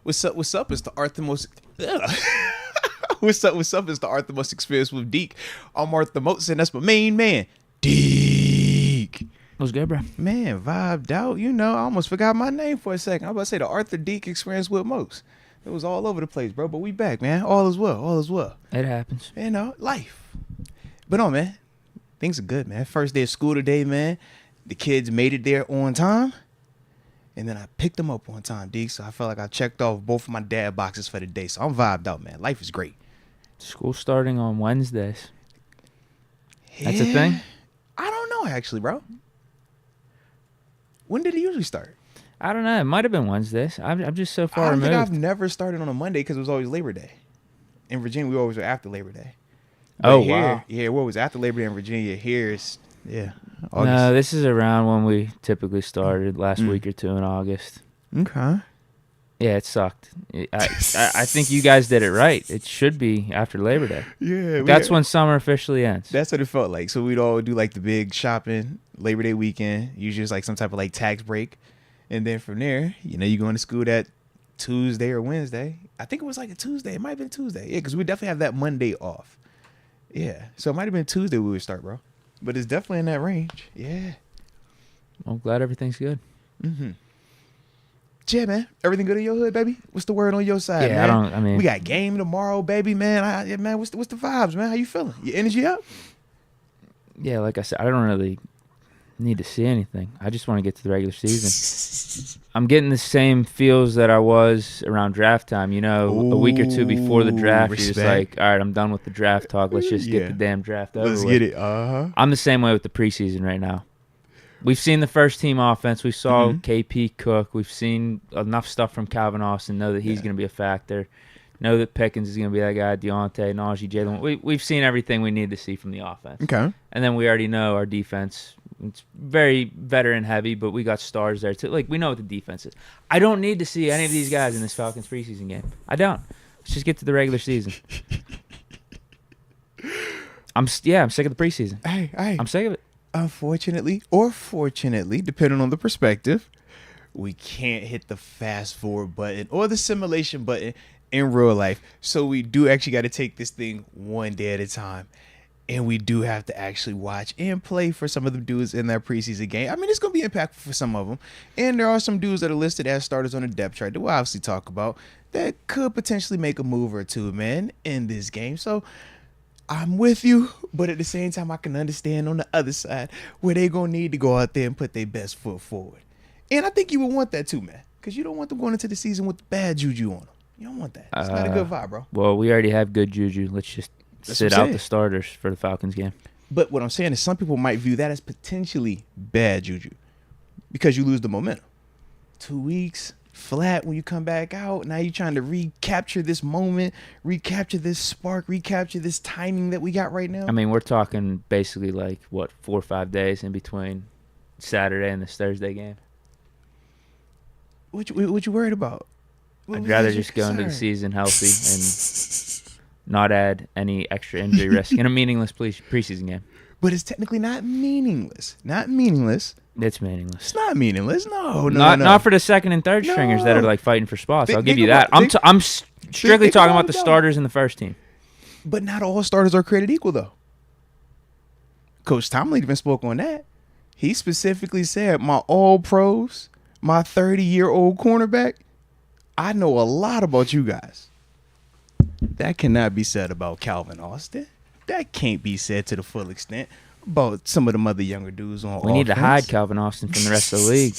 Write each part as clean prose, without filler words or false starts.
What's up? What's up? It's the Arthur most. What's up? What's up? It's the Arthur most experience with Deke. I'm Arthur Moats, and that's my main man, Deke. What's good, bro? Man, vibed out. You know, I almost forgot my name for a second. I was about to say the Arthur Deke experience with Moats. It was all over the place, bro. But we back, man. All is well. All is well. It happens. You know, life. But no, man. Things are good, man. First day of school today, man. The kids made it there on time. And then I picked them up on time, Deke. So I felt like I checked off both of my dad boxes for the day. So I'm vibed out, man. Life is great. School starting on Wednesdays. That's a Yeah. thing? I don't know, actually, bro. When did it usually start? I don't know. It might have been Wednesdays. I'm just so I far don't removed. think I've never started on a Monday because it was always Labor Day. In Virginia, we always were after Labor Day. But Oh, here, wow. Yeah, what was after Labor Day in Virginia? Here is, yeah. No, this is around when we typically started, last week or two in August. Okay. Yeah, it sucked. I think you guys did it right. It should be after Labor Day. Yeah. That's when summer officially ends. That's what it felt like. So we'd all do like the big shopping Labor Day weekend. Usually it's like some type of like tax break. And then from there, you know, you going to school that Tuesday or Wednesday. I think it was like a Tuesday. It might have been Tuesday. Yeah, because we definitely have that Monday off. Yeah. So it might have been Tuesday we would start, bro. But it's definitely in that range. Yeah. I'm glad everything's good. Mm-hmm. Yeah, man. Everything good in your hood, baby? What's the word on your side, Yeah, man? We got game tomorrow, baby, man. Man, what's the vibes, man? How you feeling? Your energy up? Yeah, like I said, I don't really need to see anything. I just want to get to the regular season. I'm getting the same feels that I was around draft time. You know, a week or two before the draft, you're just like, all right, I'm done with the draft talk. Let's just get the damn draft over Let's with. get it. Uh-huh. I'm the same way with the preseason right now. We've seen the first team offense. We saw KP cook. We've seen enough stuff from Calvin Austin. Know that he's going to be a factor. Know that Pickens is going to be that guy. Deontay, Najee, Jalen. We've seen everything we need to see from the offense. Okay. And then we already know our defense. It's very veteran heavy, but we got stars there too. Like, we know what the defense is. I don't need to see any of these guys in this Falcons preseason game. I don't. Let's just get to the regular season. I'm sick of the preseason. Hey. I'm sick of it. Unfortunately, or fortunately, depending on the perspective, we can't hit the fast forward button or the simulation button in real life. So we do actually got to take this thing one day at a time. And we do have to actually watch and play for some of the dudes in that preseason game. I mean, it's going to be impactful for some of them. And there are some dudes that are listed as starters on the depth chart that we'll obviously talk about that could potentially make a move or two, man, in this game. So I'm with you, but at the same time, I can understand on the other side where they're going to need to go out there and put their best foot forward. And I think you would want that too, man, because you don't want them going into the season with bad juju on them. You don't want that. It's not a good vibe, bro. Well, we already have good juju. Let's just sit out the starters for the Falcons game. But what I'm saying is some people might view that as potentially bad juju because you lose the momentum. 2 weeks flat when you come back out. Now you're trying to recapture this moment, recapture this spark, recapture this timing that we got right now. I mean, we're talking basically like, 4 or 5 days in between Saturday and this Thursday game. What you worried about? I'd rather just go into the season healthy and not add any extra injury risk in a meaningless preseason game. But it's technically not meaningless. Not meaningless. It's meaningless. It's not meaningless. No. Not for the second and third stringers that are like fighting for spots. I'll give you that. I'm strictly talking about the starters in the first team. But not all starters are created equal, though. Coach Tomlin even spoke on that. He specifically said, my all-pros, my 30-year-old cornerback, I know a lot about you guys. That cannot be said about Calvin Austin. That can't be said to the full extent about some of them other younger dudes on offense. We need to hide Calvin Austin from the rest of the league.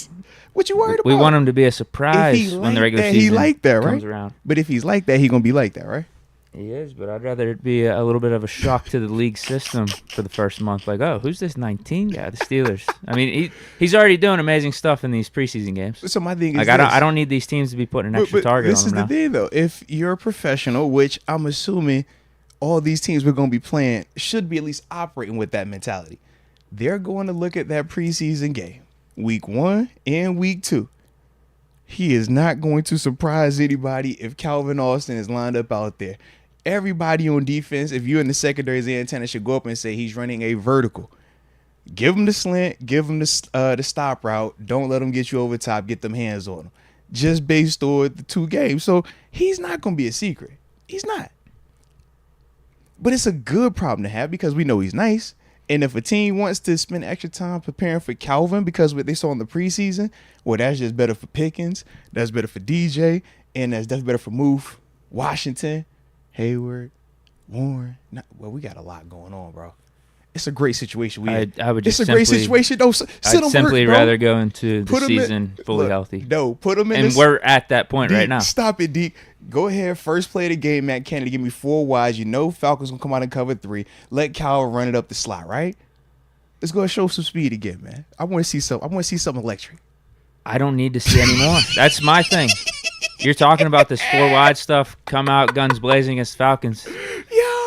What you worried about? We want him to be a surprise when the regular season comes around. But if he's like that, he's going to be like that, right? He is, but I'd rather it be a little bit of a shock to the league system for the first month. Like, oh, who's this 19 guy? The Steelers. I mean, he's already doing amazing stuff in these preseason games. So my thing is, like, I don't need these teams to be putting an extra target on them now. This is the thing, though. If you're a professional, which I'm assuming all these teams we're going to be playing should be at least operating with that mentality. They're going to look at that preseason game, week 1 and week 2. He is not going to surprise anybody if Calvin Austin is lined up out there. Everybody on defense, if you're in the secondary's antenna, should go up and say he's running a vertical. Give him the slant. Give him the stop route. Don't let him get you over top. Get them hands on him. just based on the 2 games. So he's not going to be a secret. He's not. But it's a good problem to have because we know he's nice. And if a team wants to spend extra time preparing for Calvin because what they saw in the preseason, well, that's just better for Pickens. That's better for DJ. And that's better for Moof, Washington, Hayward, Warren. We got a lot going on, bro. It's a great situation. I would just it's a great situation. No, I'd simply rather go into the season fully healthy. No, put him in. And we're at that point Deke, right now. Stop it, Deke. Go ahead. First play of the game, Matt Kennedy. Give me 4 wides. You know Falcons going to come out and cover 3. Let Cal run it up the slot, right? Let's go and show some speed again, man. I want to see something electric. I don't need to see any more. That's my thing. You're talking about this 4 wide stuff. Come out guns blazing against Falcons.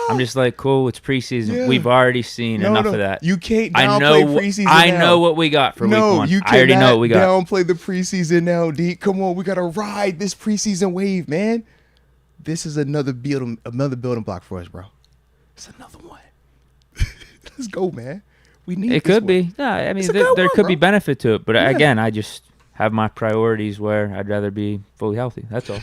I'm just like, cool, it's preseason. Yeah. We've already seen enough of that. You can't downplay preseason I know what we got for week 1. I already know what we got. Downplay the preseason now, Deke. Come on, we got to ride this preseason wave, man. This is another building block for us, bro. It's another one. Let's go, man. We need it. Could be. No, I mean, there could be benefit to it. But again, I just have my priorities where I'd rather be fully healthy. That's all.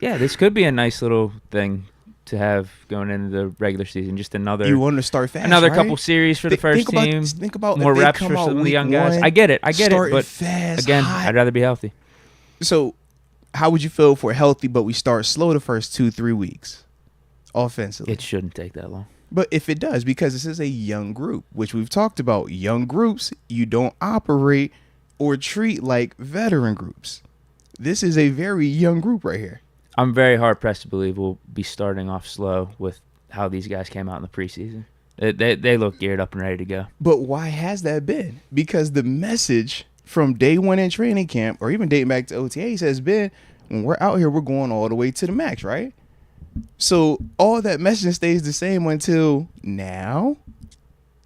Yeah, this could be a nice little thing to have going into the regular season. Just another. You want to start fast, another right? couple series for the first team. Think about more reps for some of the young guys. I get it. But fast, again, hot. I'd rather be healthy. So, how would you feel if we're healthy, but we start slow the first 2-3 weeks, offensively? It shouldn't take that long. But if it does, because this is a young group, which we've talked about, young groups, you don't operate or treat like veteran groups. This is a very young group right here. I'm very hard-pressed to believe we'll be starting off slow with how these guys came out in the preseason. They look geared up and ready to go. But why has that been? Because the message from day 1 in training camp, or even dating back to OTAs, has been, when we're out here, we're going all the way to the max, right? So all that messaging stays the same until now.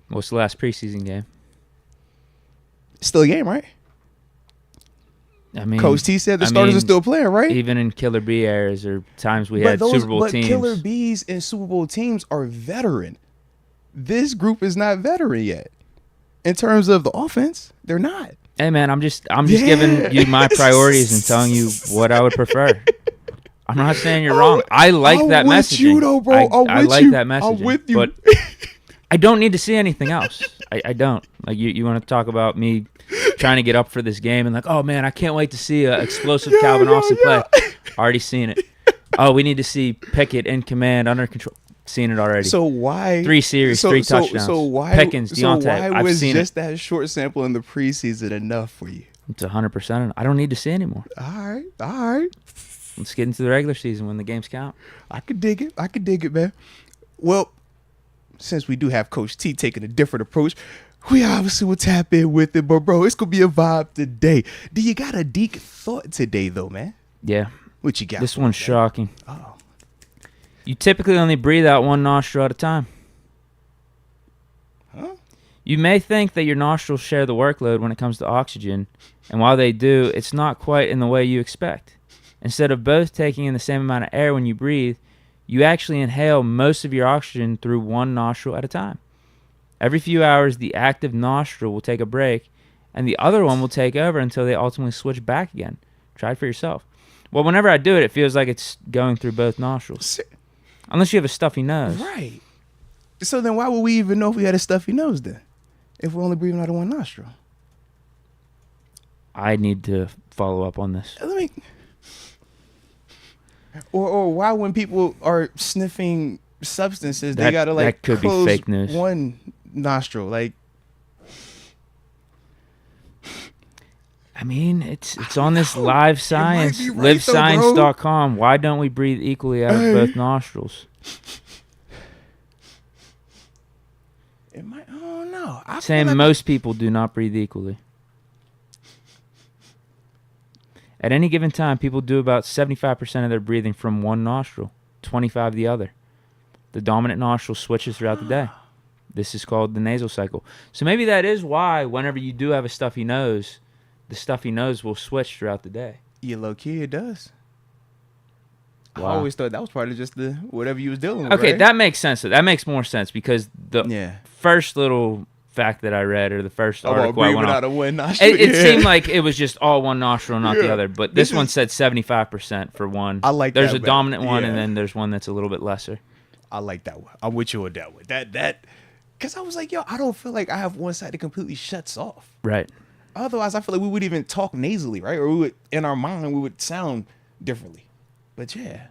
What's the last preseason game? Still a game, right? I mean, Coach T said the starters are still playing, right? Even in Killer B eras or times we had Super Bowl teams. But Killer Bs and Super Bowl teams are veteran. This group is not veteran yet. In terms of the offense, they're not. Hey, man, I'm just giving you my priorities and telling you what I would prefer. I'm not saying you're wrong. I like that messaging. You though, bro. I like that messaging. I'm with you. But I don't need to see anything else. I don't. Like you want to talk about me trying to get up for this game and like, oh man, I can't wait to see an explosive Calvin Austin play. Already seen it. Oh, we need to see Pickett in command, under control. Seen it already. So why 3 series, 3 touchdowns? So why Pickens, Deontay? Why was seen just that short sample in the preseason enough for you? It's 100%. I don't need to see anymore. All right. Let's get into the regular season when the games count. I could dig it, man. Well, since we do have Coach T taking a different approach, we obviously will tap in with it. But, bro, it's going to be a vibe today. Do you got a Deke thought today, though, man? Yeah. What you got? This one's shocking. Oh. You typically only breathe out 1 nostril at a time. Huh? You may think that your nostrils share the workload when it comes to oxygen, and while they do, it's not quite in the way you expect. Instead of both taking in the same amount of air when you breathe, you actually inhale most of your oxygen through 1 nostril at a time. Every few hours, the active nostril will take a break, and the other one will take over until they ultimately switch back again. Try it for yourself. Well, whenever I do it, it feels like it's going through both nostrils. Unless you have a stuffy nose. Right. So then why would we even know if we had a stuffy nose then? If we're only breathing out of 1 nostril? I need to follow up on this. Or why when people are sniffing substances, they got to that could close be fake news. 1 nostril. Like, I mean, it's on this live science, right, livescience.com. Why don't we breathe equally out of both nostrils? I don't know. Saying most people do not breathe equally. At any given time, people do about 75% of their breathing from 1 nostril, 25% the other. The dominant nostril switches throughout the day. This is called the nasal cycle. So maybe that is why whenever you do have a stuffy nose, the stuffy nose will switch throughout the day. Yeah, low-key, it does. Wow. I always thought that was part of just the whatever you was dealing with. Okay, right? that makes sense. That makes more sense because the first little fact that I read or the first About article I breathing went out on. of one nostril. It seemed like it was just all one nostril, not the Yeah. other. But This this one is- said 75% for one. I like There's that a better. dominant one, and Yeah. then there's one that's a little bit lesser. I like that one. I'm with you on that one. That, because I was like, yo, I don't feel like I have one side that completely shuts off. Right. Otherwise, I feel like we would even talk nasally, right? Or we would, in our mind, we would sound differently. But yeah.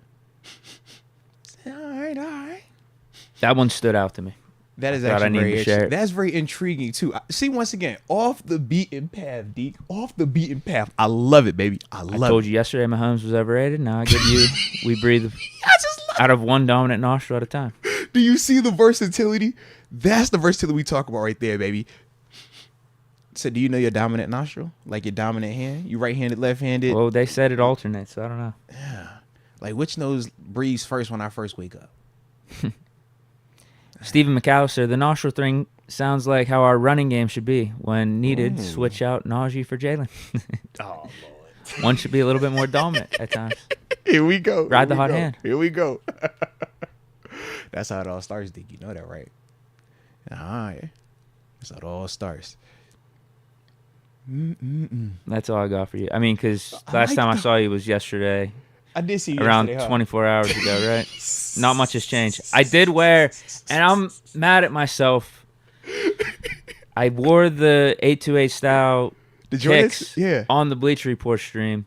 All right. That one stood out to me. That is I thought I actually needed very to share interesting. it. That's very intriguing too. See, once again, off the beaten path, Deke. Off the beaten path. I love it, baby. I I love told it. you yesterday Mahomes was overrated. Now I give you, we breathe I just love out of one dominant nostril at a time. it. Do you see the versatility? That's the versatility we talk about right there, baby. So do you know your dominant nostril? Like your dominant hand? You right-handed, left-handed? Well, they said it alternates, so I don't know. Yeah. Like which nose breathes first when I first wake up? Stephen McAllister, the nostril thing sounds like how our running game should be. When needed, Ooh. switch out Najee for Jalen. Oh, Lord. One should be a little bit more dominant at times. Here we go. Ride the Here we hot go. hand. Here we go. That's how it all starts, Deke. You know that, right? All right. That's how it all starts. That's all I got for you. I mean, because I last like time I the- saw you was yesterday, I did see you around yesterday, huh? 24 hours ago, right? Not much has changed. I did wear, and I'm mad at myself. I wore the 828 style The kicks Jordans? Yeah. on the Bleacher Report stream.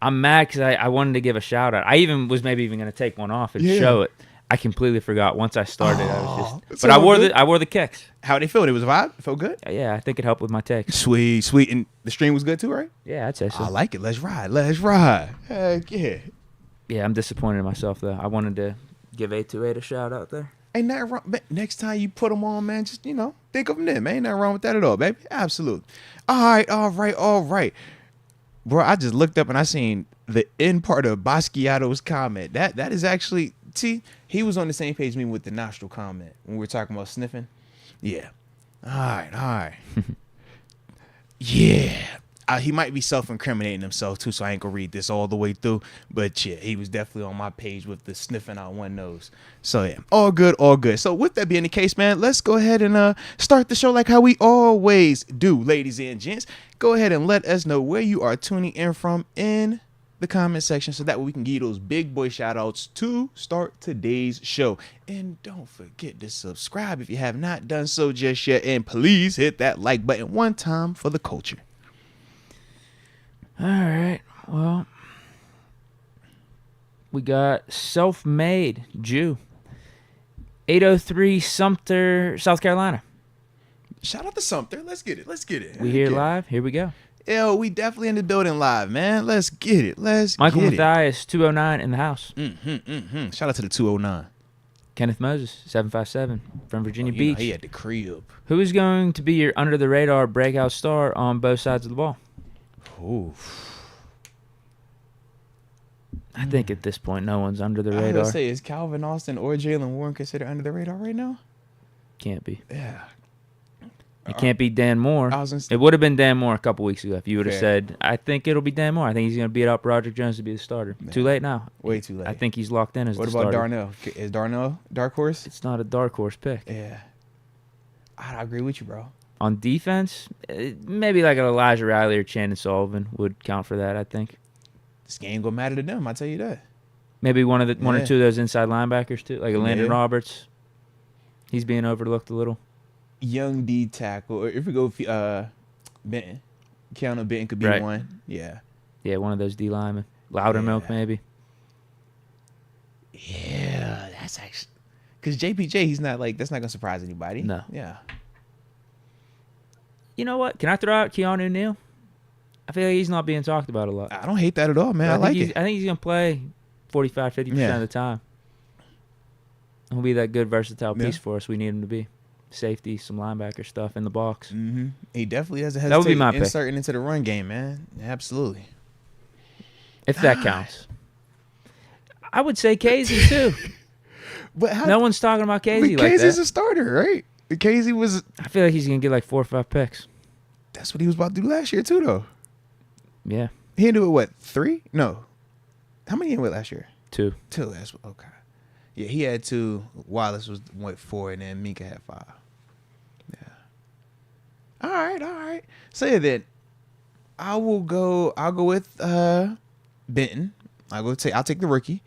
I'm mad because I wanted to give a shout out. I even was maybe even going to take one off and Yeah. show it. I completely forgot. Once I started, I was Oh, just. so But all good? I wore the kicks. How they feel? It was a vibe? It felt good? Yeah, I think it helped with my takes. Sweet. And the stream was good too, right? Yeah, I'd say so. I like it. Let's ride. Heck yeah. Yeah, I'm disappointed in myself though. I wanted to give 828 a shout out there. Ain't nothing wrong. Man, next time you put them on, man, just, think of them then, man. Ain't nothing wrong with that at all, baby. Absolutely. All right. Bro, I just looked up and I seen the end part of Basquiato's comment. That is actually, see, he was on the same page as me with the nostril comment when we were talking about sniffing. Yeah. All right. Yeah. He might be self-incriminating himself too, so I ain't gonna read this all the way through. But yeah, he was definitely on my page with the sniffing out one nose. So yeah, all good. So with that being the case, man, let's go ahead and start the show like how we always do, ladies and gents. Go ahead and let us know where you are tuning in from in the comment section, so that way we can give you those big boy shout outs to start today's show. And don't forget to subscribe if you have not done so just yet, and please hit that like button one time for the culture. All right. Well, we got self-made Jew. 803 Sumter, South Carolina. Shout out to Sumter. Let's get it. We here Yeah. live. Here we go. Yo, we definitely in the building live, man. Let's get it. Michael get it. Mathias, 209 in the house. Shout out to the 209. Kenneth Moses, 757 from Virginia You know, Beach. he at the crib. Who is going to be your under-the-radar breakout star on both sides of the ball? Ooh. I think at this point, no one's under the I was radar. gonna say, is Calvin Austin or Jalen Warren considered under the radar right now? Can't be. Yeah. It can't be Dan Moore. I was gonna say, It would have been Dan Moore a couple weeks ago if you would have Fair. said, I think it'll be Dan Moore. I think he's going to beat up Roderick Jones to be the starter. Man. Too late now. way too late. I think he's locked in as What the about starter. Darnell? Is Darnell dark horse? It's not a dark horse pick. Yeah. I agree with you, bro. On defense, maybe like an Elijah Riley or Shannon Sullivan would count for that, I think. This game gonna matter to them. I tell you that. Maybe one or Yeah. two of those inside linebackers too, like a Landon Yeah. Roberts. He's being overlooked a little. Young D tackle. Or if we go, Benton, Keanu Benton could be Right. one. Yeah. Yeah, one of those D linemen. Loudermilk Yeah. maybe. Yeah, that's actually because JPJ. He's not like that's not gonna surprise anybody. No. Yeah. You know what? Can I throw out Keanu Neal? I feel like he's not being talked about a lot. I don't hate that at all, man. But I like think it. I think he's going to play 45, 50% Yeah. of the time. He'll be that good, versatile piece Yeah. for us we need him to be. Safety, some linebacker stuff in the box. Mm-hmm. He definitely doesn't hesitate That would be my pick. inserting into the run game, man. Absolutely. If that counts. I would say Casey, too. But how, No one's talking about Casey but like Casey's that. a starter, right? Casey was. I feel like he's going to get like 4 or 5 picks. That's what he was about to do last year too, though. Yeah, He didn't do it. What 3? No. How many he went last year? 2. 2. That's okay. Yeah, he had 2. Wallace was 4, and then Mika had 5. Yeah. All right. So yeah, then I'll go with Benton. I'll take the rookie.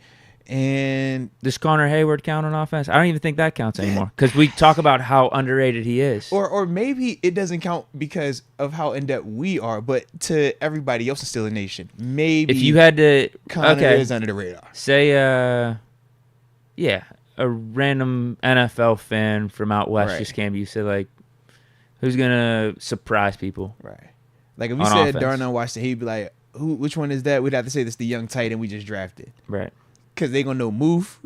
And does Connor Hayward count on offense? I don't even think that counts anymore because we talk about how underrated he is. Or maybe it doesn't count because of how in depth we are, but to everybody else in Steeler Nation, maybe if you had to, Connor is under the radar. Say, a random NFL fan from out west just came to you, say like, who's gonna surprise people? Right. Like if we said Darnell Washington, he'd be like, which one is that? We'd have to say this the young tight end we just drafted. Right. Because they're going to know Move.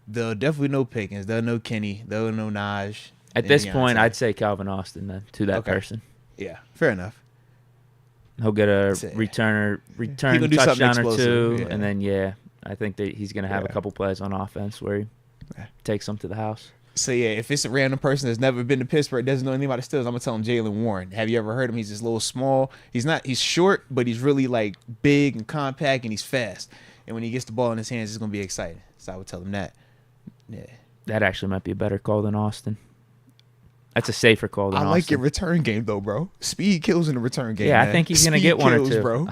They'll definitely know Pickens. They'll know Kenny. They'll know Najee. At this point, I'd say Calvin Austin then to that person. Yeah, fair enough. He'll get a return touchdown or two. And then, I think that he's going to have a couple plays on offense where he takes them to the house. So, if it's a random person that's never been to Pittsburgh, doesn't know anything about the Steelers, I'm going to tell him Jalen Warren. Have you ever heard him? He's just a little small. He's short, but he's really, like, big and compact, and he's fast. And when he gets the ball in his hands, it's going to be exciting. So I would tell him that. Yeah. That actually might be a better call than Austin. That's a safer call than Austin. I like your return game, though, bro. Speed kills in the return game, Yeah, man. I think he's going to get one or two. Bro.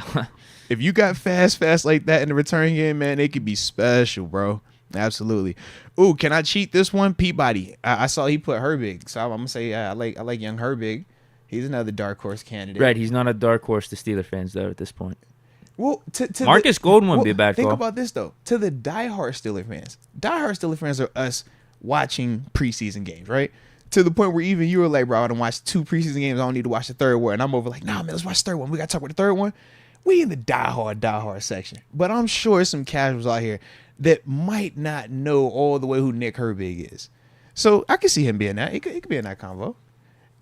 If you got fast like that in the return game, man, it could be special, bro. Absolutely. Ooh, can I cheat this one? Peabody. I saw he put Herbig. So I'm going to say I like young Herbig. He's another dark horse candidate. Right, he's not a dark horse to Steeler fans, though, at this point. Well, Marcus Golden wouldn't be a bad call. Think about this, though. To the diehard Steeler fans are us watching preseason games, right? To the point where even you were like, bro, I don't watch 2 preseason games. I don't need to watch the third one. And I'm over like, nah, man, let's watch the third one. We got to talk about the third one. We in the diehard section. But I'm sure some casuals out here that might not know all the way who Nick Herbig is. So I can see him being that. He could be in that convo.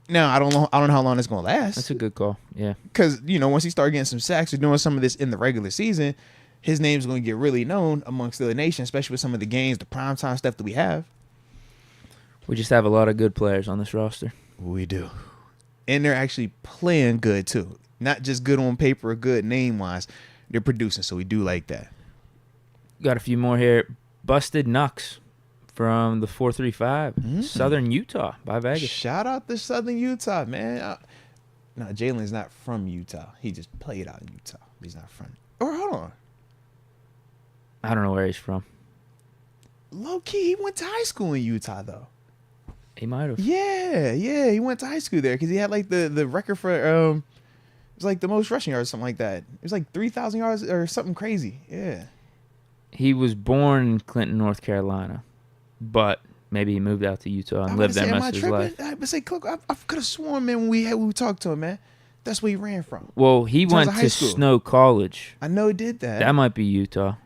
Now, I don't know how long it's going to last. That's a good call, yeah. Because, once he starts getting some sacks or doing some of this in the regular season, his name's going to get really known amongst the nation, especially with some of the games, the primetime stuff that we have. We just have a lot of good players on this roster. We do. And they're actually playing good, too. Not just good on paper or good name-wise. They're producing, so we do like that. Got a few more here. Busted Nux from the 435, Southern Utah by Vegas. Shout out to Southern Utah, man. No, Jalen's not from Utah. He just played out in Utah. He's not from. Or hold on. I don't know where he's from. Low key, he went to high school in Utah, though. He might have. Yeah, he went to high school there because he had like the record for it was like the most rushing yards, something like that. It was like 3,000 yards or something crazy. Yeah. He was born in Clinton, North Carolina, but maybe he moved out to Utah and lived there most of his life. I could have sworn, man, when we talked to him, man, that's where he ran from. Well, he went to Snow College. I know he did that. That might be Utah.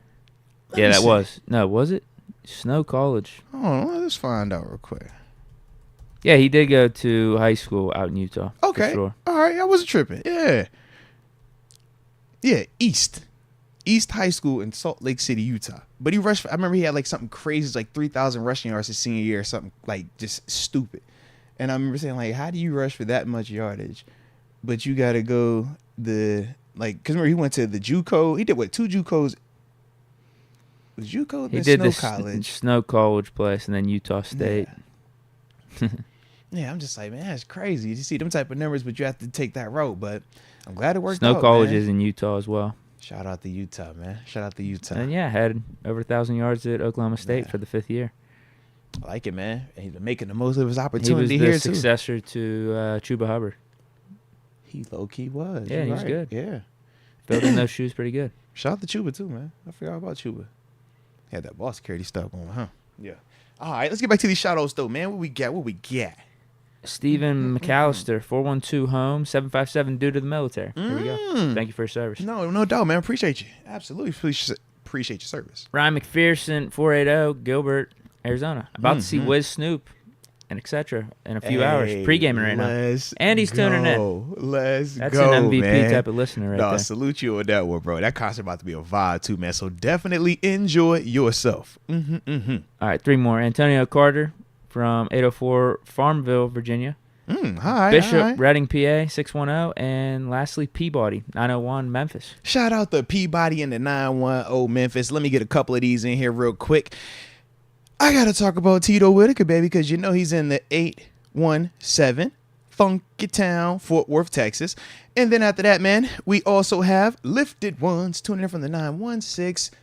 Yeah, that was. No, was it? Snow College. Oh, let's find out real quick. Yeah, he did go to high school out in Utah. Okay. For sure. All right. I wasn't tripping. Yeah. Yeah, East High School in Salt Lake City, Utah. But he rushed I remember he had like something crazy, like 3,000 rushing yards his senior year or something like just stupid. And I remember saying, like, how do you rush for that much yardage? But you got to go because remember he went to the JUCO. He did what, 2 JUCOs? Was JUCO he did Snow the College? Snow College place and then Utah State. Yeah, I'm just like, man, that's crazy. You see them type of numbers, but you have to take that road. But I'm glad it worked out. Snow College is in Utah as well. Shout out to Utah, man. Shout out to Utah. And had over 1,000 yards at Oklahoma State for the 5th year. I like it, man. And he's been making the most of his opportunity here, too. He here, was the successor to Chuba Hubbard. He low-key was. Yeah, he was good. Yeah. Filled in those shoes pretty good. Shout out to Chuba, too, man. I forgot about Chuba. He had that ball security stuff going, huh? Yeah. All right, let's get back to these shout-outs, though, man. What we got? Stephen McAllister, 412 home, 757 due to the military. Here we go. Thank you for your service. No doubt, man. Appreciate you. Absolutely appreciate your service. Ryan McPherson, 480, Gilbert, Arizona. About to see Wiz Snoop and etc. in a few hours. Pre-gaming right now. And he's tuning in. That's an MVP type of listener right there. Salute you on that one, bro. That concert about to be a vibe too, man. So definitely enjoy yourself. All right, 3 more. Antonio Carter from 804 Farmville, Virginia. Hi. Bishop, Reading, PA, 610. And lastly, Peabody, 901 Memphis. Shout out to Peabody in the 910 Memphis. Let me get a couple of these in here real quick. I got to talk about Tito Whitaker, baby, because he's in the 817 funky town, Fort Worth, Texas. And then after that, man, we also have Lifted Ones tuning in from the 916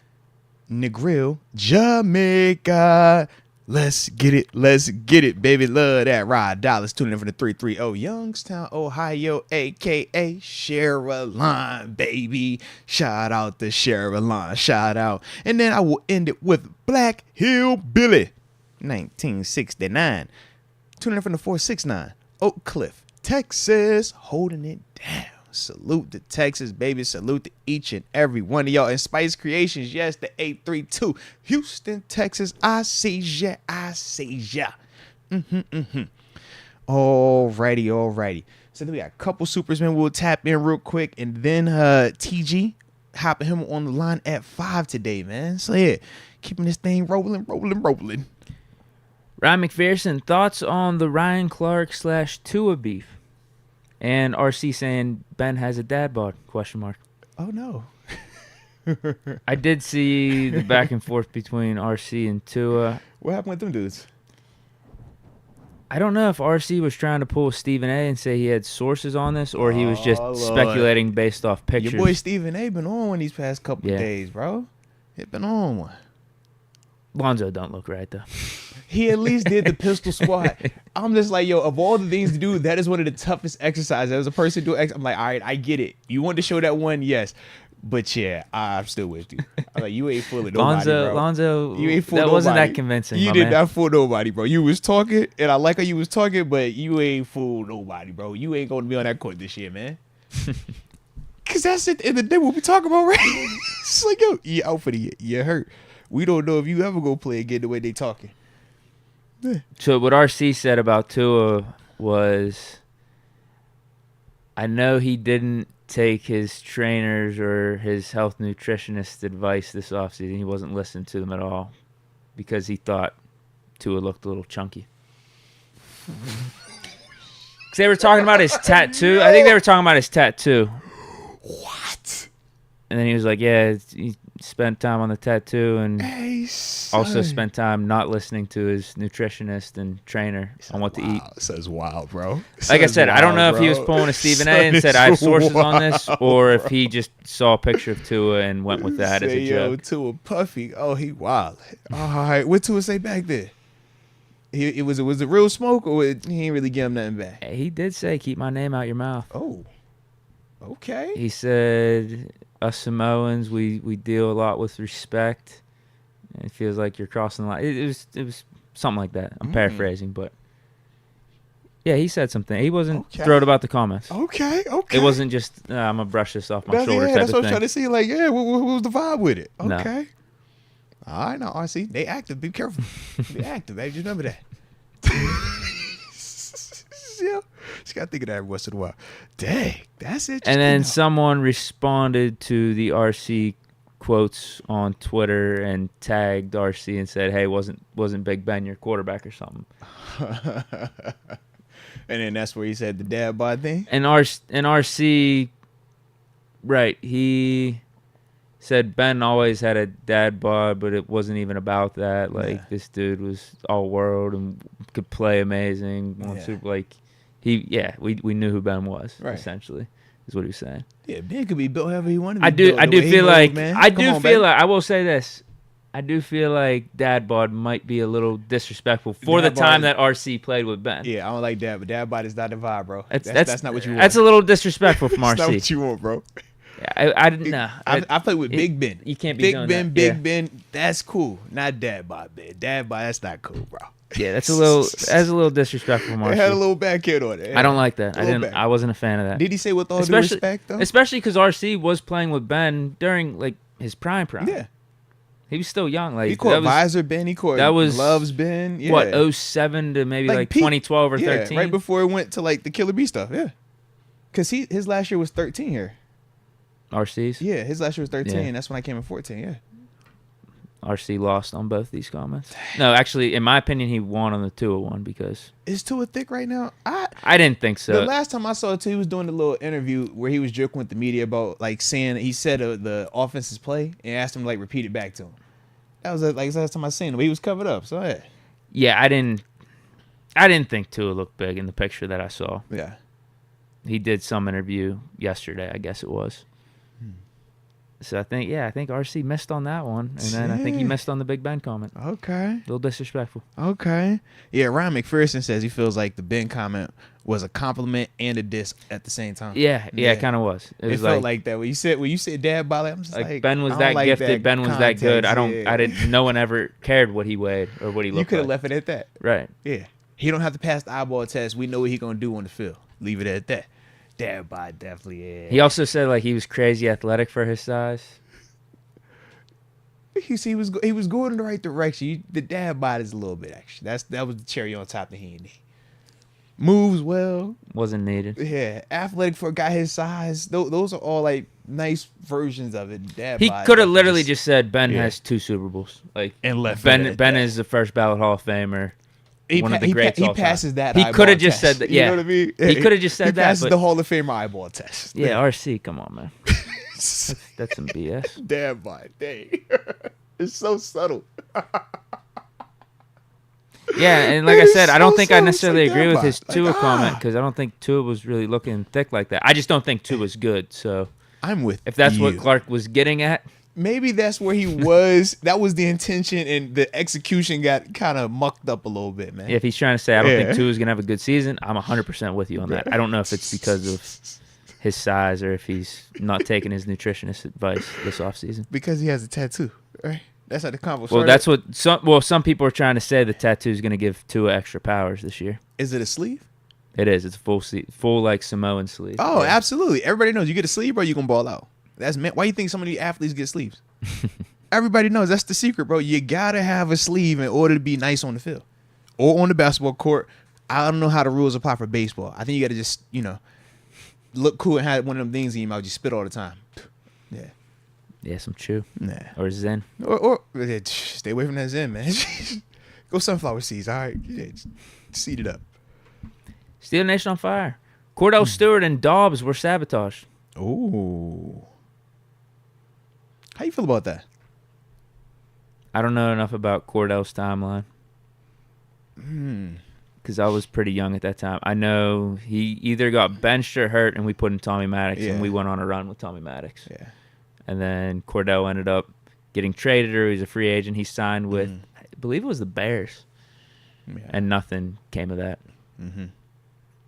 Negril, Jamaica. Let's get it, baby. Love that ride. Dollars tuning in from the 330 Youngstown, Ohio, aka Sharon, baby. Shout out to Sharon, shout out. And then I will end it with Black Hillbilly, 1969. Tuning in from the 469 Oak Cliff, Texas, holding it down. Salute to Texas, baby. Salute to each and every one of y'all. And Spice Creations, yes, the 832. Houston, Texas, I see ya. Alrighty. So then we got a couple supersmen we'll tap in real quick. And then TG, hopping him on the line at 5 today, man. So yeah, keeping this thing rolling. Ryan McPherson, thoughts on the Ryan Clark / Tua beef? And RC saying Ben has a dad bod, ? Oh, no. I did see the back and forth between RC and Tua. What happened with them dudes? I don't know if RC was trying to pull Stephen A. and say he had sources on this, or he was just speculating based off pictures. Your boy Stephen A. been on one these past couple days, bro. He been on one. Lonzo don't look right, though. He at least did the pistol squat. I'm just like, yo, of all the things to do, that is one of the toughest exercises. As a person do, I'm like, all right, I get it. You wanted to show that one, yes. But yeah, I'm still with you. I'm like, you ain't fooling nobody, bro. Lonzo, you ain't fooling that nobody. wasn't that convincing. You did not fool nobody, bro. You was talking, and I like how you was talking, but you ain't fool nobody, bro. You ain't going to be on that court this year, man. Because that's at the end of the day what we talking about, right? It's like, yo, you out for the year. You hurt. We don't know if you ever go play again the way they talking. So what RC said about Tua was, I know he didn't take his trainers or his health nutritionist advice this offseason. He wasn't listening to them at all because he thought Tua looked a little chunky. Because they were talking about his tattoo. I think they were talking about his tattoo. What? And then he was like, yeah, he spent time on the tattoo and also spent time not listening to his nutritionist and trainer on what to eat. Says wild, bro. Like I said, I don't know if he was pulling a Stephen A. and said, I have sources on this, or if he just saw a picture of Tua and went with that as a joke. Tua puffy. Oh, he wild. All right. What Tua say back there? Was it real smoke, or he ain't really give him nothing back? He did say, keep my name out your mouth. Oh, okay. He said, us Samoans, we deal a lot with respect. It feels like you're crossing the line. It was something like that. I'm paraphrasing, but yeah, he said something. He wasn't thrilled about the comments. Okay. It wasn't just I'm gonna brush this off my shoulders. That's what I'm trying to see. Like, yeah, what was the vibe with it? Okay. No. All right, now RC, they active. Be careful. They active. Hey, just remember that. Yeah, just gotta think of that every once in a while. Dang, that's it. And then someone responded to the RC quotes on Twitter and tagged RC and said, "Hey, wasn't Big Ben your quarterback or something?" And then that's where he said the dad bod thing. And RC, right? He said Ben always had a dad bod, but it wasn't even about that. Like this dude was all world and could play amazing. We knew who Ben was, essentially, is what he was saying. Yeah, Ben could be built however he wanted. I will say this. I do feel like dad bod might be a little disrespectful for the time that RC played with Ben. Yeah, I don't like that, but dad bod is not the vibe, bro. That's not what you want. That's a little disrespectful from RC. That's not what you want, bro. I didn't know. I played with Big Ben. You can't be doing that. Big Ben. That's cool. Not dad bod, Ben. Dad bod, that's not cool, bro. Yeah, that's a little disrespectful from RC. It had a little backhand on it. I don't like that. I wasn't a fan of that. Did he say with all due respect though? Especially because RC was playing with Ben during like his prime. Yeah. He was still young. Like he caught visor Ben. He caught gloves Ben. Yeah. What 07 to maybe like 2012 or 13. Right before it went to like the Killer Bee stuff. Yeah. Because his last year was 13 here. RC's? Yeah, his last year was 13. Yeah. That's when I came in 14. Yeah. RC lost on both these comments. No, actually, in my opinion, he won on the 201 because is Tua thick right now? I didn't think so. The last time I saw it, he was doing a little interview where he was joking with the media about like saying he said the offense's play and asked him to like repeat it back to him. That was like the last time I seen him. He was covered up. So yeah. Yeah, I didn't. I didn't think Tua looked big in the picture that I saw. Yeah. He did some interview yesterday, I guess it was. So I think RC missed on that one, and then I think he missed on the Big Ben comment. Okay. A little disrespectful. Okay. Yeah, Ryan McPherson says he feels like the Ben comment was a compliment and a diss at the same time. Yeah, it kind of was. It felt like that when you said dad body. I'm just like Ben was I that don't like gifted. that Ben was context. that good. Yeah. I didn't. No one ever cared what he weighed or what he looked like. You could have left it at that. Right. Yeah. He don't have to pass the eyeball test. We know what he gonna do on the field. Leave it at that. Dad bod definitely. Yeah. He also said like he was crazy athletic for his size. He was going in the right direction. The dad bod is a little bit extra. That was the cherry on top that he didn't need. Moves well. Wasn't needed. Yeah, athletic for a guy his size. Those are all like nice versions of it. Dad He bod could have literally just said Ben Yeah. has 2 Super Bowls. Like and left Ben it at Ben that. is the first ballot Hall of Famer. One of the He greats all time. passes that. He eyeball could have just test. said that. You Yeah, know what I mean? he could have just said he that. passes But the Hall of Famer eyeball test. yeah, RC, come on, man. That's some BS. Damn, boy, dang. It's so subtle. Yeah, and like I said, I don't so think I subtle. necessarily It's like agree with that his bot. Tua Like, comment because I don't think Tua was really looking thick like that. I just don't think Tua was good. So I'm with if that's you. what Clark was getting at, Maybe that's where he was. That was the intention, and the execution got kind of mucked up a little bit, man. if he's trying to say I don't Yeah. think Tua's gonna have a good season, I'm 100% with you on that. I don't know if it's because of his size or if he's not taking his nutritionist advice this offseason. Because he has a tattoo, right? That's how the combo Well, started. that's what some people are trying to say. The tattoo is going to give Tua extra powers this year. Is it a sleeve? It is. It's a full like Samoan sleeve. Oh, Yeah. absolutely. Everybody knows you get a sleeve, bro, you gonna ball out. That's why you think so many athletes get sleeves. Everybody knows that's the secret, bro. You gotta have a sleeve in order to be nice on the field or on the basketball court. I don't know how the rules apply for baseball. I think you gotta just look cool and have one of them things in your mouth. You spit all the time. Yeah. Yeah, some chew Nah. or Zen. Or stay away from that Zen, man. Go sunflower seeds. All right. Yeah, just seed it up. Steel Nation on fire. Cordell Stewart and Dobbs were sabotaged. Ooh. How you feel about that? I don't know enough about Cordell's timeline because I was pretty young at that time. I know he either got benched or hurt, and we put in Tommy Maddox, Yeah. and we went on a run with Tommy Maddox. Yeah. And then Cordell ended up getting traded, or he was a free agent. He signed with, I believe it was the Bears, Yeah. and nothing came of that. Mm-hmm.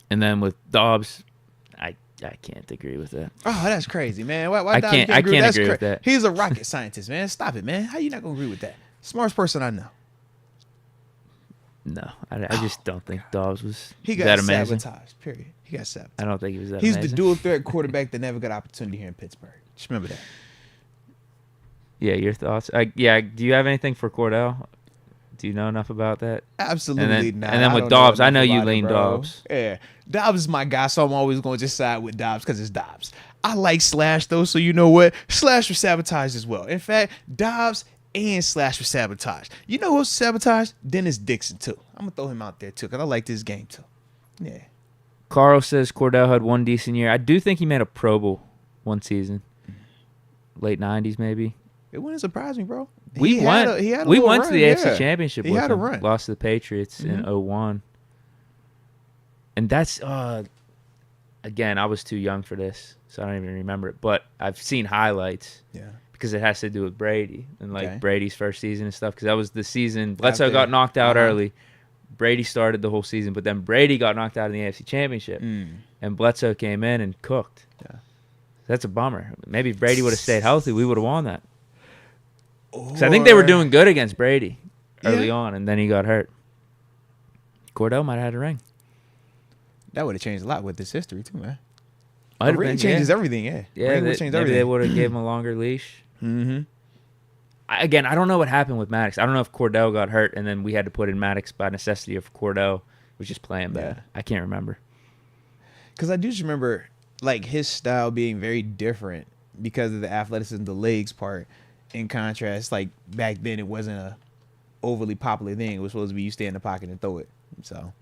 And then with Dobbs, I can't agree with that. Oh, that's crazy, man. Why I Dobbs can't agree agree with that. He's a rocket scientist, man. Stop it, man. How you not gonna agree with that? Smartest person I know. No, I just don't think Dobbs was He got that amazing. sabotaged. Period. He got sabotaged. I don't think he was that He's amazing. the dual threat quarterback that never got opportunity here in Pittsburgh. Just remember that. Yeah, your thoughts? Do you have anything for Cordell? Do you know enough about that? Absolutely not. And then I with don't Dobbs, I enough know you about it, lean bro. Dobbs. Yeah. Dobbs is my guy, so I'm always going to just side with Dobbs because it's Dobbs. I like Slash, though, so you know what? Slash was sabotaged as well. In fact, Dobbs and Slash was sabotaged. You know who's sabotaged? Dennis Dixon, too. I'm going to throw him out there, too, because I like this game, too. Yeah. Carl says Cordell had one decent year. I do think he made a Pro Bowl one season. Late 90s, maybe. It wouldn't surprise me, bro. We went to the AFC Championship He with had a him. run. Lost to the Patriots in 2001. And that's, again, I was too young for this, so I don't even remember it. But I've seen highlights Yeah. because it has to do with Brady and, Okay. Brady's first season and stuff because that was the season. Bledsoe After- got knocked out uh-huh. early. Brady started the whole season, but then Brady got knocked out in the AFC Championship. And Bledsoe came in and cooked. Yeah. That's a bummer. Maybe if Brady would have stayed healthy, we would have won that. Because I think they were doing good against Brady early on, and then he got hurt. Cordell might have had a ring. That would have changed a lot with this history, too, man. Might A have ring been, changes everything, yeah. Yeah, Ring would maybe change they everything. would have gave him a longer leash. Mm-hmm. Again, I don't know what happened with Maddox. I don't know if Cordell got hurt, and then we had to put in Maddox by necessity if Cordell was just playing bad. Yeah. I can't remember. Because I do just remember, like, his style being very different because of the athleticism, the legs part. In contrast, like, back then it wasn't a overly popular thing. It was supposed to be you stay in the pocket and throw it. So,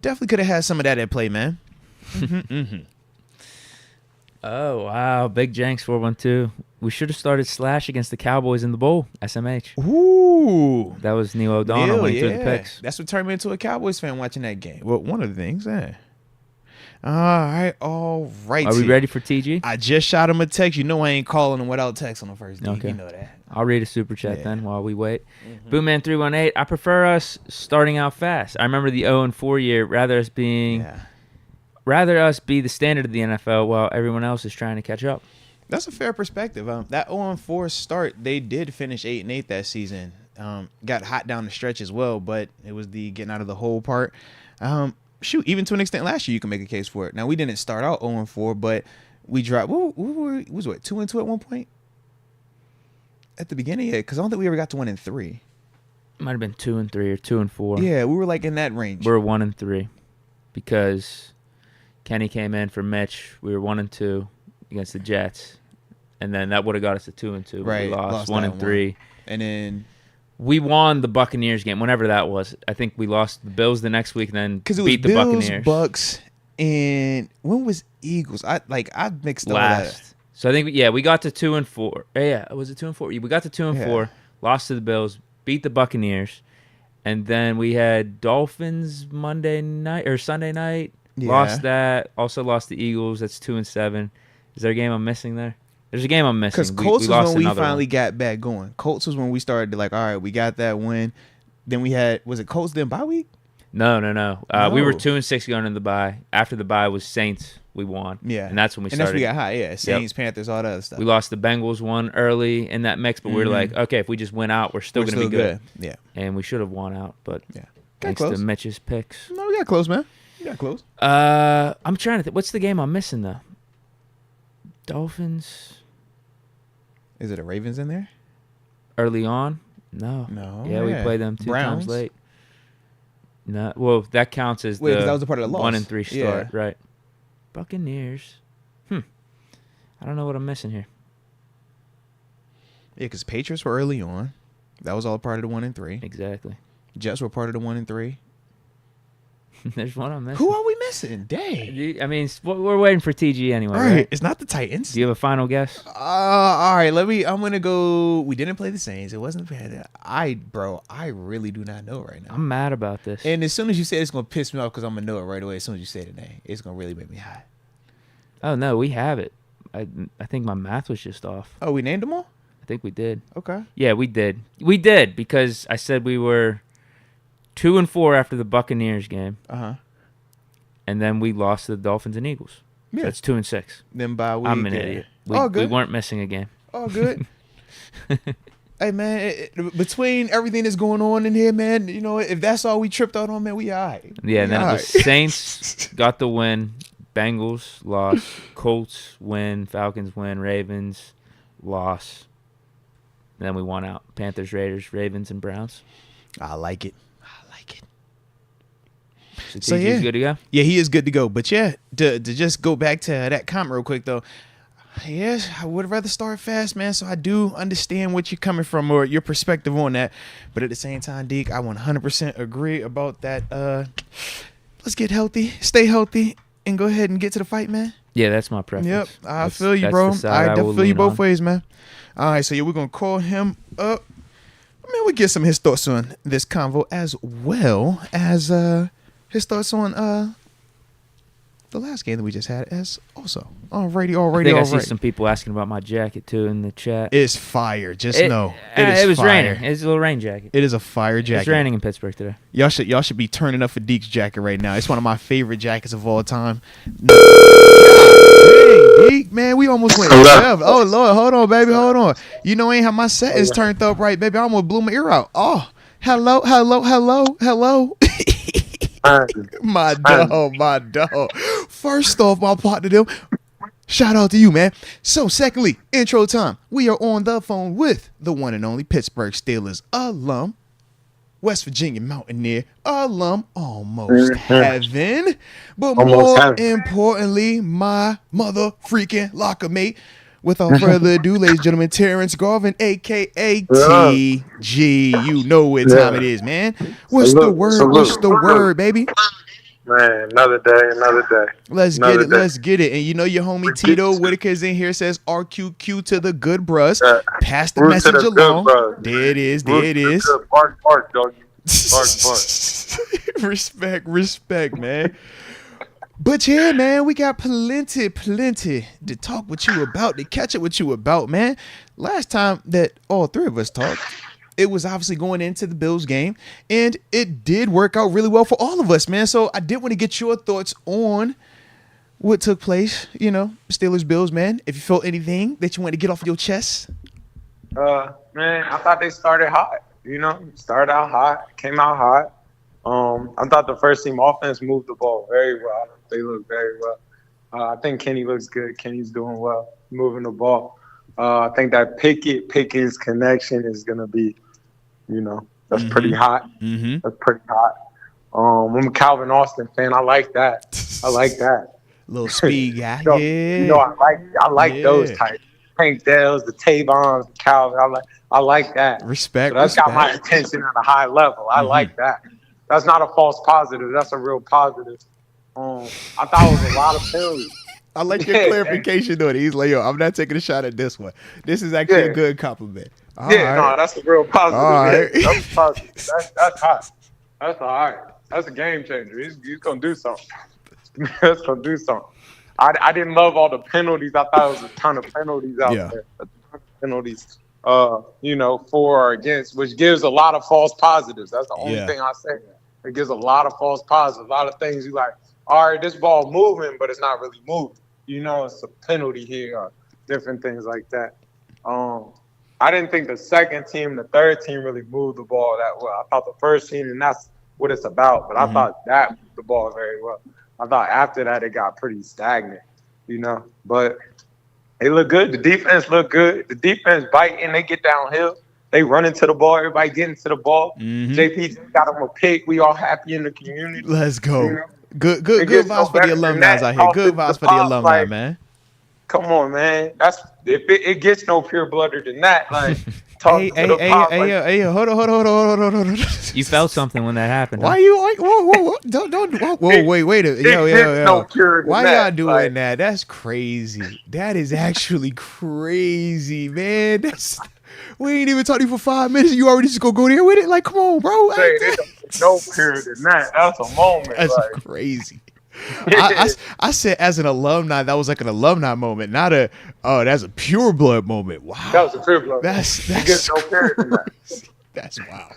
definitely could have had some of that at play, man. Oh, wow. Big Jenks 412. We should have started Slash against the Cowboys in the bowl, SMH. Ooh. Ooh. That was Neil O'Donnell when he threw the picks. That's what turned me into a Cowboys fan watching that game. Well, one of the things, all right. Are we ready for TG? I just shot him a text. You know I ain't calling him without text on the first day. Okay. You know that. I'll read a super chat then while we wait. Boomman318, I prefer us starting out fast. I remember the 0-4 year, rather us be the standard of the NFL while everyone else is trying to catch up. That's a fair perspective. That 0-4 start, they did finish 8-8 that season. Got hot down the stretch as well, but it was the getting out of the hole part. Even to an extent last year, you can make a case for it. Now, we didn't start out 0-4, but we dropped. We were 2-2 at one point? At the beginning, because I don't think we ever got to 1-3. Might have been 2-3 or 2-4. Yeah, we were like in that range. We're 1-3 because Kenny came in for Mitch. We were 1-2 against the Jets, and then that would have got us to 2-2. Right, We lost 1-3, and then we won the Buccaneers game, whenever that was. I think we lost the Bills the next week, and then beat the Bills, Buccaneers. Bucks, and when was Eagles? I mixed up last. So I think we got to 2-4. Yeah, was it 2-4? We got to 2-4, lost to the Bills, beat the Buccaneers, and then we had Dolphins Monday night or Sunday night. Yeah. Lost that. Also lost the Eagles. That's 2-7. Is there a game I'm missing there? There's a game I'm missing. Because Colts was when we finally one. got back going. Colts was when we started to all right, we got that win. Then we had, was it Colts then bye week? No. We were 2-6 going into the bye. After the bye was Saints. We won. Yeah. And that's when we started. And that's when we got high. Yeah. Saints, Panthers, all that other stuff. We lost the Bengals one early in that mix, but we were like, okay, if we just win out, we're still going to be good. Yeah. And we should have won out, but thanks close. to Mitch's picks. No, we got close, man. We got close. I'm trying to think. What's the game I'm missing, though? Dolphins. Is it a Ravens in there? Early on? No. Yeah, we played them two times late. No, well, that counts as that was a part of the loss. 1-3 start, right? Buccaneers. I don't know what I'm missing here. Yeah, because Patriots were early on. That was all part of the 1-3. Exactly. Jets were part of the 1-3. There's one I'm missing. Who are we missing? Dang. I mean, we're waiting for TG anyway. All right. It's not the Titans. Do you have a final guess? All right. I'm gonna go. We didn't play the Saints. It wasn't bad. I really do not know right now. I'm mad about this. And as soon as you say it, it's gonna piss me off because I'm gonna know it right away. As soon as you say the name, it's gonna really make me hot. Oh no, we have it. I think my math was just off. Oh, we named them all? I think we did. Okay. Yeah, we did. We did because I said we were 2-4 after the Buccaneers game. And then we lost to the Dolphins and Eagles. Yeah. So that's 2-6. Then bye week. I'm an idiot. We weren't missing a game. Oh, good. Hey, man, between everything that's going on in here, man, you know, if that's all we tripped out on, man, we all right. Yeah, and then it was Saints got the win. Bengals lost. Colts win. Falcons win. Ravens loss. And then we won out. Panthers, Raiders, Ravens, and Browns. I like it. So TG's good to go? Yeah, he is good to go. But yeah, to just go back to that comment real quick, though. Yes, I would rather start fast, man. So I do understand what you're coming from or your perspective on that. But at the same time, Deke, I 100% agree about that. Let's get healthy, stay healthy, and go ahead and get to the fight, man. Yeah, that's my preference. Yep, I feel you, bro. I definitely feel you both ways, man. All right, so yeah, we're going to call him up. Man, we'll get some of his thoughts on this convo as well as his thoughts on the last game that we just had as also. Alrighty. I see some people asking about my jacket, too, in the chat. It's fire. Just know. It was fire. raining. It's a little rain jacket. It is a fire jacket. It's raining in Pittsburgh today. Y'all should be turning up for Deke's jacket right now. It's one of my favorite jackets of all time. Dang, Deke, man, we almost went left. Oh, Lord, hold on, baby, hold on. You know, ain't how my settings turned up right, baby. I almost blew my ear out. Oh, hello. My dog. First off, my partner, them. Shout out to you, man. So, secondly, intro time. We are on the phone with the one and only Pittsburgh Steelers alum, West Virginia Mountaineer alum, almost heaven, but more importantly, my mother freaking locker mate. Without further ado, ladies and gentlemen, Terence Garvin, a.k.a. TG. You know what time it is, man. What's the word, baby? Man, another day. Let's Another get it. day. Let's get it. And you know your homie Tito Whitaker's in here, says RQQ to the good brus. Pass the Root to message the along. good, bro. There it is. Root There it to the is. good. Bark, doggy. Bark. Respect, man. But yeah, man, we got plenty to talk with you about, to catch up with you about, man. Last time that all three of us talked, it was obviously going into the Bills game, and it did work out really well for all of us, man. So I did want to get your thoughts on what took place, you know, Steelers Bills, man. If you felt anything that you want to get off your chest. Man, I thought they started hot. You know, started out hot, came out hot. I thought the first team offense moved the ball very well. They look very well. I think Kenny looks good. Kenny's doing well, moving the ball. I think that Pickett's connection is gonna be, you know, that's pretty hot. Mm-hmm. That's pretty hot. I'm a Calvin Austin fan. I like that. Little speed guy. You know, I like those types. Tank Dells, the Tavons, the Calvin. I like that. Respect. So that's got my attention at a high level. I like that. That's not a false positive. That's a real positive. I thought it was a lot of penalties. I like your clarification on it. He's like, yo, I'm not taking a shot at this one. This is actually a good compliment. All right. No, that's a real positive. All right. That's positive. That's hot. That's all right. That's a game changer. He's going to do something. That's going to do something. I didn't love all the penalties. I thought it was a ton of penalties out there. A ton of penalties, you know, for or against, which gives a lot of false positives. That's the only thing I say. It gives a lot of false positives. A lot of things you like, all right, this ball moving, but it's not really moving. You know, it's a penalty here or different things like that. I didn't think the second team, the third team really moved the ball that well. I thought the first team, and that's what it's about, but I thought that moved the ball very well. I thought after that it got pretty stagnant, you know. But it looked good. The defense looked good. The defense biting. They get downhill. They run into the ball. Everybody getting to the ball. JP got them a pick. We all happy in the community. Let's go. You know? Good vibes for the alumni out here. Good vibes for the alumni, like, man. Come on, man. That's if it gets no pure blooded than that. Like, hold on. You felt something when that happened. Why you like? Whoa! Don't. Wait. Yo. No pure Why y'all doing that? That's crazy. That is actually crazy, man. We ain't even talking for 5 minutes. You already just go there with it? Like, come on, bro. No pure than that. That's a moment. That's like, crazy. I said as an alumni, that was like an alumni moment, not that's a pure blood moment. Wow. That was a pure blood. That's no pure than that. That's wow.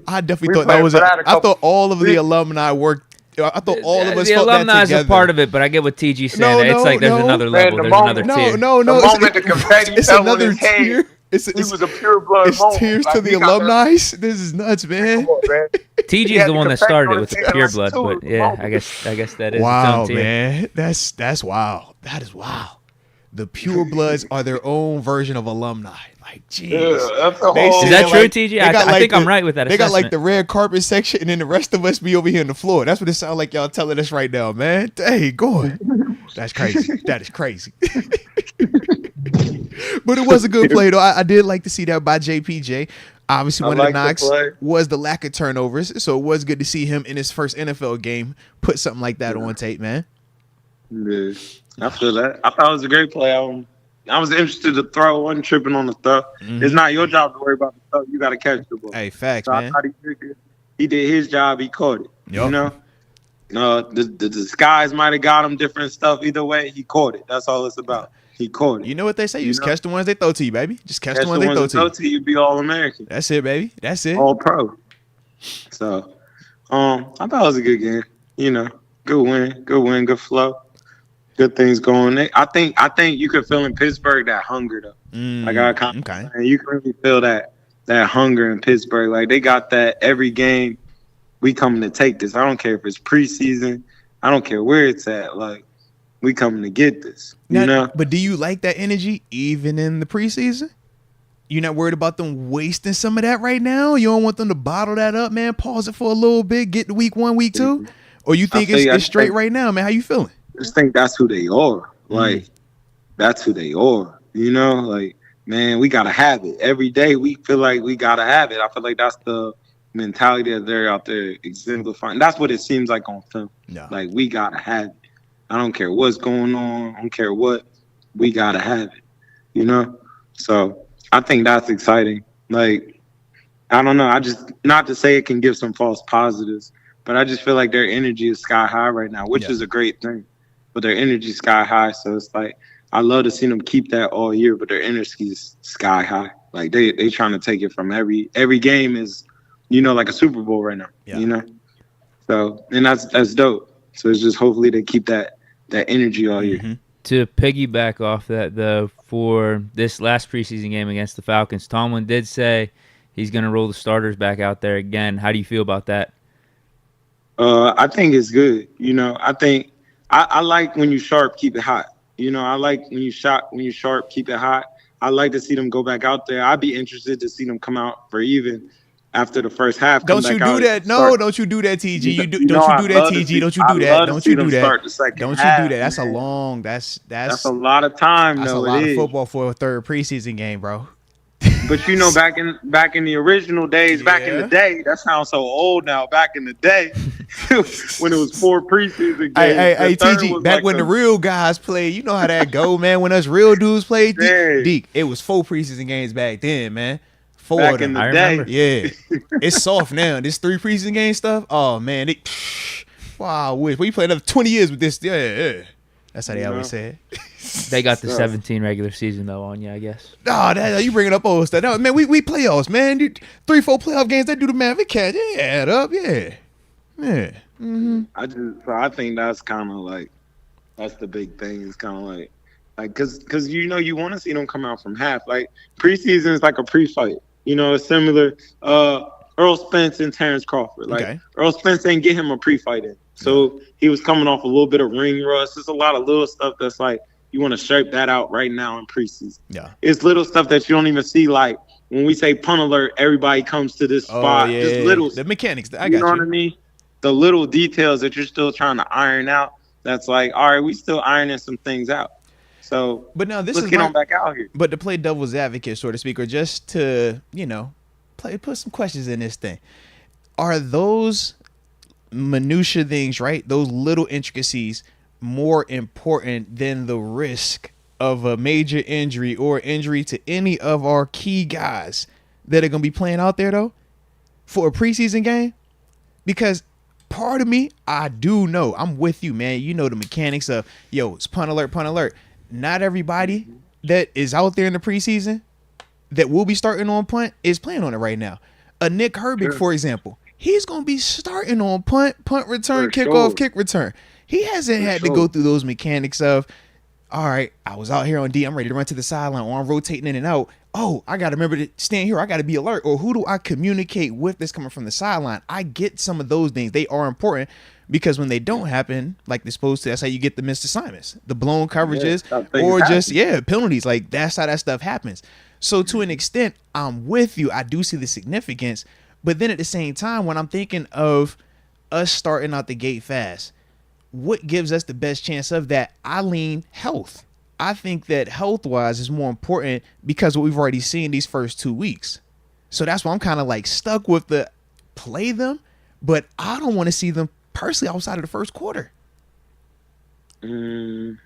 I definitely thought that was I thought all of the alumni worked. I thought all of us felt that together. The alumni is a part of it, but I get what TG said. It's like there's another level. There's another tier. No. The moment the confetti it's fell another in his hand, tier. It was a pure blood moment. It's tears to the alumni. This is nuts, man. Come on, man. TG is the one that started it with the pure blood, but yeah, I guess that is wow, its own tier. Man. That's wild. That is wild. The pure bloods are their own version of alumni. Like, jeez. Yeah, is that true, TG? I think I'm right with that. They got like the red carpet section, and then the rest of us be over here on the floor. That's what it sounds like y'all telling us right now, man. Hey, go on. That's crazy. That is crazy. But it was a good play, though. I did like to see that by JPJ. Obviously, one of the knocks was the lack of turnovers, so it was good to see him in his first NFL game put something like that on tape, man. Yeah, I feel that. I thought it was a great play. I was interested to throw. Wasn't tripping on the throw. It's not your job to worry about the throw. You got to catch the ball. Hey, facts, so man. I thought he did his job. He caught it. Yep. You know? The skies might have got him different stuff. Either way, he caught it. That's all it's about. He caught it. You know what they say? You just catch the ones they throw to you, baby. Just catch the ones they throw to you. You be All-American. That's it, baby. That's it. All-Pro. So, I thought it was a good game. You know, good win, good flow. Good things going. I think you could feel in Pittsburgh that hunger though. You can really feel that hunger in Pittsburgh. Like they got that every game. We coming to take this. I don't care if it's preseason. I don't care where it's at. Like we coming to get this. You know. But do you like that energy even in the preseason? You're not worried about them wasting some of that right now? You don't want them to bottle that up, man. Pause it for a little bit. Get to week 1, week 2, or you think it's straight right now, man? How you feeling? I just think that's who they are. Like, that's who they are. You know, like, man, we got to have it. Every day we feel like we got to have it. I feel like that's the mentality that they're out there exemplifying. That's what it seems like on film. No. Like, we gotta have it. I don't care what's going on. I don't care what. We gotta have it. You know? So I think that's exciting. Like, I don't know. I just, not to say it can give some false positives, but I just feel like their energy is sky high right now, which is a great thing. But their energy is sky high. So it's like, I love to see them keep that all year, but their energy is sky high. Like, they trying to take it from every game is, you know, like a Super Bowl right now, you know? So, and that's dope. So it's just hopefully they keep that energy all year. To piggyback off that, though, for this last preseason game against the Falcons, Tomlin did say he's going to roll the starters back out there again. How do you feel about that? I think it's good. You know, I think I like when you sharp, keep it hot. You know, I like when you sharp, keep it hot. I like to see them go back out there. I'd be interested to see them come out for even after the first half. Don't you do that? No, don't you do that, TG. Don't you do that, TG. Don't you do that. Don't you do that. Don't you do that. That's a long. That's a lot of time. That's a lot of football for a third preseason game, bro. But you know, back in the original days, back in the day, that sounds so old now. Back in the day, when it was 4 preseason games. Hey, TG, back like when the real guys played, you know how that go, man. When us real dudes played, Deke, it was 4 preseason games back then, man. 4 back of them. In the day. Yeah. It's soft now. This 3 preseason game stuff, oh, man. Wow, I wish. We played another 20 years with this. Yeah. That's how they always say it. They got the 17 regular season, though, on you, I guess. Oh, you bringing up old stuff. No, man, we playoffs, man. 3-4 playoff games, they do the math. It can't add up, yeah. Mm-hmm. I think that's kind of like, that's the big thing. It's kind of like, because you know, you want to see them come out from half. Like, preseason is like a pre-fight. You know, it's similar. Earl Spence and Terence Crawford. Like, Earl Spence ain't get him a pre-fight in. So he was coming off a little bit of ring rust. There's a lot of little stuff that's like, you want to shape that out right now in preseason. Yeah. It's little stuff that you don't even see. Like, when we say punt alert, everybody comes to this spot. Yeah. Just little. The mechanics. You know what I mean? The little details that you're still trying to iron out. That's like, all right, we still ironing some things out. So, but now let's get on back out here. But to play devil's advocate, so to speak, or just to, you know, put some questions in this thing. Are those minutia things, right? Those little intricacies more important than the risk of a major injury or injury to any of our key guys that are going to be playing out there, though, for a preseason game? Because part of me, I do know, I'm with you, man. You know the mechanics of, it's punt alert, punt alert. Not everybody that is out there in the preseason that will be starting on punt is playing on it right now. A Nick Herbig, for example, he's going to be starting on punt return, kickoff, kick return. He hasn't had to go through those mechanics of, all right, I was out here on D, I'm ready to run to the sideline, or I'm rotating in and out. Oh, I got to remember to stand here. I got to be alert. Or who do I communicate with that's coming from the sideline? I get some of those things. They are important because when they don't happen like they're supposed to, that's how you get the missed assignments, the blown coverages, or just, penalties. Like, that's how that stuff happens. So to an extent, I'm with you. I do see the significance. But then at the same time, when I'm thinking of us starting out the gate fast, what gives us the best chance of that? I lean health. I think that health-wise is more important because what we've already seen these first 2 weeks. So that's why I'm kind of like stuck with the play them, but I don't want to see them personally outside of the first quarter. I mean,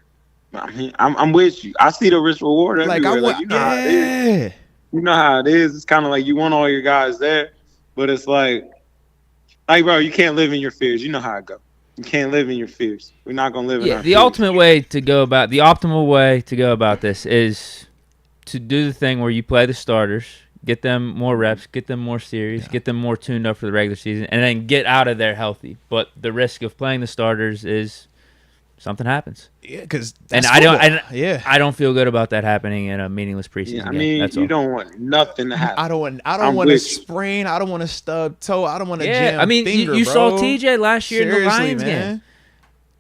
I'm with you. I see the risk reward everywhere. Like, you know how it is. You know how it is. It's kind of like you want all your guys there, but it's like, bro, you can't live in your fears. You know how it goes. You can't live in your fears. We're not gonna live in our fears. The optimal way to go about this is to do the thing where you play the starters, get them more reps, get them more series, get them more tuned up for the regular season, and then get out of there healthy. But the risk of playing the starters is something happens. Yeah, because I don't feel good about that happening in a meaningless preseason game. I mean, you don't want nothing to happen. I don't want to sprain. I don't want to stub toe. I don't want to jam I mean, finger, you bro. saw TJ last year in the Lions game.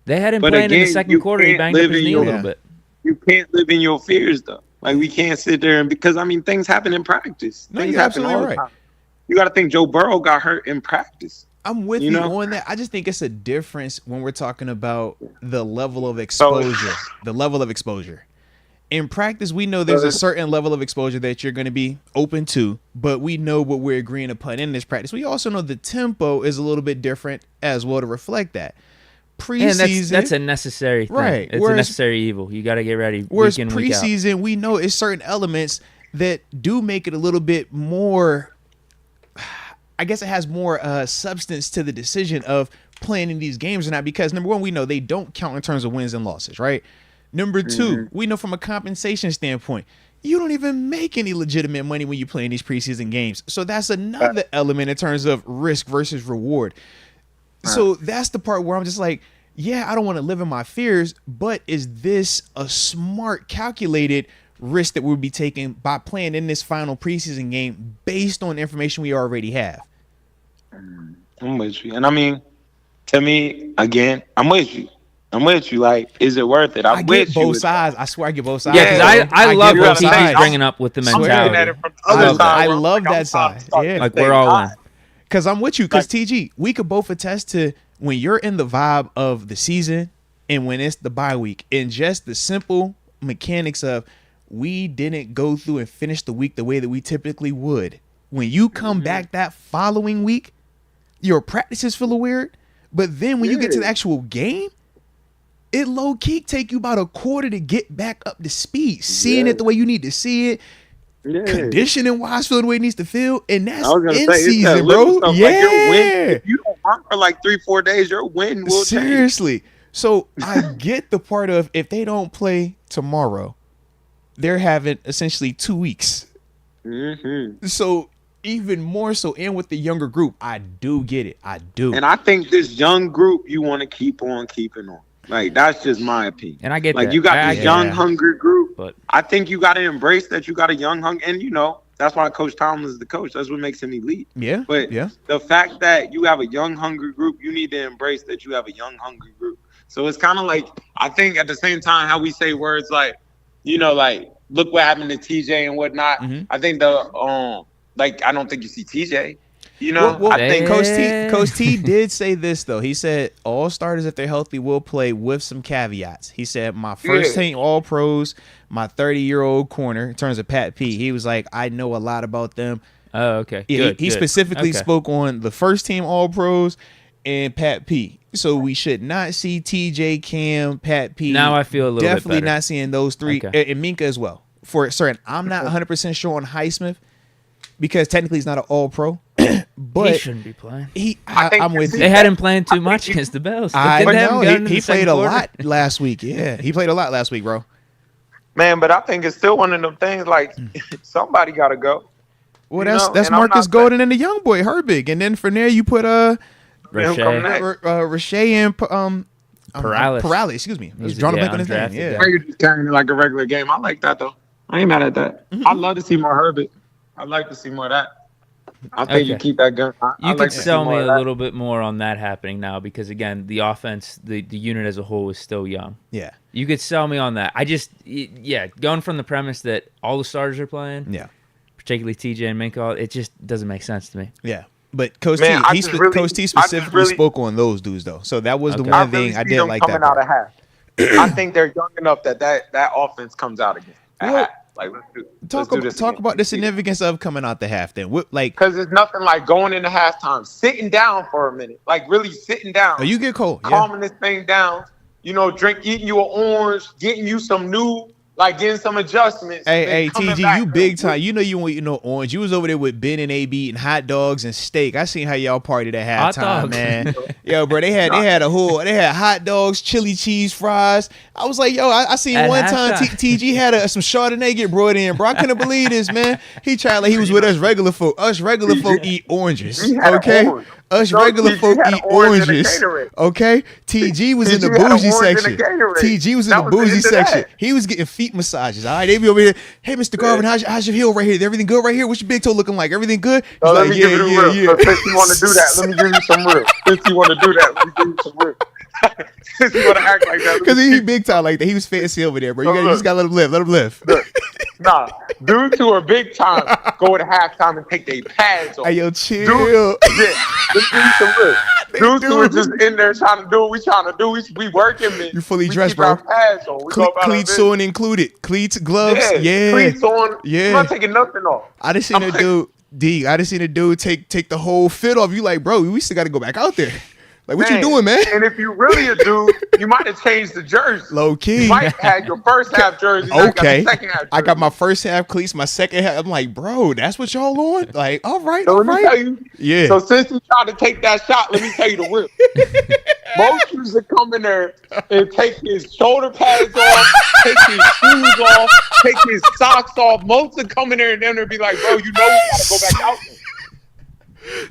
They had him playing in the second quarter. He banged up his knee a little bit. You can't live in your fears, though. Like, we can't sit there because, I mean, things happen in practice. Things happen all the time. You got to think Joe Burrow got hurt in practice. I'm with you on that. I just think it's a difference when we're talking about the level of exposure. In practice, we know there's a certain level of exposure that you're going to be open to, but we know what we're agreeing upon in this practice. We also know the tempo is a little bit different as well to reflect that. Preseason, and that's a necessary thing. Right. It's a necessary evil. You got to get ready. Whereas week in, week out. preseason, we know it's certain elements that do make it a little bit more. I guess it has more substance to the decision of playing in these games or not, because number one, we know they don't count in terms of wins and losses, right? Number two, we know from a compensation standpoint, you don't even make any legitimate money when you play in these preseason games. So that's another element in terms of risk versus reward. So that's the part where I'm just like, yeah, I don't want to live in my fears, but is this a smart, calculated risk that we'll be taking by playing in this final preseason game based on information we already have? I'm with you. And I mean, to me, again, I'm with you. Like, is it worth it? I get both sides. I swear I get both sides. Yeah, because I love what TJ's TJ's bringing up with the mentality. I love that side. Yeah. Like, we're all in. Because I'm with you. Because, TG, we could both attest to when you're in the vibe of the season and when it's the bye week and just the simple mechanics of we didn't go through and finish the week the way that we typically would. When you come back that following week, your practices feel weird. But then when you get to the actual game, it low-key take you about a quarter to get back up to speed. Seeing it the way you need to see it. Conditioning-wise, feel the way it needs to feel. And that's in season, bro. Stuff. Yeah. Like your win, if you don't run for like 3-4 days, your win will Seriously. So I get the part of if they don't play tomorrow, they're having essentially 2 weeks. So even more so, and with the younger group, I do get it. I do. And I think this young group, you want to keep on keeping on. Like, that's just my opinion. And I get like, that. You got this young, hungry group. But I think you got to embrace that you got a young, hungry. And, you know, that's why Coach Tomlin is the coach. That's what makes him elite. Yeah. But the fact that you have a young, hungry group, you need to embrace that you have a young, hungry group. So it's kind of like, I think at the same time, how we say words like, you know, like, look what happened to TJ and whatnot. I think like, I don't think you see TJ. You know, I think Coach T did say this, though. He said all starters, if they're healthy, will play with some caveats. He said my first team all pros, my 30-year-old corner, in terms of Pat P. He was like, I know a lot about them. Oh, okay. He specifically spoke on the first team all pros and Pat P. So we should not see TJ, Cam, Pat P. Now I feel a little definitely bit better. not seeing those three, and Minka as well. For certain, I'm not 100% sure on Highsmith because technically he's not an all pro. But he shouldn't be playing. I'm with you. They had him playing too much against the Bills. I know. He played a lot last week. Yeah, he played a lot last week, bro. Man, but I think it's still one of them things like somebody got to go. Well, that's Marcus Golden and the young boy Herbig, and then from there you put Rashay and Paralysis. Excuse me, I was drawing a blank on his name. Yeah, you're just carrying it like a regular game. I like that though. I ain't mad at that. I'd love to see more Herbig. I'd like to see more of that. I think you keep that gun. You could sell me a little bit more on that happening now because, again, the offense, the unit as a whole is still young. Yeah. You could sell me on that. Going from the premise that all the starters are playing, particularly TJ and Minka, it just doesn't make sense to me. Yeah. But Coach T specifically spoke on those dudes, though. So that was the one thing I did like that. Out of half. I think they're young enough that offense comes out again. Like, talk about the significance of coming out the half then. Because it's nothing like going into halftime, sitting down for a minute, like really sitting down. Oh, you get cold. Calming this thing down, you know, eating you an orange, getting you some new, like getting some adjustments. Hey, TG, you big time. You know you want orange. You was over there with Ben and AB eating hot dogs and steak. I seen how y'all partied at halftime, man. Yo, bro, they had hot dogs, chili cheese fries. I was like, yo, I seen one time TG had some Chardonnay get brought in, bro. I couldn't believe this, man. He tried like he was with us regular folk. Us regular folk eat oranges, okay? Us regular folk eat oranges, okay? TG was in the bougie section. TG was in the bougie section. He was getting feet massages, all right? They be over here, hey, Mr. Garvin, how's your heel right here? Everything good right here? What's your big toe looking like? Everything good? He's like, yeah. Since you want to do that, let me give you some real. Since you want to do that, let me give you some real. Since you want to act like that. Because he big time like that. He was fancy over there, bro. You just got to let him live. Let him live. Nah, dudes who are big time go at halftime and take their pads off. Hey, yo, chill. Dudes, dudes who are just in there trying to do what we trying to do. We working, man. You fully we dressed, keep bro. Our pads on. We go about Cleats our on included. Cleats, gloves. Yeah. Cleats on. Yeah. I'm not taking nothing off. I just seen a dude, D. I just seen a dude take the whole fit off. You like, bro, we still got to go back out there. Like, what you doing, man? And if you really a dude, you might have changed the jersey. Low key. You might have had your first half jersey. Okay. Got the second half jersey. I got my first half cleats, my second half. I'm like, bro, that's what y'all on? Like, all right, So all let me right. tell you. Yeah. So since you tried to take that shot, let me tell you the real. Most used to come in there and take his shoulder pads off, take his shoes off, take his socks off. Most would come in there and then they'd be like, bro, you know we gotta go back out there.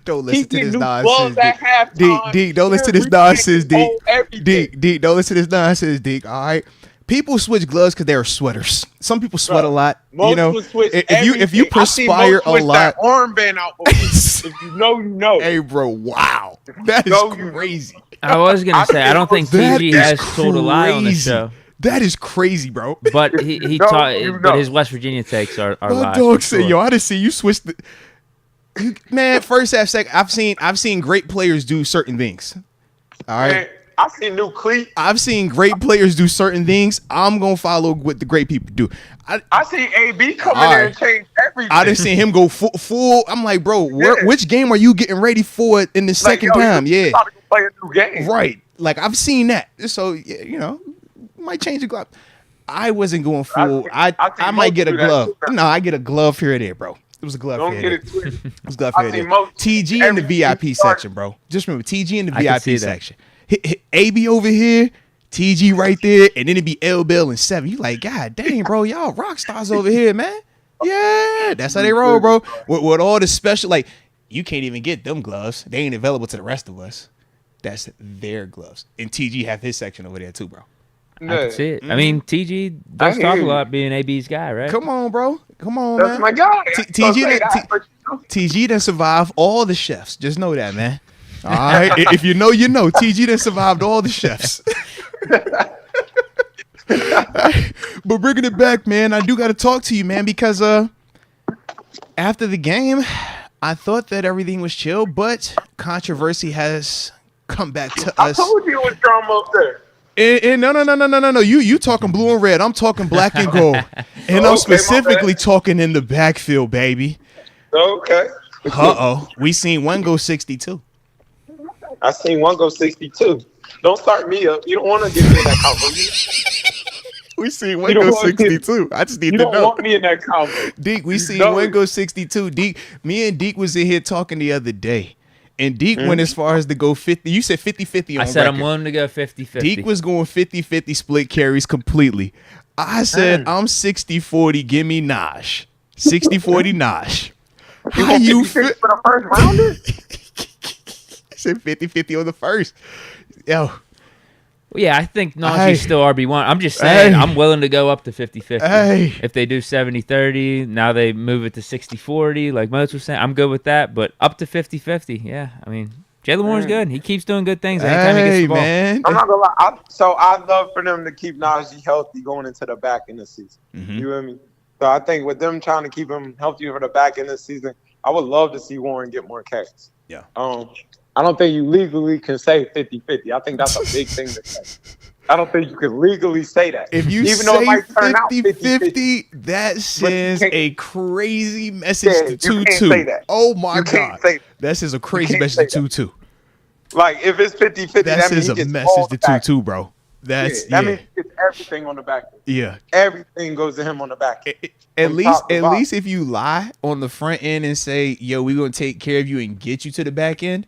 Don't listen to this nonsense. Deke, don't listen to this nonsense, Deke, don't listen to this nonsense, Deke. All right. People switch gloves because they're sweaters. Some people sweat a lot. Most you know, would switch if you perspire a lot, that armband out. If you know, you know. Hey, bro, wow, that is crazy. I was gonna say I don't think TG has told a lie on the crazy. show, That is crazy, bro. but he taught. But his West Virginia takes are My lies. dog for said, sure. "Yo, I didn't see you switch the." Man, first half, second. I've seen great players do certain things. All right. Man, I see new cleats. I've seen great players do certain things. I'm gonna follow what the great people do. I see AB come in there and change everything. I didn't see him go full. I'm like, bro, which game are you getting ready for in the second time? Yeah, to play a new game. Right. Like I've seen that. So you know, might change the glove. I wasn't going full. I might get a glove. No, I get a glove here or there, bro. It was a glove Don't here. get it twisted. It was a glove here or there. TG in the VIP section, bro. Just remember TG in the VIP section. Hit AB over here, TG right there, and then it'd be L Bill and 7. You like, God dang, bro, y'all rock stars over here, man. Yeah, that's how they roll, bro. With all the special, like, you can't even get them gloves. They ain't available to the rest of us. That's their gloves. And TG have his section over there too, bro. I can see it. I mean, TG does talk a lot being AB's guy, right? Come on, bro. Come on, That's man. my guy. TG done survived all the chefs. Just know that, man. All right. If you know, you know. TG done survived all the chefs. But bringing it back, man, I do got to talk to you, man, because after the game, I thought that everything was chill, but controversy has come back to us. I told you it was drama up there. And no. You talking blue and red. I'm talking black and gold. And I'm specifically talking in the backfield, baby. Okay. We seen one go 62. I seen one go 62. Don't start me up. You don't want to get me in that combo. We seen one go 62. I just need to know. You don't want me in that combo. Deke, we seen one go 62. Deke, me and Deke was in here talking the other day. And Deke went as far as to go 50. You said 50-50 on I said record. I'm willing to go 50-50. Deke was going 50-50 split carries completely. I said, I'm 60-40. Give me Naj. 60-40 Naj. How you feel? For the first rounder? I said 50-50 on the first. Yo. Well, yeah, I think Najee's still RB1. I'm just saying I'm willing to go up to 50-50. If they do 70-30, now they move it to 60-40, like Moats was saying. I'm good with that, but up to 50-50, yeah. I mean, Jalen Warren's good. He keeps doing good things anytime he gets the ball. Man. I'm not going to lie. I'd love for them to keep Najee healthy going into the back end of the season. Mm-hmm. You know what I mean? So I think with them trying to keep him healthy for the back end of the season, I would love to see Warren get more catches. Yeah. I don't think you legally can say 50-50. I think that's a big thing to say. I don't think you can legally say that. If you even though it might turn out 50-50, that sends a crazy message to you can't 2-2. say that. Oh, my You God. can't say that. That sends a crazy message to 2-2. Like, if it's 50-50, That sends a message to 2-2, bro. That means he gets everything on the back end. Yeah. Everything goes to him on the back end. At least if you lie on the front end and say, yo, we're going to take care of you and get you to the back end,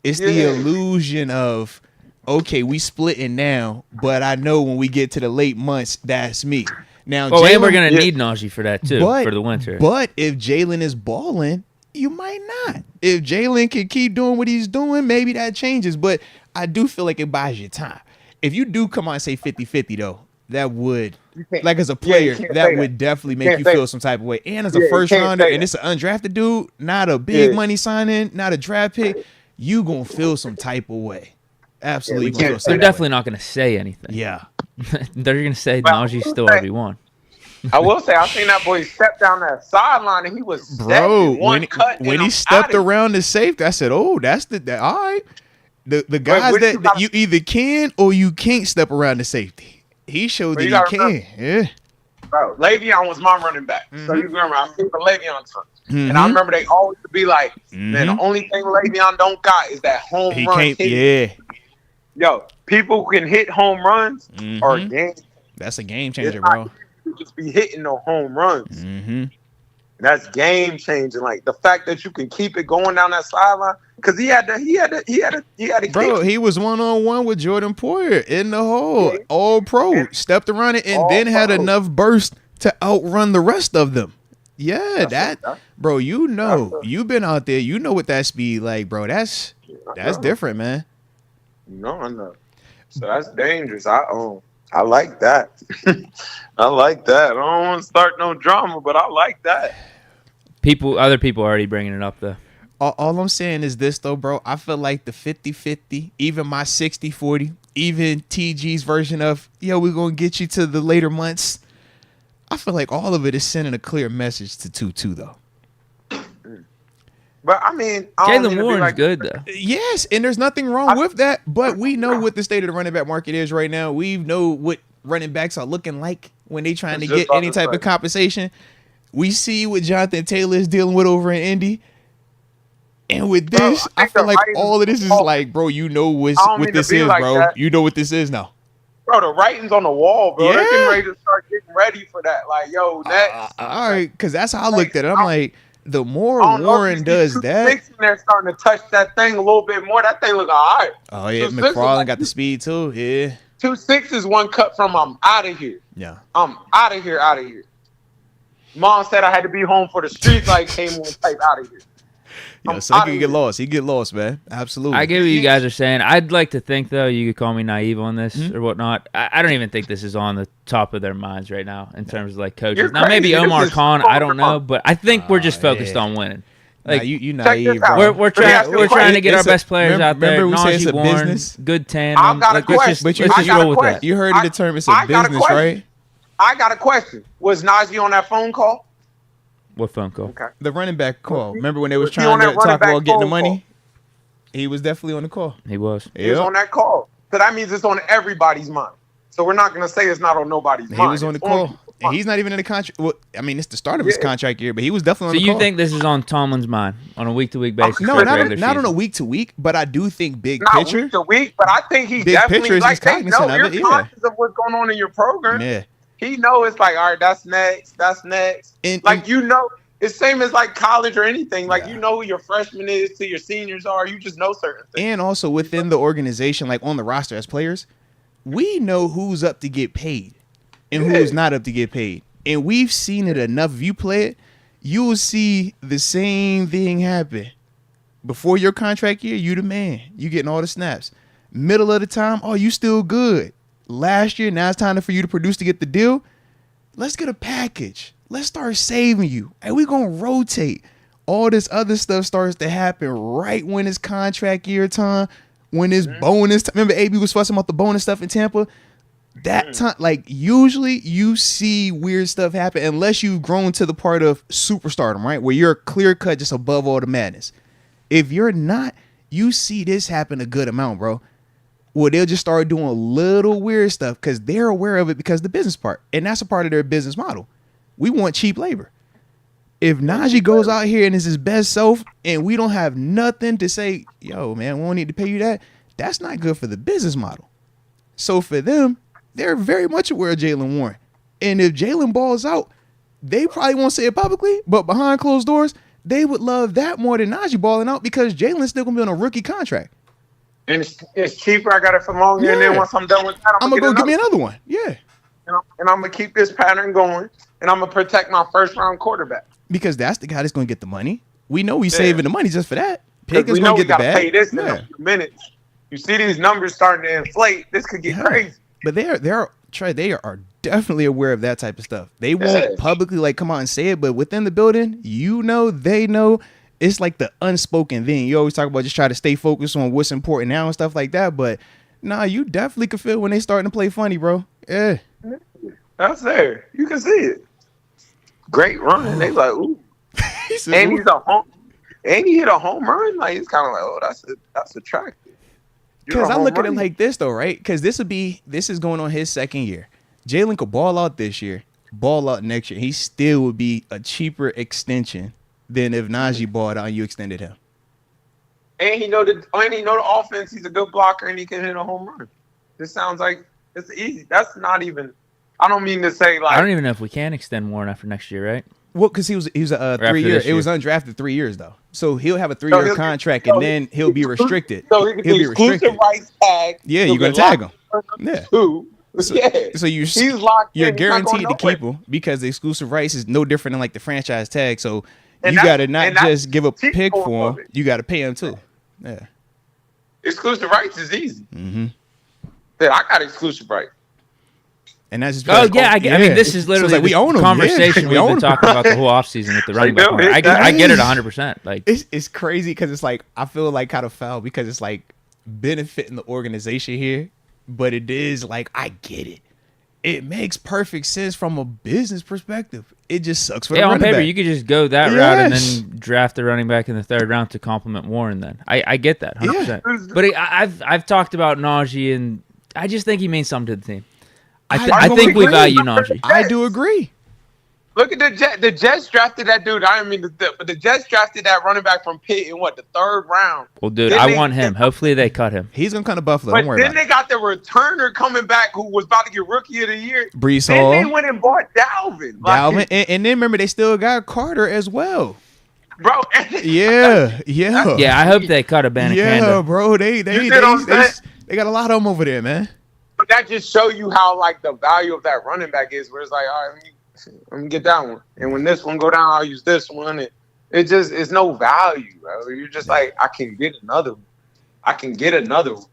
it's the illusion of, okay, we splitting now, but I know when we get to the late months, that's me. Now, and we're going to need Najee for that, too, for the winter. But if Jalen is balling, you might not. If Jalen can keep doing what he's doing, maybe that changes. But I do feel like it buys you time. If you do come on and say 50-50, though, that would, like as a player, that would definitely make you feel some type of way. And as a first rounder, and it's an undrafted dude, not a big money signing, not a draft pick, you going to feel some type of way. Absolutely. They're definitely not going to say anything. Yeah. They're going to say Najee's still RB1. I will say, I seen that boy step down that sideline and he was stepping when he stepped around the safety, I said, "Oh, that's all right." The guys that you either can or you can't step around the safety. He showed that he can. Yeah. Bro, Le'Veon was my running back. So you remember, I think the Le'Veon time. And I remember they always would be like, man, the only thing Le'Veon don't got is that home run. Yeah. Yo, people who can hit home runs are game. That's a game changer, bro. You just be hitting no home runs. That's game changing. Like the fact that you can keep it going down that sideline, because he had to. Bro, he was 1-on-1 with Jordan Poyer in the hole, all pro, stepped around it, and then had enough burst to outrun the rest of them. Yeah, bro. You know, you've been out there. You know what that speed like, bro. That's different, man. No, I know. So that's dangerous. I like that. I like that. I don't want to start no drama, but I like that. Other people are already bringing it up, though. All I'm saying is this, though, bro. I feel like the 50-50, even my 60-40, even TG's version of, we're going to get you to the later months. I feel like all of it is sending a clear message to 2-2, though. But, I mean, Jaylen Warren's good, though. Yes, and there's nothing wrong with that, but we know what the state of the running back market is right now. We know what running backs are looking like when they trying to get any type of compensation. We see what Jonathan Taylor is dealing with over in Indy. And with this, I feel like all of this is like, bro, you know what this is, bro. That. You know what this is now. Bro, the writing's on the wall, bro. They're getting ready to start getting ready for that. Like, yo, next. All right, because that's how I looked at it. I'm like, the more Warren does that. They're starting to touch that thing a little bit more. That thing look all right. Oh, yeah, McFarland got the speed, too. Yeah. 2-6 is one cut from I'm out of here. Yeah. I'm out of here. Mom said I had to be home for the street light came on type out of here. Yeah, so he get lost. He get lost, man. Absolutely. I get what you guys are saying. I'd like to think, though, you could call me naive on this or whatnot. I don't even think this is on the top of their minds right now in terms of like coaches. Now, maybe Omar Khan, I don't know, but I think we're just focused on winning. Like you naive, bro. We're trying to get our best players out there. Remember, we say it's a business. Good tan. I've got a question. But you roll with that. You heard the term. It's a business, right? I got a question. Was Najee on that phone call? What phone call? Okay. The running back call. Remember when they was trying to talk about getting the money? He was definitely on the call. He was. He was on that call. So that means it's on everybody's mind. So we're not going to say it's not on nobody's mind. He was on the call. And he's not even in the contract. Well, I mean, it's the start of his contract year, but he was definitely on the call. So you think this is on Tomlin's mind on a week-to-week basis? No, not on a week-to-week, but I do think big picture. Not week-to-week, but I think he definitely, like, they know you're conscious of what's going on in your program. Yeah. He know it's like, all right, that's next. Like, you know. It's same as like college or anything. Like, you know who your freshman is to your seniors are. You just know certain things. And also within the organization, like on the roster as players, we know who's up to get paid and who's not up to get paid. And we've seen it enough. If you play it, you will see the same thing happen. Before your contract year, you the man. You getting all the snaps. Middle of the time, you still good. Last year, now it's time for you to produce to get the deal. Let's get a package. Let's start saving you. And we're going to rotate. All this other stuff starts to happen right when it's contract year time, when it's bonus time. Remember AB was fussing about the bonus stuff in Tampa? That time, like, usually you see weird stuff happen unless you've grown to the part of superstardom, right? Where you're clear cut just above all the madness. If you're not, you see this happen a good amount, bro. Well, they'll just start doing a little weird stuff because they're aware of it because of the business part. And that's a part of their business model. We want cheap labor. If Najee goes out here and is his best self and we don't have nothing to say, yo, man, we don't need to pay you that, that's not good for the business model. So for them, they're very much aware of Jaylen Warren. And if Jaylen balls out, they probably won't say it publicly, but behind closed doors, they would love that more than Najee balling out because Jalen's still going to be on a rookie contract. And it's cheaper. I got it for longer. And then once I'm done with that, I'm going to go get me another one. Yeah. And I'm going to keep this pattern going. And I'm going to protect my first-round quarterback. Because that's the guy that's going to get the money. We know he's saving the money just for that. Pickens going to get the bag. Pay this in a few minutes. You see these numbers starting to inflate. This could get crazy. But they are definitely aware of that type of stuff. They won't publicly come out and say it, but within the building, they know. It's like the unspoken thing. You always talk about just try to stay focused on what's important now and stuff like that. But you definitely can feel when they starting to play funny, bro. Yeah. That's there. You can see it. great run. And they like, ooh. He said, And he hit a home run. Like it's kind of like, oh, that's attractive. because I look at it like this though, right? Because this is going on his second year. Jalen could ball out this year, ball out next year. He still would be a cheaper extension than if Najee balled out and you extended him. And he know the offense. He's a good blocker and he can hit a home run. This sounds like it's easy. That's not even. I don't mean to say like. I don't even know if we can extend Warren after next year, right? Well, because he was a 3 year. It was undrafted 3 years though, so he'll have a 3 year contract and then he'll be restricted. So he'll be exclusive rights tag. Yeah, you're gonna tag him. Yeah. So he's locked you're in. guaranteed to keep him because the exclusive rights is no different than like the franchise tag. So you got to not just give a pick for him, you got to pay him too. Yeah. Exclusive rights is easy. Mm-hmm. Yeah, I got exclusive rights. And that's just I mean, this is literally like we own them. Conversation Yeah. we've been talking about the whole offseason with the running back. I get it 100%. Like it's crazy because it's like I feel like kind of foul because it's like benefiting the organization here, but it is like I get it. It makes perfect sense from a business perspective. It just sucks for the on running paper back. you could just go that route and then draft the running back in the third round to complement Warren. Then I get that 100%. But I've talked about Najee and I just think he means something to the team. I think we value Najee. I do agree. Look at the Jets. The Jets drafted that dude. I don't mean but the Jets drafted that running back from Pitt in the third round. Well, dude, I want him. Hopefully they cut him. He's gonna come to Buffalo. But Don't worry then about they got the returner coming back who was about to get Rookie of the Year. Brees Then Hall. they went and bought Dalvin. Dalvin, and then remember they still got Carter as well. Bro. Yeah. Yeah, I hope they cut a Banacanda. Yeah, bro. They got a lot of them over there, man. But that just show you how like the value of that running back is. Where it's like, all right, let me get that one, and when this one go down, I'll use this one. It just it's no value, bro. You're just like, I can get another one. I can get another one.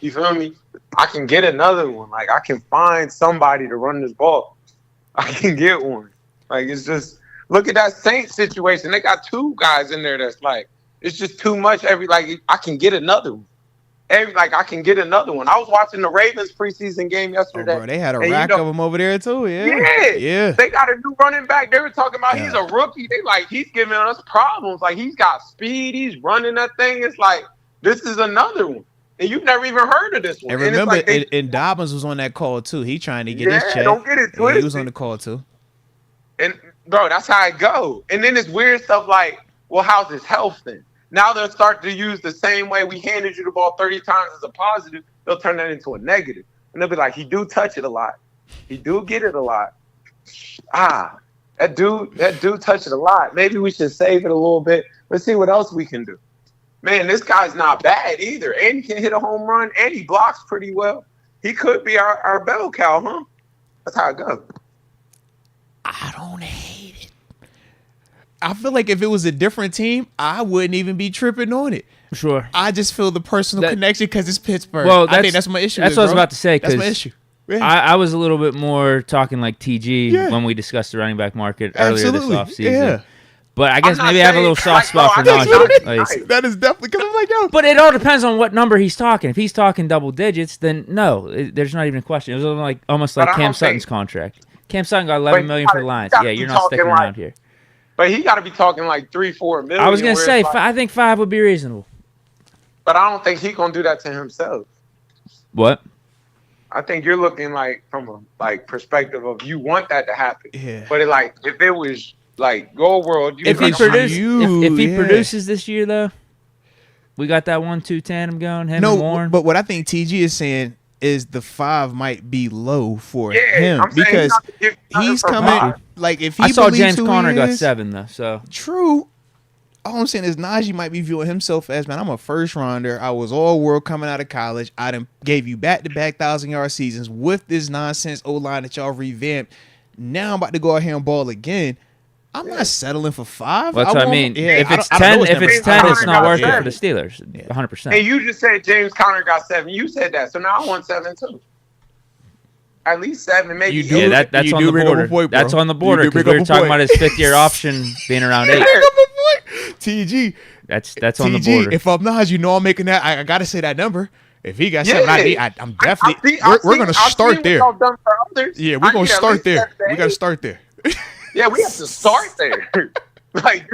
You feel me? I can get another one. Like I can find somebody to run this ball. I can get one. Like it's just look at that Saints situation. They got two guys in there that's like it's just too much. I can get another one. I can get another one. I was watching the Ravens preseason game yesterday. Bro, they had a rack of them over there too. Yeah. They got a new running back. They were talking about he's a rookie. They like he's giving us problems. Like he's got speed. He's running that thing. It's like this is another one, and you've never even heard of this one. And remember, and Dobbins was on that call too. He trying to get his check. Don't get it twisted. He was on the call too. And bro, that's how it go. And then it's weird stuff like, well, how's his health then? Now they'll start to use the same way we handed you the ball 30 times as a positive. They'll turn that into a negative. And they'll be like, he do touch it a lot. He do get it a lot. That dude touch it a lot. Maybe we should save it a little bit. Let's see what else we can do. Man, this guy's not bad either. And he can hit a home run and he blocks pretty well. He could be our bell cow, huh? That's how it goes. I don't hate it. I feel like if it was a different team, I wouldn't even be tripping on it. Sure. I just feel the personal connection because it's Pittsburgh. Well, I think that's my issue. That's what I was about to say. That's my issue. Yeah. I was a little bit more talking like TG when we discussed the running back market earlier this offseason. Yeah. But I guess maybe I have a little soft spot for Najee. That is definitely because I'm like, yo. But it all depends on what number he's talking. If he's talking double digits, then no, there's not even a question. It was almost like Cam Sutton's contract. Cam Sutton got $11 million for the Lions. Yeah, you're not sticking around here. But he got to be talking like 3-4 million. I was gonna say, I think 5 would be reasonable. But I don't think he's gonna do that to himself. What? I think you're looking like from a perspective of you want that to happen. Yeah. But if it was like go world, if he produces this year though, we got that 1-2 tandem going. Him and Warren. But what I think TG is saying is the 5 might be low for him because he's coming. Like if he I saw James Conner got 7 though. So true. All I'm saying is Najee might be viewing himself as, man, I'm a first rounder. I was all world coming out of college. I done gave you back-to-back 1,000-yard seasons with this nonsense O-line that y'all revamped. Now I'm about to go out here and ball again. I'm not settling for 5. That's what I mean. If it's 10, it's not worth it for the Steelers. 100%. And you just said James Conner got 7. You said that, so now I want 7 too. At least 7, maybe. That's on the border. That's on the border because we were talking about his 5th-year option being around 8. TG. That's on the border. If I'm Najee, I'm making that. I got to say that number. If he got 7, I'm definitely. We're going to start there. Yeah, we're going to start there. We got to start there. Yeah, we have to start there. Like,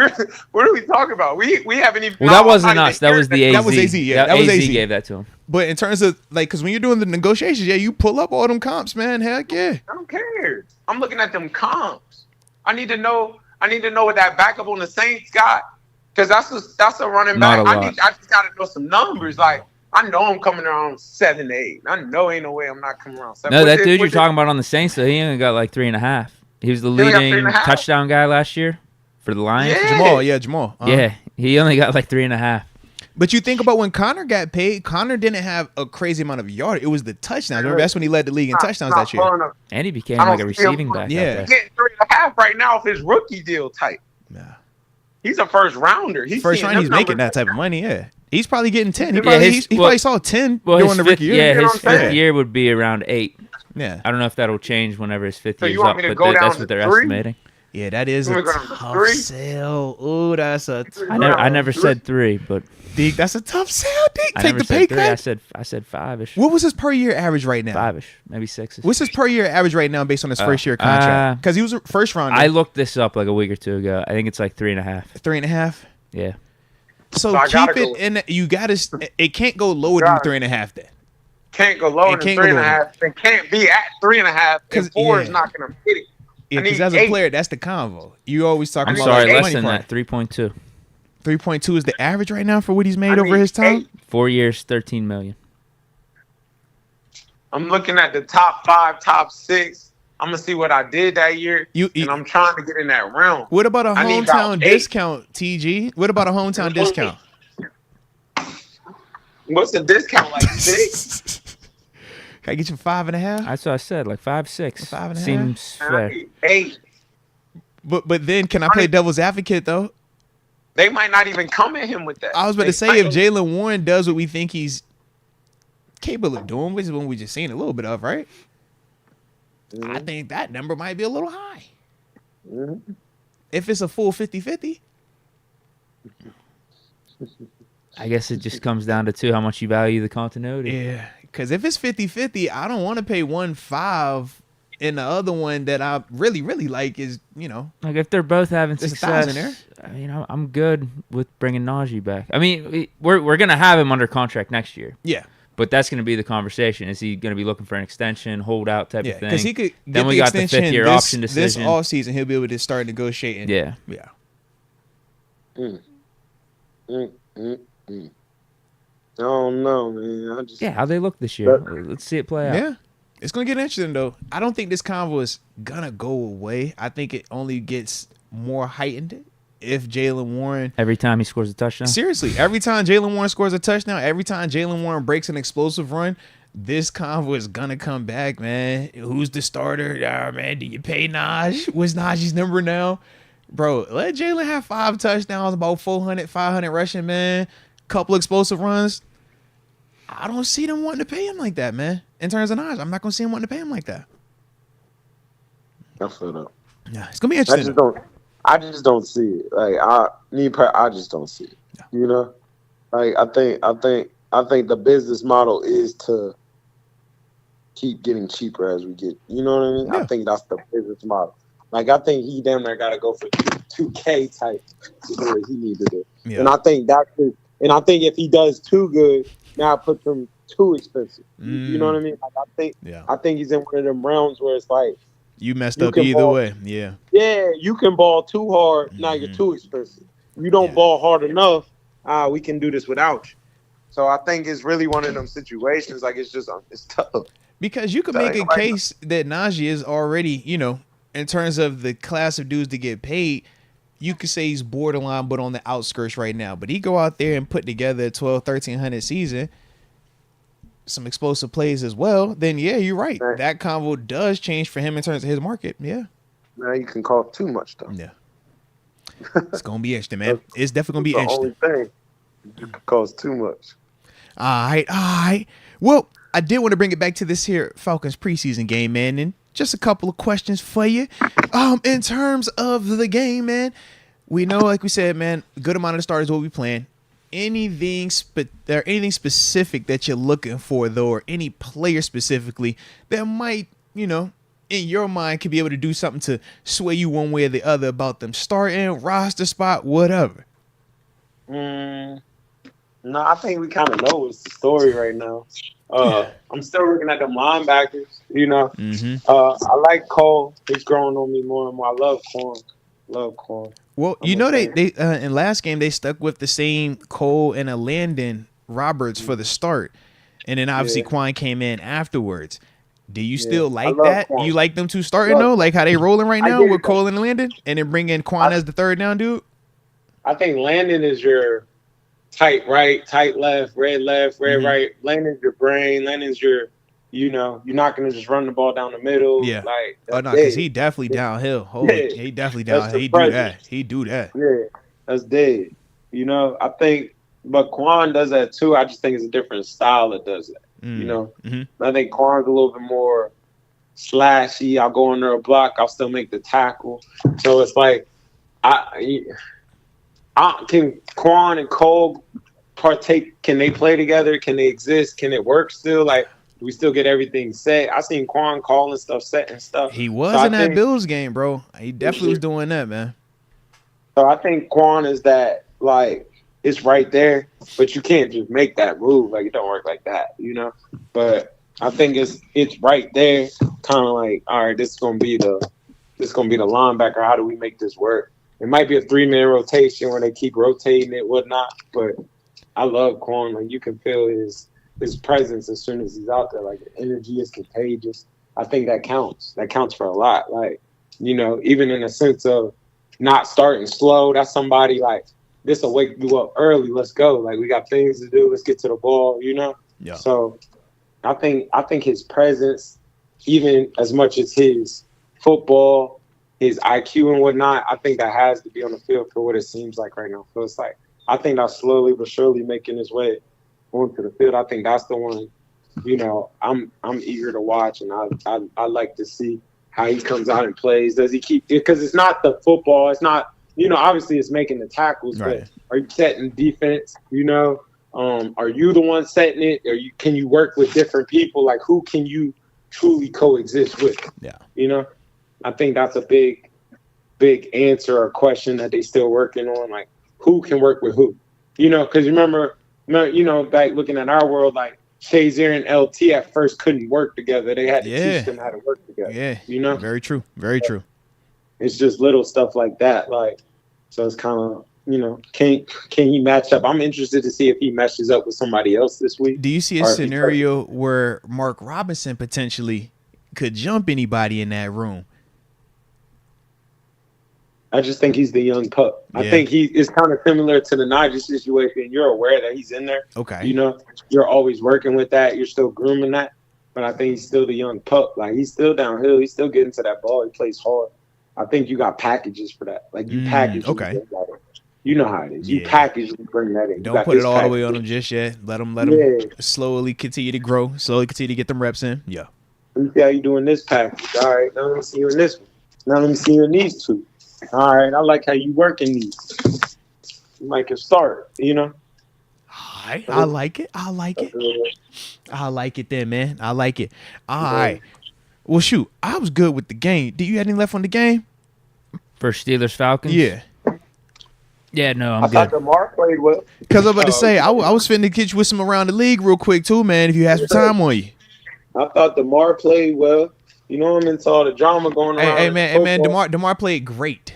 what are we talking about? We haven't even. Well, that wasn't us. That was the AZ. That was AZ, yeah. That was AZ. gave that to him. But in terms of, like, because when you're doing the negotiations, yeah, you pull up all them comps, man. Heck yeah. I don't care. I'm looking at them comps. I need to know what that backup on the Saints got, because that's a running back. I just got to know some numbers. Like, I know I'm coming around 7, 8. I know ain't no way I'm not coming around 7. No, that dude you're talking about on the Saints, though, he only got like 3.5. He was the leading touchdown guy last year for the Lions. Yeah. Jamal. Yeah, he only got like 3.5. But you think about when Connor got paid, Connor didn't have a crazy amount of yardage. It was the touchdowns. Remember, that's when he led the league in touchdowns that year. And he became like a receiving back. Yeah. He's getting 3.5 right now off his rookie deal type. Yeah. He's a first rounder. He's making that type of money, yeah. He's probably getting 10. He Yeah, probably saw 10 Well, during his the fifth, rookie year. yeah, You know his what I'm saying? fifth year would be around 8. Yeah. I don't know if that'll change whenever his fifth So you year's want up, me to but go down that's to what they're 3? estimating. Yeah, that is a We're going to tough 3? sell. Ooh, that's a tough. I never said 3, but Deke, that's a tough sell, Deke. I Take never the said pay 3. cut. I said 5ish. What was his per year average right now? 5ish, maybe 6ish. What's his per year average right now based on his first year contract? Because he was a first rounder. I looked this up like a week or two ago. I think it's like 3.5. 3.5. Yeah. So I gotta keep it go. in. You got to. It can't go lower than 3.5. Then. Can't go lower It than can't go 3.5. It can't be at 3.5. Because 4 is not going to fit it. Yeah, because as a player, that's the convo. You always talk I'm about. sorry, like, less than money that. 3.2. 3.2 is the average right now for what he's made over his time. 8. 4 years, 13 million. I'm looking at the top 5, top 6. I'm gonna see what I did that year, and I'm trying to get in that realm. What about a I need hometown about 8. discount, TG? What about a hometown discount? What's the discount, like 6? Can I get you 5.5? That's what I said, like 5, 6. 5.5? Seems fair. 8. But then can I play devil's advocate though? They might not even come at him with that. I was about to say if Jalen Warren does what we think he's capable of doing, which is what we just seen a little bit of, right? Mm-hmm. I think that number might be a little high. Mm-hmm. If it's a full 50-50. I guess it just comes down to how much you value the continuity. Yeah, because if it's 50-50, I don't want to pay 1.5, and the other one that I really, really like is, Like if they're both having There's success, 1,000 there. I mean, I'm good with bringing Najee back. I mean, we're gonna have him under contract next year. Yeah. But that's going to be the conversation. Is he going to be looking for an extension, holdout type of thing? Because he could then get we the got the extension 5th-year option decision. This offseason, he'll be able to start negotiating. Yeah. I don't know, man. How they look this year. Let's see it play out. Yeah. It's going to get interesting, though. I don't think this convo is going to go away. I think it only gets more heightened if Jalen Warren... Every time he scores a touchdown? Seriously. Every time Jalen Warren scores a touchdown, every time Jalen Warren breaks an explosive run, this convo is going to come back, man. Who's the starter? Man, do you pay Naj? What's Najee's number now? Bro, let Jalen have 5 touchdowns, about 400, 500 rushing, man. Couple explosive runs. I don't see them wanting to pay him like that, man. In terms of Naj, I'm not going to see him wanting to pay him like that. I feel that. Yeah, it's going to be interesting. I just don't see it. Like I just don't see it. You know, like I think the business model is to keep getting cheaper as we get. You know what I mean? Yeah. I think that's the business model. Like I think he damn near got to go for 2K type to do what he needs to do. Yeah. And I think if he does too good, now it puts him too expensive. You know what I mean? Like I think he's in one of them realms where it's like. You messed up either way. Yeah. Yeah, you can ball too hard. Now you're too expensive. You don't ball hard enough. We can do this without you. So I think it's really one of them situations. Like it's tough. Because you could make a case that Najee is already, in terms of the class of dudes to get paid, you could say he's borderline, but on the outskirts right now. But he go out there and put together a 1,100 season. Some explosive plays as well, then yeah, you're right. Right. That convo does change for him in terms of his market. Yeah. Now you can cost too much though. Yeah. It's gonna be interesting, man. It's definitely gonna be That's the interesting. only thing. You can cost too much. All right. Well, I did want to bring it back to this here Falcons preseason game, man, and just a couple of questions for you. In terms of the game, man, we know, like we said, man, a good amount of the starters will be playing. Anything specific that you're looking for, though, or any player specifically that might, in your mind could be able to do something to sway you one way or the other about them starting, roster spot, whatever? No, I think we kind of know what's the story right now. I'm still looking at them linebackers, you know. I like Cole. He's growing on me more and more. I love Corn. Well, you know, they in last game they stuck with the same Cole and a Landon Roberts for the start, and then obviously Quan came in afterwards. Do you still like that? Quan. You like them two starting though, like how they rolling right now with Cole and Landon, and then bring in Quan as the third down dude? I think Landon is your tight right, tight left, red right. Landon's your brain. Landon's your, you know, you're not gonna just run the ball down the middle. Yeah. Like, oh no, because he definitely downhill. He definitely downhill. He do that. Yeah, that's dead. You know, I think, but Quan does that too. I just think it's a different style that does that. You know, I think Quan's a little bit more slashy. I'll go under a block. I'll still make the tackle. So it's like, can Quan and Cole partake? Can they play together? Can they exist? Can it work still? Like, do we still get everything set? I seen Quan calling stuff, setting stuff. He was in that Bills game, bro. He definitely was doing that, man. So I think Quan is that, like, it's right there, but you can't just make that move. Like, it don't work like that, you know? But I think it's right there, kind of like, all right, this is gonna be the linebacker. How do we make this work? It might be a 3-man rotation where they keep rotating it, whatnot. But I love Quan. Like, you can feel his presence as soon as he's out there. Like, the energy is contagious. I think that counts. That counts for a lot. Like, you know, even in the sense of not starting slow, that's somebody like, this will wake you up early. Let's go. Like, we got things to do. Let's get to the ball, you know? Yeah. So I think his presence, even as much as his football, his IQ and whatnot, I think that has to be on the field for what it seems like right now. So it's like, I think that's slowly but surely making his way onto the field. I think that's the one, you know, I'm eager to watch, and I like to see how he comes out and plays. Does he keep, because it's not the football, it's not, you know, obviously it's making the tackles, right. But are you setting defense, you know? Are you the one setting it? Can you work with different people? Like, who can you truly coexist with? Yeah. You know? I think that's a big answer or question that they still working on. Like, who can work with who? You know, because remember, you know, back looking at our world, like Shazier and LT at first couldn't work together. They had to teach them how to work together. Yeah. You know? Very true. Very true. It's just little stuff like that. Like, so it's kind of, you know, can he match up? I'm interested to see if he matches up with somebody else this week. Do you see a scenario where Mark Robinson potentially could jump anybody in that room? I just think he's the young pup. Yeah. I think he is kind of similar to the Najee situation. You're aware that he's in there. Okay. You know, you're always working with that. You're still grooming that. But I think he's still the young pup. Like, he's still downhill. He's still getting to that ball. He plays hard. I think you got packages for that. Like, you package. Okay. You know how it is. You package and bring that in. Don't put it all the way on him just yet. Let him slowly continue to grow. Slowly continue to get them reps in. Yeah. Let me see how you doing this package. All right. Now let me see you in this one. Now let me see you in these two. All right. I like how you working these. You might can start, you know? All right. I like it. I like it then, man. I like it. All right. Well, shoot. I was good with the game. Do you have any left on the game? For Steelers Falcons? Yeah. Yeah, no, I'm good. I thought DeMar played well. Because I'm about to say, I was finna get you with some around the league real quick too, man, if you had some time on you. I thought DeMar played well. You know, I'm into all the drama going on. Hey, man, DeMar played great.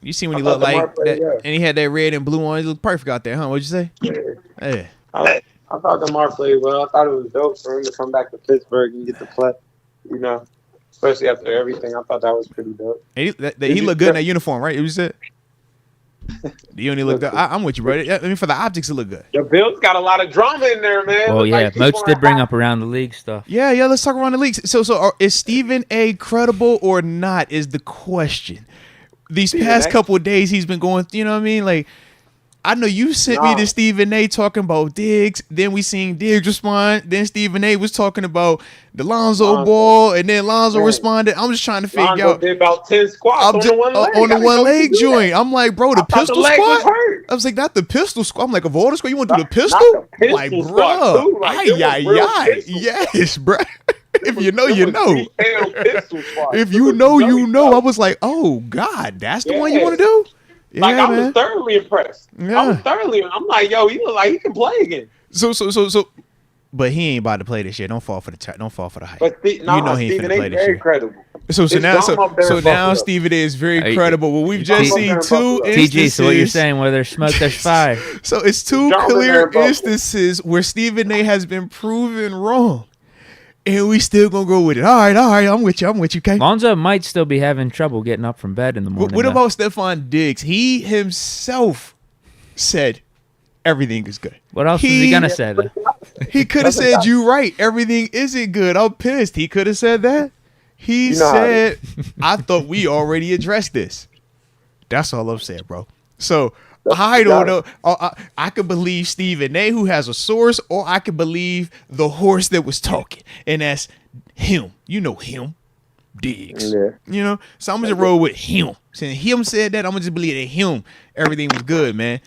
You see when he looked like that, and he had that red and blue on. He looked perfect out there, huh? What'd you say? Yeah. Hey. I thought DeMar played well. I thought it was dope for him to come back to Pittsburgh and get to play. You know, especially after everything. I thought that was pretty dope. He looked good in that uniform, right? It was it. You only look good. I'm with you, bro. I mean, for the optics, it look good. The Bills got a lot of drama in there, man. Well, yeah, Moats did bring up around the league stuff. Yeah, let's talk around the league. So is Stephen A. credible or not is the question. These past couple of days, he's been going, you know what I mean? Like, I know you sent me to Stephen A. talking about Diggs. Then we seen Diggs respond. Then Stephen A. was talking about the Lonzo ball, and then Lonzo responded. I'm just trying to figure out. Did about 10 squats on the one leg joint. I'm like, bro, the pistol squat. I was like, not the pistol squat. I'm like, of all the squat, you want to do the pistol? Like, bro, yes, bro. If you know, you know. If you know, you know. I was like, oh God, that's the one you want to do? Yeah, like, I man. was thoroughly impressed. Yeah. I was thoroughly. I'm like, yo, he look like he can play again. So. But he ain't about to play this year. Don't fall for the hype. But you know he ain't Stephen finna play A. this very year. credible. So It's now dumb up there in Buffalo. Stephen A. is very Hey, credible. Well, we've just dumb up seen there in two Buffalo. instances. TG, so what you're saying, where there's smoke, there's fire. So it's two Dumb in there clear in Buffalo. instances where Stephen A. has been proven wrong. And we still gonna go with it. All right, I'm with you, okay? Lonzo might still be having trouble getting up from bed in the morning. What though. about Stephon Diggs? He himself said everything is good. What else is he gonna say? Though? He could have said, you right, everything isn't good. I'm pissed. He could have said that. He You know how said, I thought we already addressed this. That's all I'm saying, bro. So I don't know. I could believe Stephen A., who has a source, or I could believe the horse that was talking. And that's him. You know him. Diggs. Yeah. You know? So I'm going to roll with him. Since him said that, I'm going to just believe that him, everything was good, man.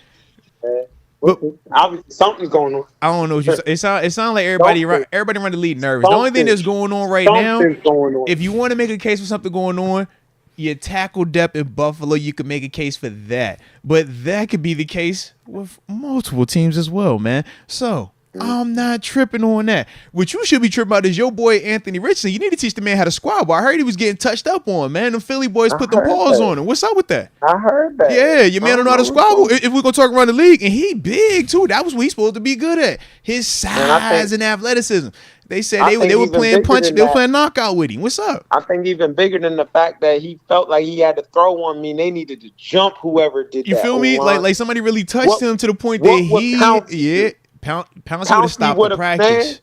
But Obviously, something's going on. I don't know what you say. It sound like everybody around the league nervous. The only thing that's going on right now, Something's going on. if you want to make a case for something going on, your tackle depth in Buffalo, you could make a case for that. But that could be the case with multiple teams as well, man. So I'm not tripping on that. What you should be tripping about is your boy Anthony Richardson. You need to teach the man how to squat. But I heard he was getting touched up on, man. The Philly boys put the paws on him. What's up with that? I heard that. Yeah, your man don't know how to squabble. If we're gonna talk around the league, and he big too. That was what he's supposed to be good at. His size and athleticism. They said they were playing punch. They were playing knockout with him. What's up? I think even bigger than the fact that he felt like he had to throw one. They needed to jump whoever did You that. feel me? O-line. Like somebody really touched him to the point what that he Pouncey Pouncey would have stopped the practice.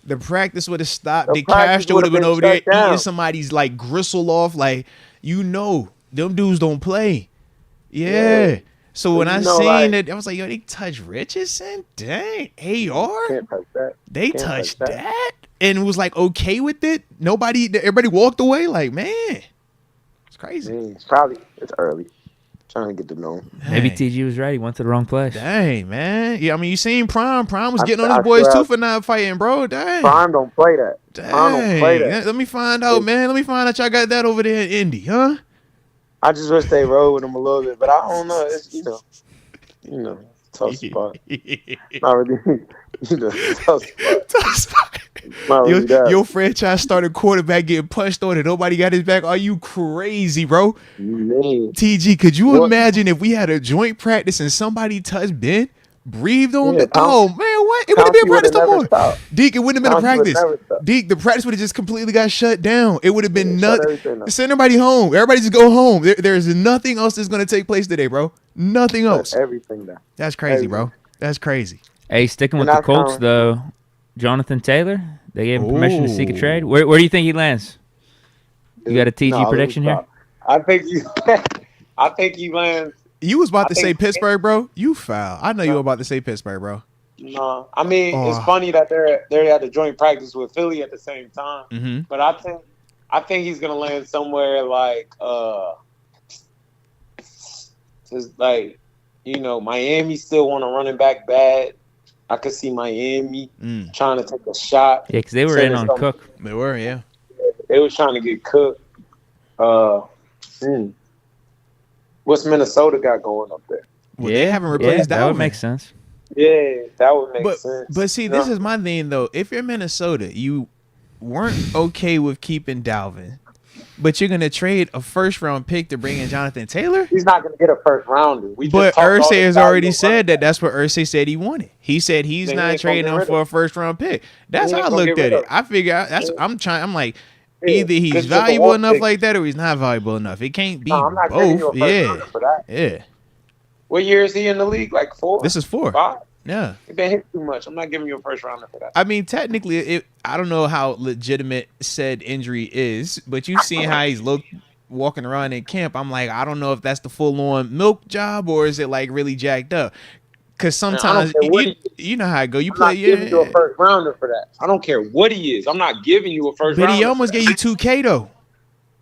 The practice would have stopped. The Castro would have been over there eating somebody's like gristle off. Like, you know, them dudes don't play. Yeah. So when I seen that, I was like, yo, they touched Richardson? Dang. AR? Can't touch that. They touched that? And was like okay with it? Everybody walked away like, man. It's crazy. It's early. Trying to get to know him. Maybe TG was right. He went to the wrong place. Dang, man. Yeah, I mean, you seen Prime. Prime was getting on his boys too for not fighting, bro. Dang. Prime don't play that. Dang. Prime don't play that. Let me find out, man. Let me find out y'all got that over there in Indy, huh? I just wish they rode with him a little bit, but I don't know. It's tough spot. Not really. Tough spot. Tough spot. Not really that. Your franchise started quarterback getting punched on and nobody got his back. Are you crazy, bro? Man. TG, could you imagine if we had a joint practice and somebody touched Ben, breathed on Ben? Yeah, Oh, man, what? It wouldn't be a practice no more. Stopped. Deke, it wouldn't have been a Pouncey practice. would never stop. Deke, the practice would have just completely got shut down. It would have been shut nothing. everything down. Send everybody home. Everybody just go home. There's nothing else that's going to take place today, bro. Nothing else. Everything down. That's crazy, bro. That's crazy. Hey, sticking with And the that's Colts how- though, Jonathan Taylor. They gave him permission to seek a trade. Where do you think he lands? You got a TG prediction here? I think he lands. You was about to say think- Pittsburgh, bro. You foul. I know you were about to say Pittsburgh, bro. No, I mean Oh. it's funny that they're at the joint practice with Philly at the same time. Mm-hmm. But I think he's gonna land somewhere like just like Miami still want a running back bad. I could see Miami trying to take a shot. Yeah, because they were in on Cook. They were, yeah. They was trying to get Cook. What's Minnesota got going up there? Well, they haven't replaced that would Dalvin. make sense. Yeah, that would make sense. But see, this is my thing though. If you're Minnesota, you weren't okay with keeping Dalvin, but you're gonna trade a first-round pick to bring in Jonathan Taylor. He's not going to get a first rounder. But Irsay has already said that. That's what Irsay said he wanted. He said he's not trading him for a first-round pick. That's how I looked at it. I figure I'm like, either he's valuable enough like that, or he's not valuable enough. It can't be I'm not giving you a both. first rounder for that. Yeah. What year is he in the league? Like 4? This is 4. 5? Yeah. He been hit too much. I'm not giving you a first rounder for that. I mean, technically, I don't know how legitimate said injury is, but you've seen how he's walking around in camp. I'm like, I don't know if that's the full-on milk job or is it like really jacked up. Because sometimes you know how it go. You I'm play, not giving you a first rounder for that. I don't care what he is. I'm not giving you a first but rounder. he almost gave you 2K though.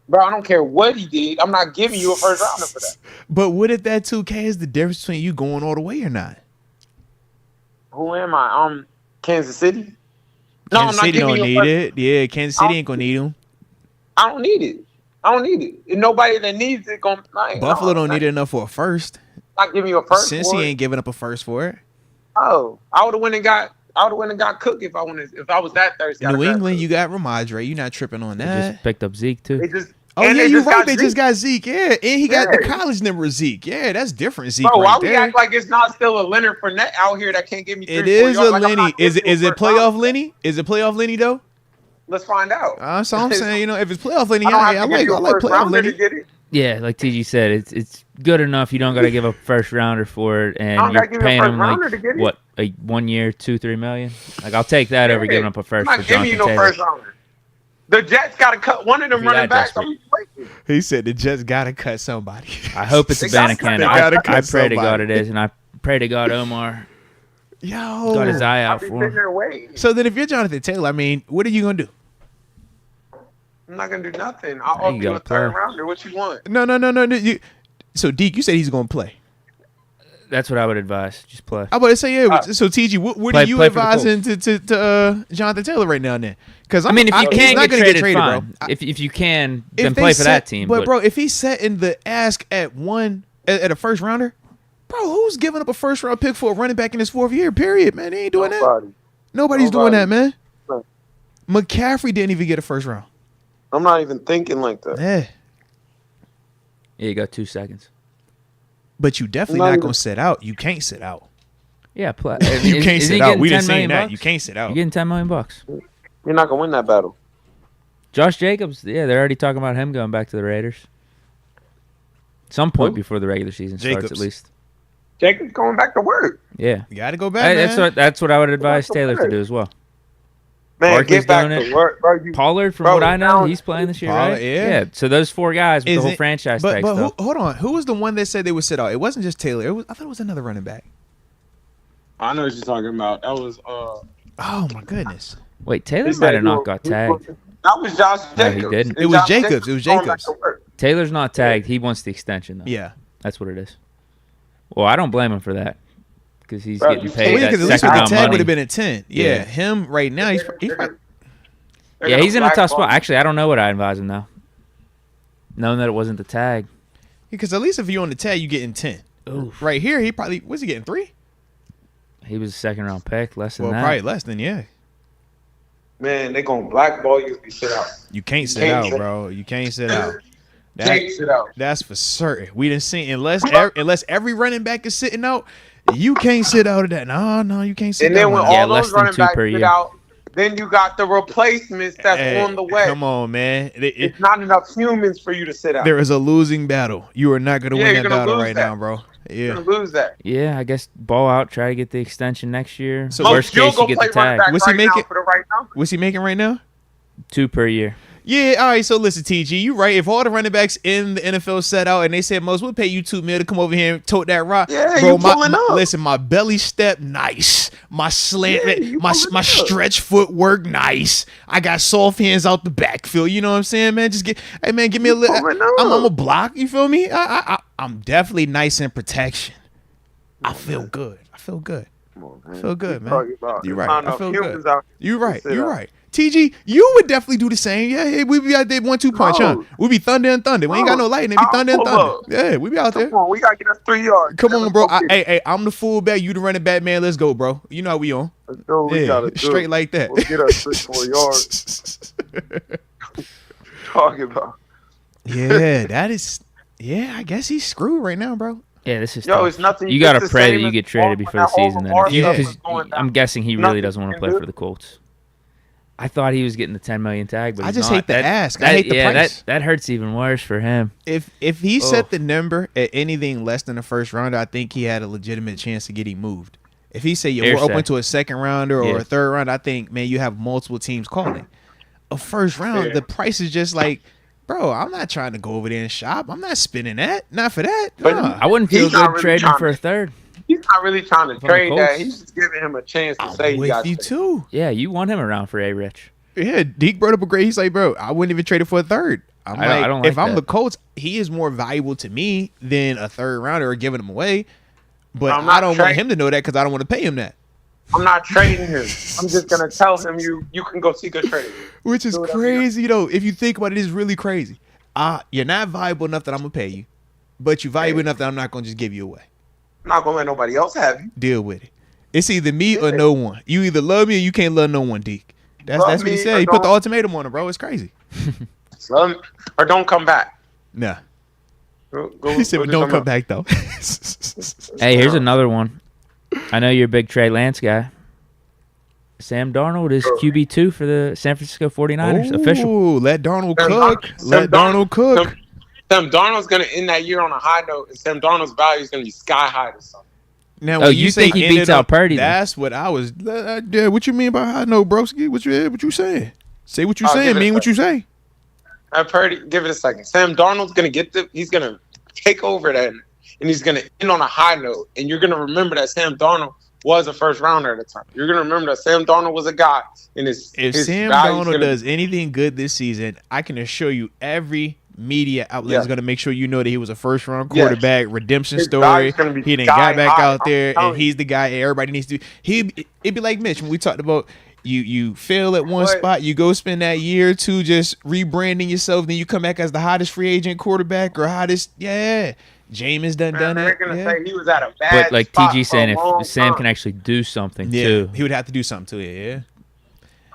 Bro, I don't care what he did. I'm not giving you a first rounder for that. But what if that 2K is the difference between you going all the way or not? Who am I? Kansas City. No, I'm Kansas not City giving don't you a need first. it. Yeah, Kansas City ain't gonna need him. I don't need it. And nobody that needs it gonna. Buffalo don't need it enough for a first. Not giving you a first. Since he ain't giving up a first for it. Oh, I would have went and got Cook if I was that thirsty. New England, you got Ramondre. You're not tripping on They that. just picked up Zeke too. You're right. They just got Zeke. Yeah, and he got the college number of Zeke. Yeah, that's different. Zeke, Bro, why right we there. act like it's not still a Leonard Fournette out here that can't give me 3 It 4 is a yards? Like, Lenny. Is it playoff Lenny? Is it playoff Lenny though? Let's find out. That's all I'm saying. If it's playoff Lenny, I don't I have to like give you a first playoff rounder Lenny. to get it. Yeah, like TG said, it's good enough. You don't got to give up first rounder for it, I and don't you're gotta give you a paying first him rounder to get it. what, a 1 year, $2-3 million. Like I'll take that over giving up a first I'm for not giving you Jonathan no Taylor. first rounder. The Jets got to cut one of them He running that backs. desperate. He said the Jets gotta cut somebody. I hope it's a They gotta Bannacan. They gotta I cut pray to God somebody. it is, and I pray to God Omar Yo. got his eye I'll out be for sitting him. there waiting. So then, if you're Jonathan Taylor, I mean, what are you gonna do? I'm not gonna do nothing. I'll You offer you gotta a third play. rounder. What you want? No. So Deke, you said he's gonna play. That's what I would advise. Just play. I about to say So TG, what Play- are you play for the advising to Jonathan Taylor right now? Then, because I mean, if you he's can't not get gonna traded, bro. fine. If you can, If then they play for that set- team. But bro, if he's setting the ask at one at a first rounder, bro, who's giving up a first round pick for a running back in his 4th year? Period, man. They ain't doing that. Nobody's doing that, man. No. McCaffrey didn't even get a first round. I'm not even thinking like that. Yeah. yeah, you got 2 seconds. But you definitely Not not even- gonna sit out. You can't sit out. Yeah, play. You can't sit out. We didn't say that. Bucks? You can't sit out. You're getting $10 million. You're not gonna win that battle. Josh Jacobs, yeah, they're already talking about him going back to the Raiders. Some point Who? before the regular season starts, Jacobs. at least. Jacob's going back to work. Yeah, You got to go back, man. that's what I would advise to Taylor to work. do as well. Man, Barkley's get back doing to it. work, bro. Pollard, from Bro, what I know, now- he's playing this year, Pollard, right? yeah. So those 4 guys with Is the whole it- franchise But tag who, stuff. hold on. Who was the one that said they would sit out? It wasn't just Taylor. I thought it was another running back. I know what you're talking about. That was Oh my goodness. Wait, Taylor He said might have he not was- got he tagged. was- That was Josh No, he Jacobs. didn't. It was Josh Jacobs. It was going back Jacobs. to work. Taylor's not tagged. He wants the extension, though. Yeah. That's what it is. Well, I don't blame him for that because he's Bro, getting you paid can't- Well, yeah, that because at least second the round tag would money. have been at 10. Yeah, Yeah. him right now. He's They're Yeah, gonna he's in a tough blackball spot. him. Actually, I don't know what I advise him now. Knowing that it wasn't the tag. because at least if you're on the tag, you getting 10. Oof. Right here, he probably was he getting 3? He was a second round pick, less than Well, that. probably less than Man, they gonna blackball you if you sit out. You can't sit Can't out, sit- bro. You can't sit out. Can't sit out. That's for certain. We didn't see unless every running back is sitting out. You can't sit out of that. No, you can't sit And then out when of that. Yeah, all less those than running 2 backs per sit year. out, then you got the replacements that's Hey, on the way. Come on, man. It's not enough humans for you to sit out. There is a losing battle. You are not going to Yeah, win you're that gonna battle lose right that. now, bro. You're Yeah. gonna lose that. Yeah, I guess ball out, try to get the extension next year. So So worst You'll case, go you get play the running tag. back What's he right now making? for the right number. What's he making right now? 2 per year. Yeah, all right. So listen, TG, you right. If all the running backs in the NFL set out and they said, "Most we'll pay you $2 million to come over here and tote that rock," Yeah, bro. you pulling up. Listen, my belly step nice. My slant, Yeah, you my pulling up. stretch footwork nice. I got soft hands out the backfield. You know what I'm saying, man? Just hey man, give me a little. pulling I'm a up. block. You feel me? I'm definitely nice in protection. I feel good. I feel good. Come on, man. I feel good, Keep man. talking about You're there's right. not I enough feel humans good. out You're to right. sit You're out. right. TG, you would definitely do the same. Yeah, we be out there 1-2 punch, huh? No. We be thunder and thunder. We ain't got no lightning. We I'll thunder and pull thunder. up. Yeah, we be out there. Come on, we gotta get us 3 yards. Come on, bro. Let's go get it. Hey, I'm the fullback. You the running back, man. Let's go, bro. You know how we on. Let's go. We Yeah, gotta do straight it. like that. We'll get us 3-4 yards. Talking about. Yeah, that is. Yeah, I guess he's screwed right now, bro. Yeah, this is Yo, tough. it's nothing. You got it's to the pray same that you as get traded when before that the whole season. Then, Lamar Yeah. stuff was because going down. I'm guessing he really Nothing doesn't want you to can play do. for the Colts. I thought he was getting the $10 million tag, but I he's just not. hate the That- ask. I that- hate the yeah, price. that hurts even worse for him. If he set Oh. the number at anything less than a first rounder, I think he had a legitimate chance to get him moved. If he say, "Yo, Fair we're open say. to a second rounder or Yeah. a third round," I think, man, you have multiple teams calling. A first round, Yeah. the price is just like, bro, I'm not trying to go over there and shop. I'm not spending that. Not for that. But Nah. I wouldn't feel He's not good really trading trying for a to- third. He's not really trying to From the trade that. Colts. He's just giving him a chance to I'm say he with got you traded. too. Yeah, you want him around for A-Rich. Yeah, Deke brought up a great. He's like, bro, I wouldn't even trade it for a third. I'm I like, don't if like I'm that. the Colts, he is more valuable to me than a third rounder or giving him away. But I'm I not don't want trading. him to know that because I don't want to pay him that. I'm not trading him. I'm just gonna tell him you can go seek a trade. Which is crazy though. If you think about it, it's really crazy. You're not valuable enough that I'm gonna pay you, but you're valuable enough that I'm not gonna just give you away. I'm not gonna let nobody else have you. Deal with it. It's either me or no one. You either love me or you can't love no one, Deke. That's what he said. He put the ultimatum on him, bro. It's crazy. Or don't come back. Nah. He said, don't come back though. Hey, here's another one. I know you're a big Trey Lance guy. Sam Darnold is QB2 for the San Francisco 49ers. Official. Let Darnold cook. Let Darnold cook. Sam Darnold's going to end that year on a high note, and Sam Darnold's value is going to be sky high to something. Now, you think he beats out Purdy? That's what I was. What you mean by high note, broski? What you saying? Say what you saying. Mean what you say. Purdy, give it a second. Sam Darnold's going to he's going to take over that, and he's going to end on a high note. And you're going to remember that Sam Darnold was a first rounder at the time. You're going to remember that Sam Darnold was a guy. If Sam Darnold does anything good this season, I can assure you every media outlet is going to make sure you know that he was a first round quarterback, redemption story. He didn't got back out there, and he's the guy everybody needs to. It'd be like Mitch when we talked about you fail at one spot, you go spend that year or two just rebranding yourself, then you come back as the hottest free agent quarterback or hottest. Jameis done it. They're gonna say he was at a bad but like spot TG saying, if Sam time. can actually do something too, he would have to do something to it. Yeah.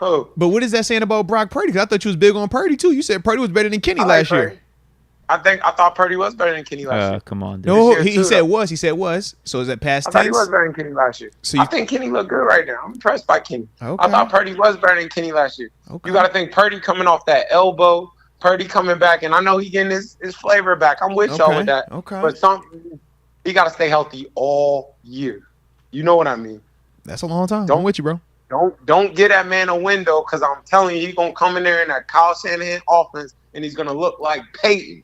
Who? But what is that saying about Brock Purdy? 'Cause I thought you was big on Purdy too. You said Purdy was better than Kenny last year. I thought Purdy was better than Kenny last year. Come on, dude. No, he said was. He said was. So is that past I thought he tense? was better than Kenny last year. So I think Kenny looked good right now. I'm impressed by Kenny. Okay. I thought Purdy was better than Kenny last year. Okay. You got to think Purdy coming off that elbow, Purdy coming back, and I know he getting his flavor back. I'm with y'all with that. Okay. But he got to stay healthy all year. You know what I mean? That's a long time. I'm with you, bro. Don't get that man a window, because I'm telling you, he's going to come in there in that Kyle Shanahan offense, and he's going to look like Peyton.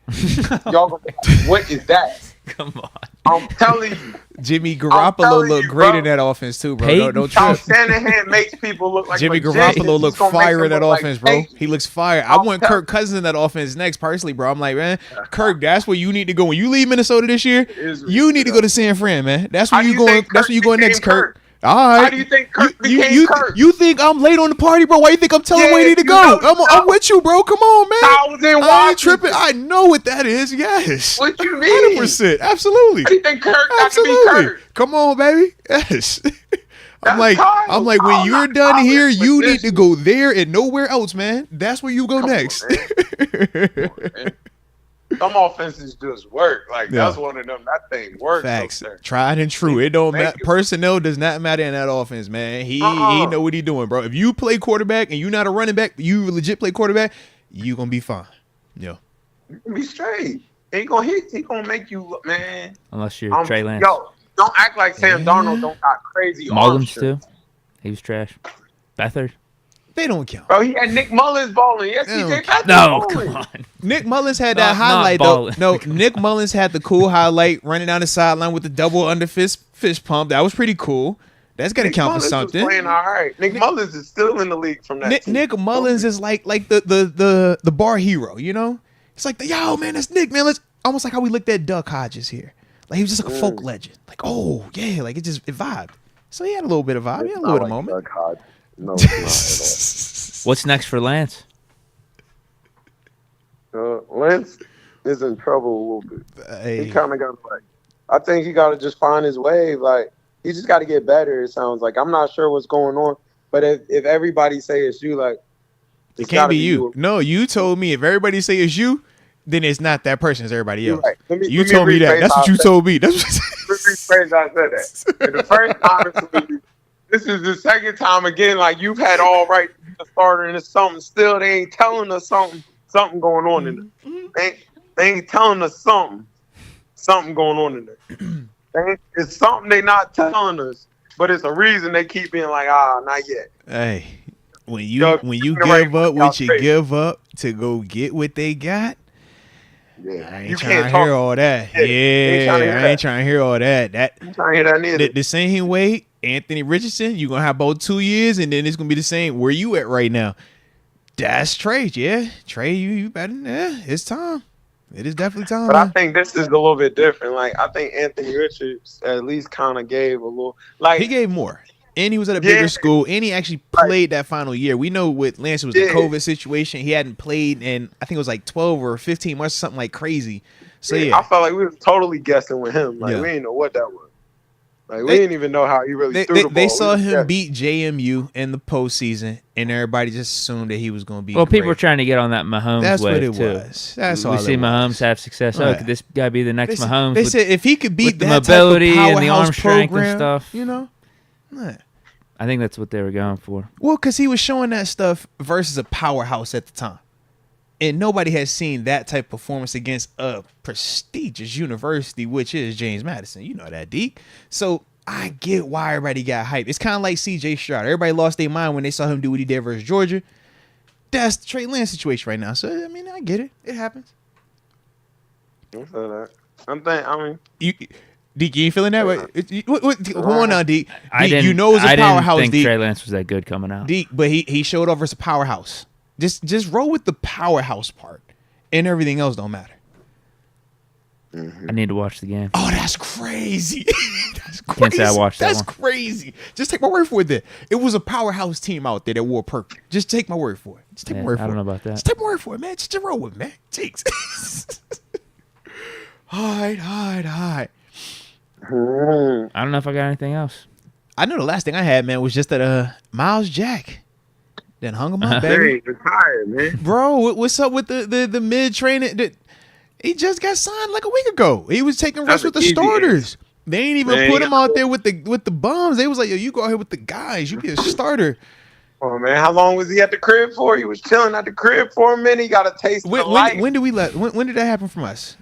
Y'all going to be like, what is that? Come on. I'm telling you. Jimmy Garoppolo looked great in that offense too, bro. Don't Kyle trip. Shanahan makes people look like Jimmy Garoppolo looked fire in that offense, bro. He looks fire. I want Kirk Cousins in that offense next, personally, bro. I'm like, man, Kirk, that's where you need to go. When you leave Minnesota this year, you need to go to San Fran, man. That's where you going. That's where you going next, Kirk. All right. How do you think Kirk became Kirk? You think I'm late on the party, bro? Why you think I'm telling where you need to go? I'm with you, bro. Come on, man. I was in Washington. I ain't tripping. I know what that is. Yes. What you mean? 100%. Absolutely. How do you think Kirk got to be Kirk? Come on, baby. Yes. I'm like, when you're done here, you need to go there and nowhere else, man. That's where you go next. Some offenses just work. That's one of them. That thing works. Facts. Tried and true. It don't matter. Personnel does not matter in that offense, man. He know what he doing, bro. If you play quarterback and you're not a running back, you legit play quarterback, you gonna be fine. Yeah. You can be straight. He gonna make you look, man. Unless you're Trey Lance. Yo, don't act like Sam Darnold don't got crazy Mullins too. He was trash. Beathard. They don't count. Bro, he had Nick Mullins balling. Yes, CJ Beathard balling. Come on. Nick Mullins had that highlight, though. No, Nick Mullins had the cool highlight running down the sideline with the double under fist pump. That was pretty cool. That's got to count for something. Playing all right. Nick Mullins is still in the league from that team. Nick Mullins is like the bar hero, you know? It's like, yo, man, that's Nick, man. Almost like how we looked at Duck Hodges here. Like, he was just like a folk legend. Like, oh, yeah, like it vibed. So he had a little bit of vibe. He had a little bit of moment. Duck Hodges. No, it's not at all. What's next for Lance? Lance is in trouble a little bit. Hey. He kind of got I think he got to just find his wave. He just got to get better. It sounds like I'm not sure what's going on, but if everybody say it's you, it can't be you. No, you told me if everybody say it's you, then it's not that person. It's everybody else. Right. You told me that. That's what you told me. That's what. Rephrase. I said that. And the first time. This is the second time again. You've had all right to be the starter, and it's something still. They ain't telling us something going on in there. They ain't telling us something going on in there. It's something they not telling us, but it's a reason they keep being like, not yet. Hey, when you give up what you give up to go get what they got. Yeah, I ain't trying to hear all that. I ain't trying to hear all that. I'm trying to hear that neither. The same way, Anthony Richardson, you're going to have about 2 years, and then it's going to be the same. Where you at right now? That's Trey, yeah. Trey, you better. Yeah, it's time. It is definitely time. But I think this is a little bit different. I think Anthony Richards at least kind of gave a little. He gave more. And he was at a bigger school, and he actually played that final year. We know with Lance, it was the COVID situation. He hadn't played in, I think it was like 12 or 15 months, something like crazy. So, I felt like we were totally guessing with him. Like, we didn't know what that was. Like, we didn't even know how he really threw the ball. They saw him beat JMU in the postseason, and everybody just assumed that he was going to be Well, people were trying to get on that Mahomes That's wave, what it too. was. That's all we it see was. Mahomes have success. Oh, could this guy be the next Mahomes? They said if he could beat with the that mobility type of and the arm powerhouse strength program, and stuff. you know? I think that's what they were going for. Well, because he was showing that stuff versus a powerhouse at the time. And nobody has seen that type of performance against a prestigious university, which is James Madison. You know that, Deke. So I get why everybody got hyped. It's kind of like C.J. Stroud. Everybody lost their mind when they saw him do what he did versus Georgia. That's the Trey Lance situation right now. So, I mean, I get it. It happens. Deke, you ain't feeling that way? Hold on now, Deke. You know it's a powerhouse, I didn't think Deke. Trey Lance was that good coming out. Deke, but he showed off as a powerhouse. Just roll with the powerhouse part, and everything else don't matter. I need to watch the game. Oh, that's crazy. That's crazy. Can't say I watched that That's one. crazy. Just take my word for it. Then it was a powerhouse team out there that wore purple. Just take my word for it. Just take my word for it. I don't know about that. Just take my word for it, man. Just roll with it, man. Jeez. Hide. I don't know if I got anything else. I know the last thing I had, man, was just that Miles Jack. Then hung him up, baby. Retired, man. Bro, what's up with the mid training? He just got signed like a week ago. He was taking reps with the starters. They ain't even put him out there with the bums. They was like, yo, you go ahead with the guys. You be a starter. Oh man, how long was he at the crib for? He was chilling at the crib for a minute. He got a taste of life. When did we when did that happen from us?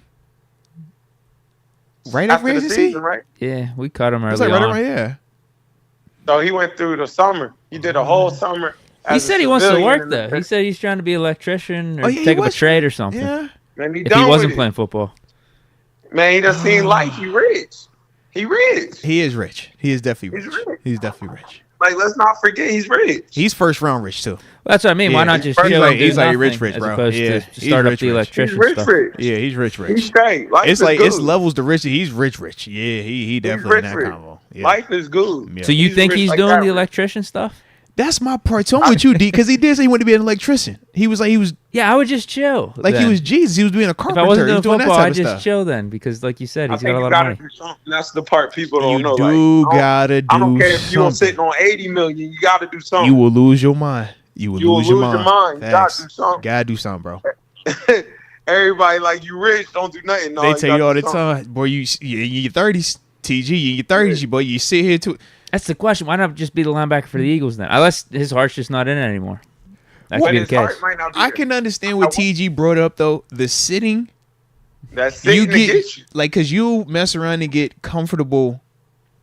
Right after the agency? season, right? Yeah, we cut him early It's like on. right, yeah. So he went through the summer. He did a whole summer. He said he wants to work though. He said he's trying to be an electrician or take up a trade or something. Yeah. Man, if he wasn't playing football. Man, he done seen life. He rich. He rich. He is rich. He is definitely rich. He's definitely rich. Like, let's not forget he's rich. He's first round rich too. Well, that's what I mean. Why not just chill and do he's like nothing rich, as bro. opposed Yeah, to start up the electrician He's rich, stuff? rich. Yeah, he's rich. He's straight. Life It's is like good. it's levels to rich. He's rich. Yeah, he definitely in that rich. combo. Yeah. Life is good. Yeah. So you He's think rich he's like doing that the rich. electrician stuff? That's my part. So I'm with you, D, because he did say he wanted to be an electrician. He was Yeah, I would just chill. like then. he was Jesus. He was being a If carpenter. I wasn't He was doing doing football, that type I'd of just stuff. chill then because, like you said, I he's got think a you lot of gotta money. do something. That's the part people don't You know. do Like, gotta do I don't care if you're something. sitting on 80 million. You gotta do something. You will lose your mind. You will lose your mind. You gotta do something. Gotta do something, bro. Everybody like you rich, don't do nothing. No, They tell you gotta all do the something. time, boy. You in your 30s, TG. You in your 30s, boy. You sit here too. That's the question. Why not just be the linebacker for the Eagles then? Unless his heart's just not in it anymore. That could be the His heart case. might not be I there. can understand what TG brought up though. The sitting, That's sitting to get you. like, cause you mess around and get comfortable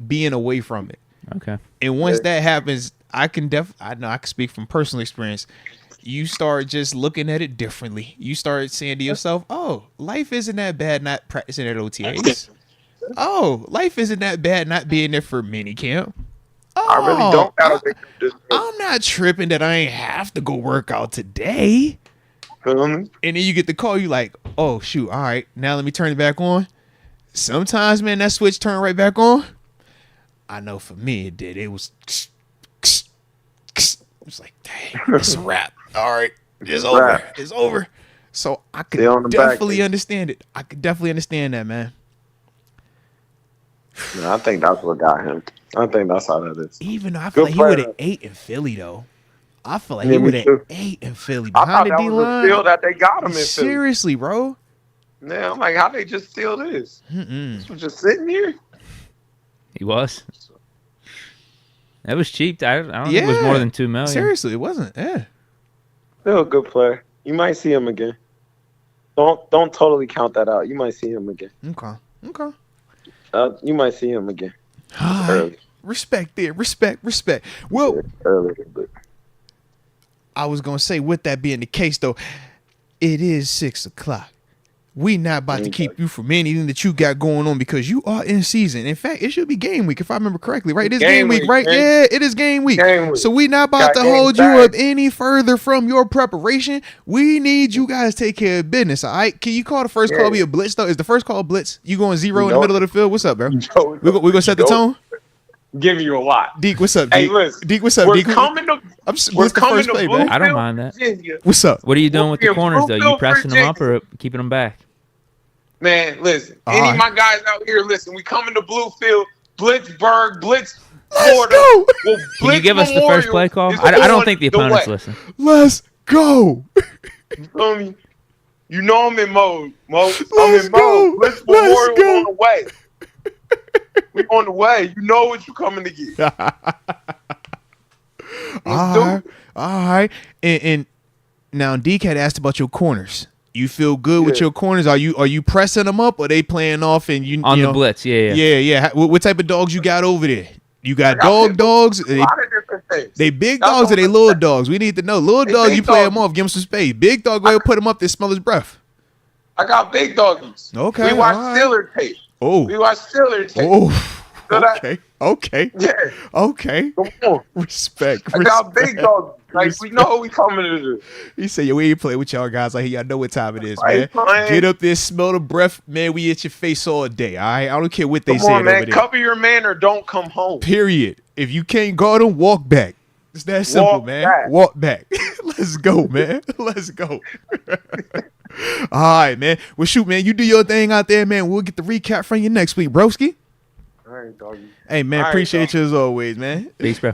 being away from it. Okay. And once that happens, I know I can speak from personal experience. You start just looking at it differently. You start saying to yourself, "Oh, life isn't that bad not practicing at OTAs. Oh, life isn't that bad not being there for mini camp. Oh, I really don't gotta think of this. I'm not tripping that I ain't have to go work out today." Feel me? And then you get the call, you like, "Oh shoot, all right, now let me turn it back on." Sometimes, man, that switch turned right back on. I know for me it did. It was like, dang, it's a wrap. All right, it's over. Wrap. It's over. So I could Stay on the back, definitely man. understand it. I could definitely understand that, man. Yeah, I think that's what got him. I think that's how that is. Even though I feel Good like he would player. have ate in Philly, though. I feel like Yeah, he me would have too. ate in Philly I thought behind the that D was a steal line. that they got him in Philly. Seriously, bro. Yeah, I'm like, how they just steal this? Mm-mm. This was just sitting here. He was. That was cheap. I don't think it was more than $2 million. Seriously, it wasn't. Yeah. Still a good player. You might see him again. Don't totally count that out. You might see him again. Okay. You might see him again. All right. Early. Respect there. Respect. Well, Early, but I was going to say, with that being the case, though, it is 6 o'clock. We not about to keep you from anything that you got going on because you are in season. In fact, it should be game week, if I remember correctly, right? It's game week, right? man. Yeah, it is game week. Game week. So we not about Got to game hold you time. up any further from your preparation. We need you guys to take care of business, all right? Can you call the first call be a blitz, though? Is the first call a blitz? You going zero in the No. middle of the field? What's up, bro? No, We gonna set the tone? giving you a lot. Deke, what's up, Hey, Deke? listen, Deke, what's up, we're Deke? coming to What's we're the coming first to play, man? I don't Bluefield, mind that. Virginia. What's up? What are you doing We'll with be the in corners, though? You Bluefield, pressing them up Virginia. or keeping them back? Man, listen. All Any right. of my guys out here, listen. We coming to Bluefield, Blitzburg, Blitz, Let's Florida. go. Well, Can you Blitz give us the first Memorial play call? is I don't on think the the opponents way. listen. Let's go. You feel me? You know I'm in mode, Moats. I'm Let's in go. mode. Blitz Let's Memorial go. on the way. We on the way. You know what you coming to get. All right. And now Deke had asked about your corners. You feel good with Yeah. your corners? Are you pressing them up, or are they playing off and you On you the know, blitz, yeah. Yeah. What type of dogs you got over there? You got I got dogs. A lot of different things. They big That's dogs or all they I'm little saying. dogs? We need to know. Little They dogs, big you play them doggies. off. Give them some space. Big dog, go ahead, put him up there, smell his breath. I got big doggies. Okay, We watch all right. Steeler tape. Oh, We watch Steeler tape. oh. So that- Okay. Yeah. Okay. Come on. Respect. I got big respect. dogs. Like, we know what we coming to do. He said, yo, we ain't play with y'all guys. Like, y'all know what time it is, man. Right, fine. Get up there, smell the breath, man. We at your face all day, all right? I don't care what they Come say on, over man. there. Cover your man or don't come home. Period. If you can't guard them, walk back. It's that simple, Walk man. back. Walk back. Let's go, man. Let's go. All right, man. Well, shoot, man. You do your thing out there, man. We'll get the recap from you next week, broski. All right, doggy. Hey, man. All right, Appreciate dog. you as always, man. Peace, bro.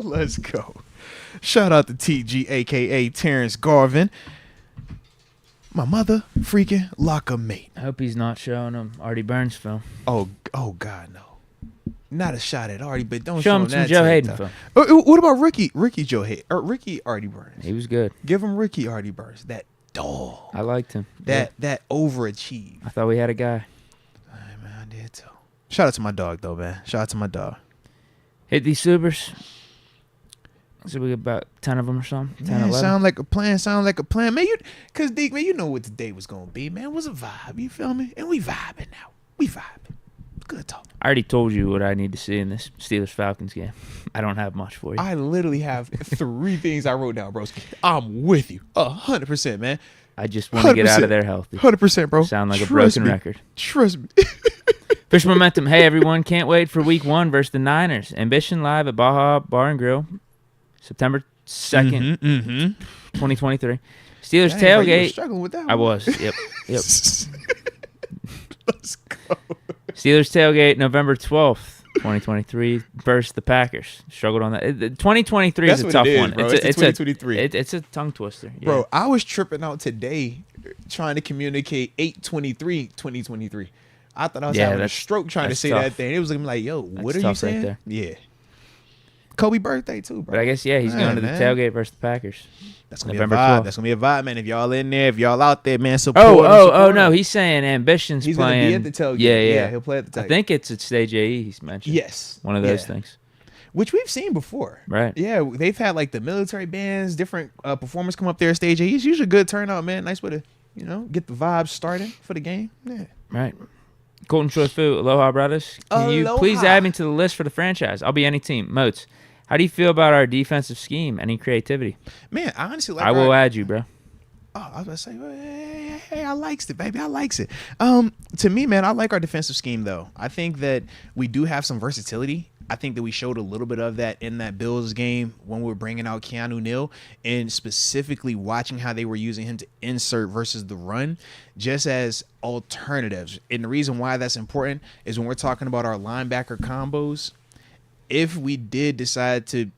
Let's go. Shout out to TG, a.k.a. Terence Garvin. My mother freaking locker mate. I hope he's not showing him Artie Burns film. Oh, God, no. Not a shot at Artie, but don't Show show him him some that Joe tape, Hayden though. film. What about Ricky Joe Hayden? Or Ricky Artie Burns? He was good. Give him Ricky Artie Burns. That dog. I liked him. That overachieved. I thought we had a guy. Hey, man, I did too. Shout out to my dog, though, man. Shout out to my dog. Hit these supers. So we got about 10 of them or something. 10, Man, 11. sound like a plan. Man, because Deke, man, you know what the day was going to be, man. It was a vibe, you feel me? And we vibing now. We vibing. Good talk. I already told you what I need to see in this Steelers-Falcons game. I don't have much for you. I literally have 3 things I wrote down, broski. I'm with you. 100%, man. I just want to get out of there healthy. 100%, bro. Sound like a Trust broken me. record. Trust me. Fish Momentum. Hey, everyone. Can't wait for week 1 versus the Niners. Ambition live at Baja Bar and Grill, September 2nd, 2023. Steelers Dang, bro, you were tailgate. struggling with that I one. was. Yep. Let's go. Steelers tailgate November 12th, 2023 versus the Packers. Struggled on that. 2023 That's is a what tough it is, one. bro. It's It's a 2023. It's a tongue twister. Yeah. Bro, I was tripping out today trying to communicate 8/23/2023. I thought I was Yeah, having a that's- stroke trying to that's say tough. that thing. It was like, yo, what That's are you tough right saying? there. Yeah. Kobe birthday too, bro. But I guess, yeah, he's Yeah, going to the man. tailgate versus the Packers. That's gonna November be a vibe. 12th. That's gonna be a vibe, man. If y'all in there, if y'all out there, man, support. Oh, no. He's saying Ambition's He's playing. gonna be at the tailgate. Yeah. He'll play at the tailgate. I think it's at Stage AE he's mentioned. Yes. One of those Yeah. things. Which we've seen before. Right. Yeah, they've had like the military bands, different performers come up there at stage. It's usually a good turnout, man. Nice way to, get the vibes started for the game. Yeah. Right. Colton Choice Food, Aloha Brothers. Can you please Aloha. add me to the list for the franchise? I'll be any team. Moats, how do you feel about our defensive scheme? Any creativity? Man, I honestly like I will add you, bro. Oh, I was about to say, hey, I likes it, baby. I likes it. To me, man, I like our defensive scheme, though. I think that we do have some versatility. I think that we showed a little bit of that in that Bills game when we were bringing out Keanu Neal and specifically watching how they were using him to insert versus the run just as alternatives. And the reason why that's important is when we're talking about our linebacker combos, if we did decide to,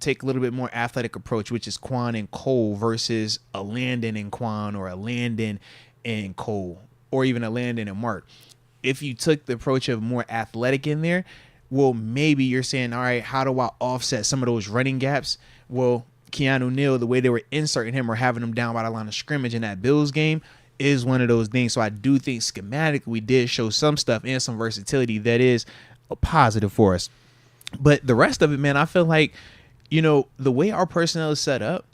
take a little bit more athletic approach, which is Quan and Cole versus a Landon and Quan or a Landon and Cole or even a Landon and Mark. If you took the approach of more athletic in there, well, maybe you're saying, all right, how do I offset some of those running gaps? Well, Keanu Neal, the way they were inserting him or having him down by the line of scrimmage in that Bills game is one of those things. So I do think schematically we did show some stuff and some versatility that is a positive for us. But the rest of it, man, I feel like, the way our personnel is set up,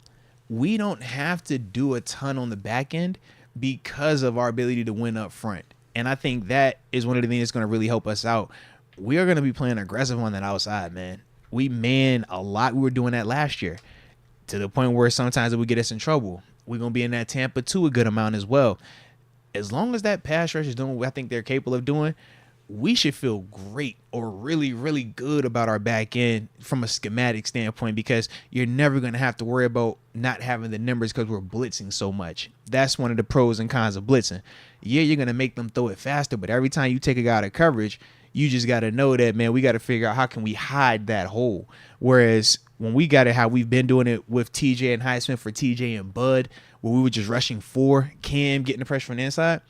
we don't have to do a ton on the back end because of our ability to win up front. And I think that is one of the things that's going to really help us out. We are going to be playing aggressive on that outside, man. We man a lot. We were doing that last year to the point where sometimes it would get us in trouble. We're going to be in that Tampa 2 a good amount as well. As long as that pass rush is doing what I think they're capable of doing, we should feel great or really, really good about our back end from a schematic standpoint, because you're never going to have to worry about not having the numbers because we're blitzing so much. That's one of the pros and cons of blitzing. Yeah, you're going to make them throw it faster, but every time you take a guy out of coverage, you just got to know that, man, we got to figure out how can we hide that hole. Whereas when we got it, how we've been doing it with TJ and Highsmith for TJ and Bud, where we were just rushing 4, Cam getting the pressure from the inside,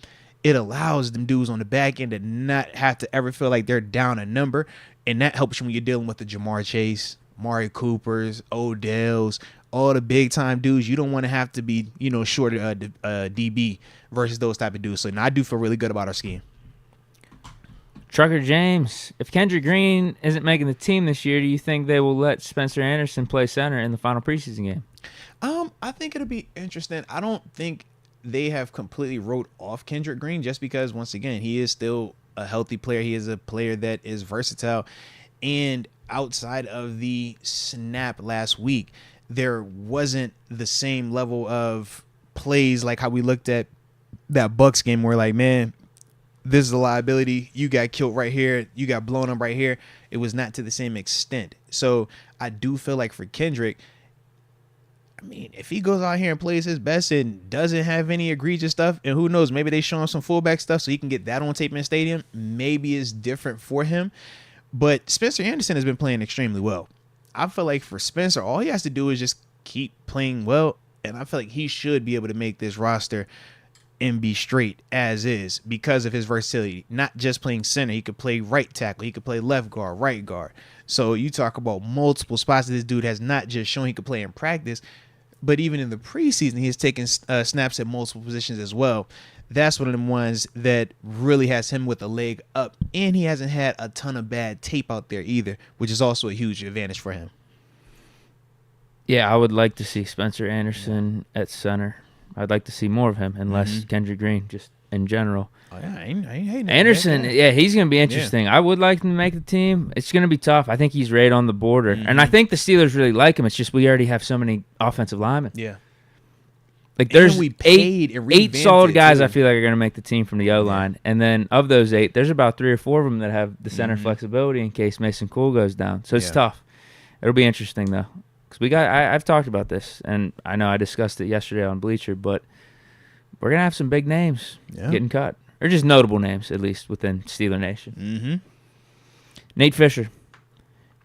it allows them dudes on the back end to not have to ever feel like they're down a number. And that helps you when you're dealing with the Jamar Chase, Mari Coopers, Odells, all the big time dudes. You don't want to have to be, short DB versus those type of dudes. So now I do feel really good about our scheme. Trucker James, if Kendrick Green isn't making the team this year, do you think they will let Spencer Anderson play center in the final preseason game? I think it'll be interesting. I don't think they have completely wrote off Kendrick Green, just because, once again, he is still a healthy player. He is a player that is versatile. And outside of the snap last week, there wasn't the same level of plays like how we looked at that Bucks game where, like, man, this is a liability. You got killed right here. You got blown up right here. It was not to the same extent. So I do feel like for Kendrick, I mean, if he goes out here and plays his best and doesn't have any egregious stuff, and who knows, maybe they show him some fullback stuff so he can get that on tape in the stadium, maybe it's different for him. But Spencer Anderson has been playing extremely well. I feel like for Spencer, all he has to do is just keep playing well, and I feel like he should be able to make this roster and be straight as is because of his versatility. Not just playing center. He could play right tackle. He could play left guard, right guard. So you talk about multiple spots that this dude has not just shown he could play in practice, but even in the preseason, he has taken snaps at multiple positions as well. That's one of them ones that really has him with a leg up. And he hasn't had a ton of bad tape out there either, which is also a huge advantage for him. Yeah, I would like to see Spencer Anderson at center. I'd like to see more of him and less Kendrick Green, just in general. Oh, yeah, I ain't hating Anderson, yeah, he's going to be interesting. Yeah. I would like him to make the team. It's going to be tough. I think he's right on the border. And I think the Steelers really like him. It's just we already have so many offensive linemen. Yeah. Like there's eight solid guys I feel like are going to make the team from the O-line. And then of those 8, there's about 3 or 4 of them that have the center flexibility in case Mason Cool goes down. So it's tough. It'll be interesting, though. Because I've talked about this, and I know I discussed it yesterday on Bleacher, but we're going to have some big names getting cut. Or just notable names, at least, within Steeler Nation. Nate Fisher.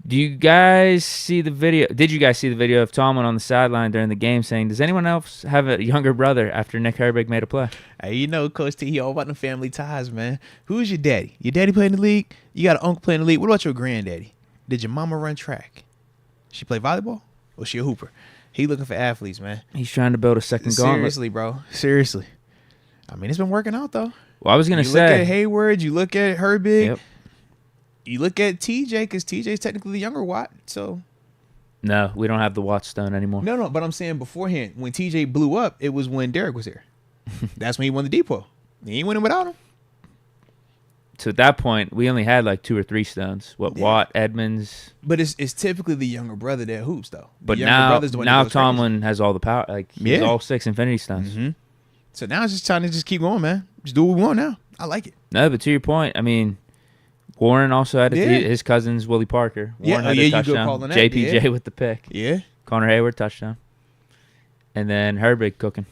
Do you guys see the video? Did you guys see the video of Tomlin on the sideline during the game saying, does anyone else have a younger brother after Nick Herbig made a play? Hey, Coach T, he all about the family ties, man. Who's your daddy? Your daddy play in the league? You got an uncle playing in the league? What about your granddaddy? Did your mama run track? She play volleyball? Or she a hooper? He looking for athletes, man. He's trying to build a second gauntlet. Seriously, bro. Seriously. I mean, it's been working out, though. Well, I was going to say. You look at Hayward. You look at Herbig. Yep. You look at TJ, because TJ's technically the younger Watt, so. No, we don't have the Watt stone anymore. No, but I'm saying beforehand, when TJ blew up, it was when Derek was here. That's when he won the depot. He ain't winning without him. So at that point, we only had like 2 or 3 stones. Watt, Edmonds. But it's typically the younger brother that hoops, though. But now Tomlin has all the power. Like, he has all 6 Infinity Stones. So now it's just trying to just keep going, man. Just do what we want now. I like it. No, but to your point, I mean, Warren also had his cousins, Willie Parker. Warren had a touchdown. JPJ with the pick. Yeah. Connor Hayward, touchdown. And then Herbig cooking.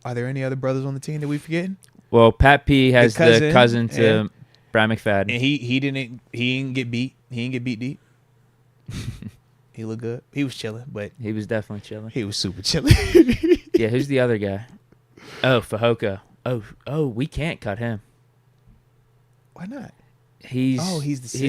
Are there any other brothers on the team that we forgetting? Well, Pat P has the cousin to Brian McFadden. And he didn't get beat. He didn't get beat deep. He looked good. He was chilling, but he was definitely chilling. He was super chilling. Yeah, who's the other guy? Oh, Fahoko. Oh, we can't cut him. Why not? He's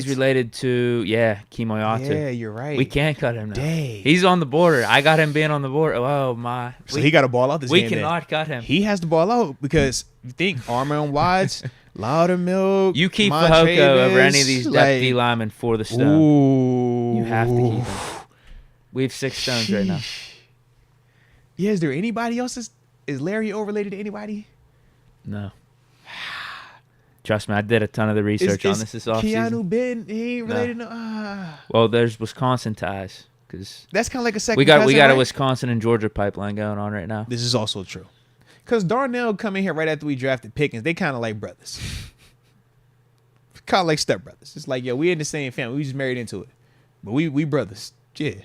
related to Kimoyatu. Yeah, you're right. We can't cut him now. Dang. He's on the border. I got him being on the border. Oh my. So he got a ball out this game. We cannot cut him. He has the ball out because you think Armor and Watts, Loudermilk. You keep Fahoko over any of these depth D linemen for the stone. Ooh. You have to keep him. We have 6 stones right now. Yeah, is there anybody else? Is Larry overrated to anybody? No. Trust me, I did a ton of the research on this offseason. Keanu Ben, he ain't related to. Well, there's Wisconsin ties. Cause that's kind of like a second we got right? a Wisconsin and Georgia pipeline going on right now. This is also true. Because Darnell come in here right after we drafted Pickens. They kind of like brothers. kind of like stepbrothers. It's like, yo, we in the same family. We just married into it. But we brothers. Yeah.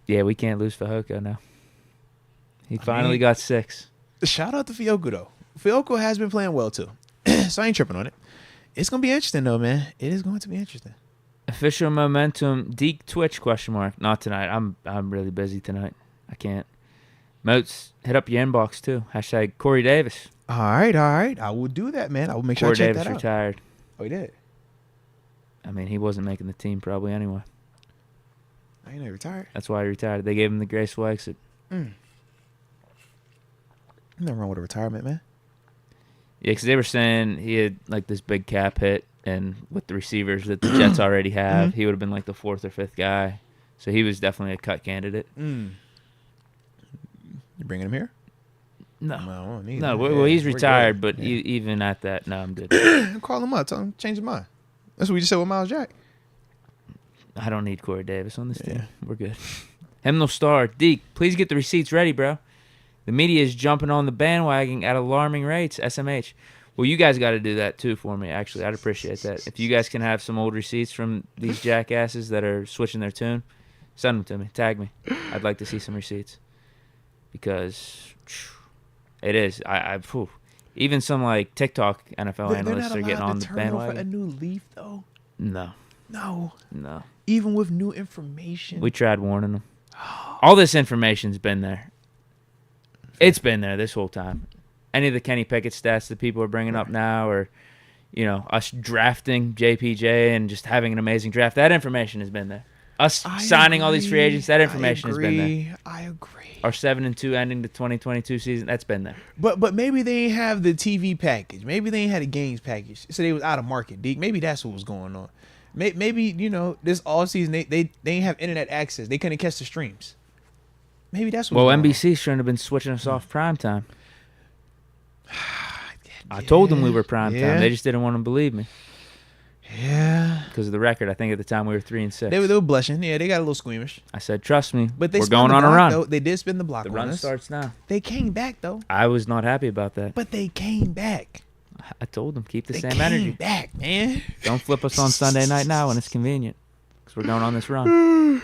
Yeah, we can't lose Fehoko now. He finally got 6. Shout out to Fehoko, though. Fehoko has been playing well, too. So I ain't tripping on it. It's going to be interesting, though, man. It is going to be interesting. Official momentum. Deke Twitch, ? Not tonight. I'm really busy tonight. I can't. Moats, hit up your inbox, too. # Corey Davis. All right. I will do that, man. I will make sure Corey I check Davis that out. retired. Oh, he did? I mean, he wasn't making the team probably anyway. I ain't retired. That's why he retired. They gave him the graceful exit. Nothing wrong with a retirement, man. Yeah, because they were saying he had like this big cap hit, and with the receivers that the Jets already have, he would have been like the 4th or 5th guy. So he was definitely a cut candidate. You bringing him here? No. No, Well, he's retired, but even at that, no, I'm good. Call him up. Tell him change his mind. That's what we just said with Miles Jack. I don't need Corey Davis on this team. We're good. Hymnal Star. Deke, please get the receipts ready, bro. The media is jumping on the bandwagon at alarming rates. SMH. Well, you guys got to do that, too, for me, actually. I'd appreciate that. If you guys can have some old receipts from these jackasses that are switching their tune, send them to me. Tag me. I'd like to see some receipts. Because it is. Even some, like, TikTok NFL analysts are getting on the bandwagon. For a new leaf, though? No. Even with new information. We tried warning them. All this information's been there. It's been there this whole time. Any of the Kenny Pickett stats that people are bringing up now, or us drafting JPJ and just having an amazing draft, that information has been there. Us signing all these free agents, that information has been there. I agree. Our 7-2 ending the 2022 season, that's been there. But maybe they ain't have the TV package. Maybe they ain't had a games package. So they was out of market, Deke. Maybe that's what was going on. Maybe, this offseason, they ain't have internet access. They couldn't catch the streams. Maybe that's what. Well, NBC shouldn't have been switching us off prime time. I told them we were prime time. They just didn't want to believe me. Yeah. Because of the record, I think at the time we were 3-6. They were blushing. Yeah, they got a little squeamish. I said, trust me, but we're going on a run. Though. They did spin the block. The run starts now. They came back though. I was not happy about that. But they came back. I told them keep the same energy. They came back, man. Don't flip us on Sunday night now when it's convenient, because we're going on this run.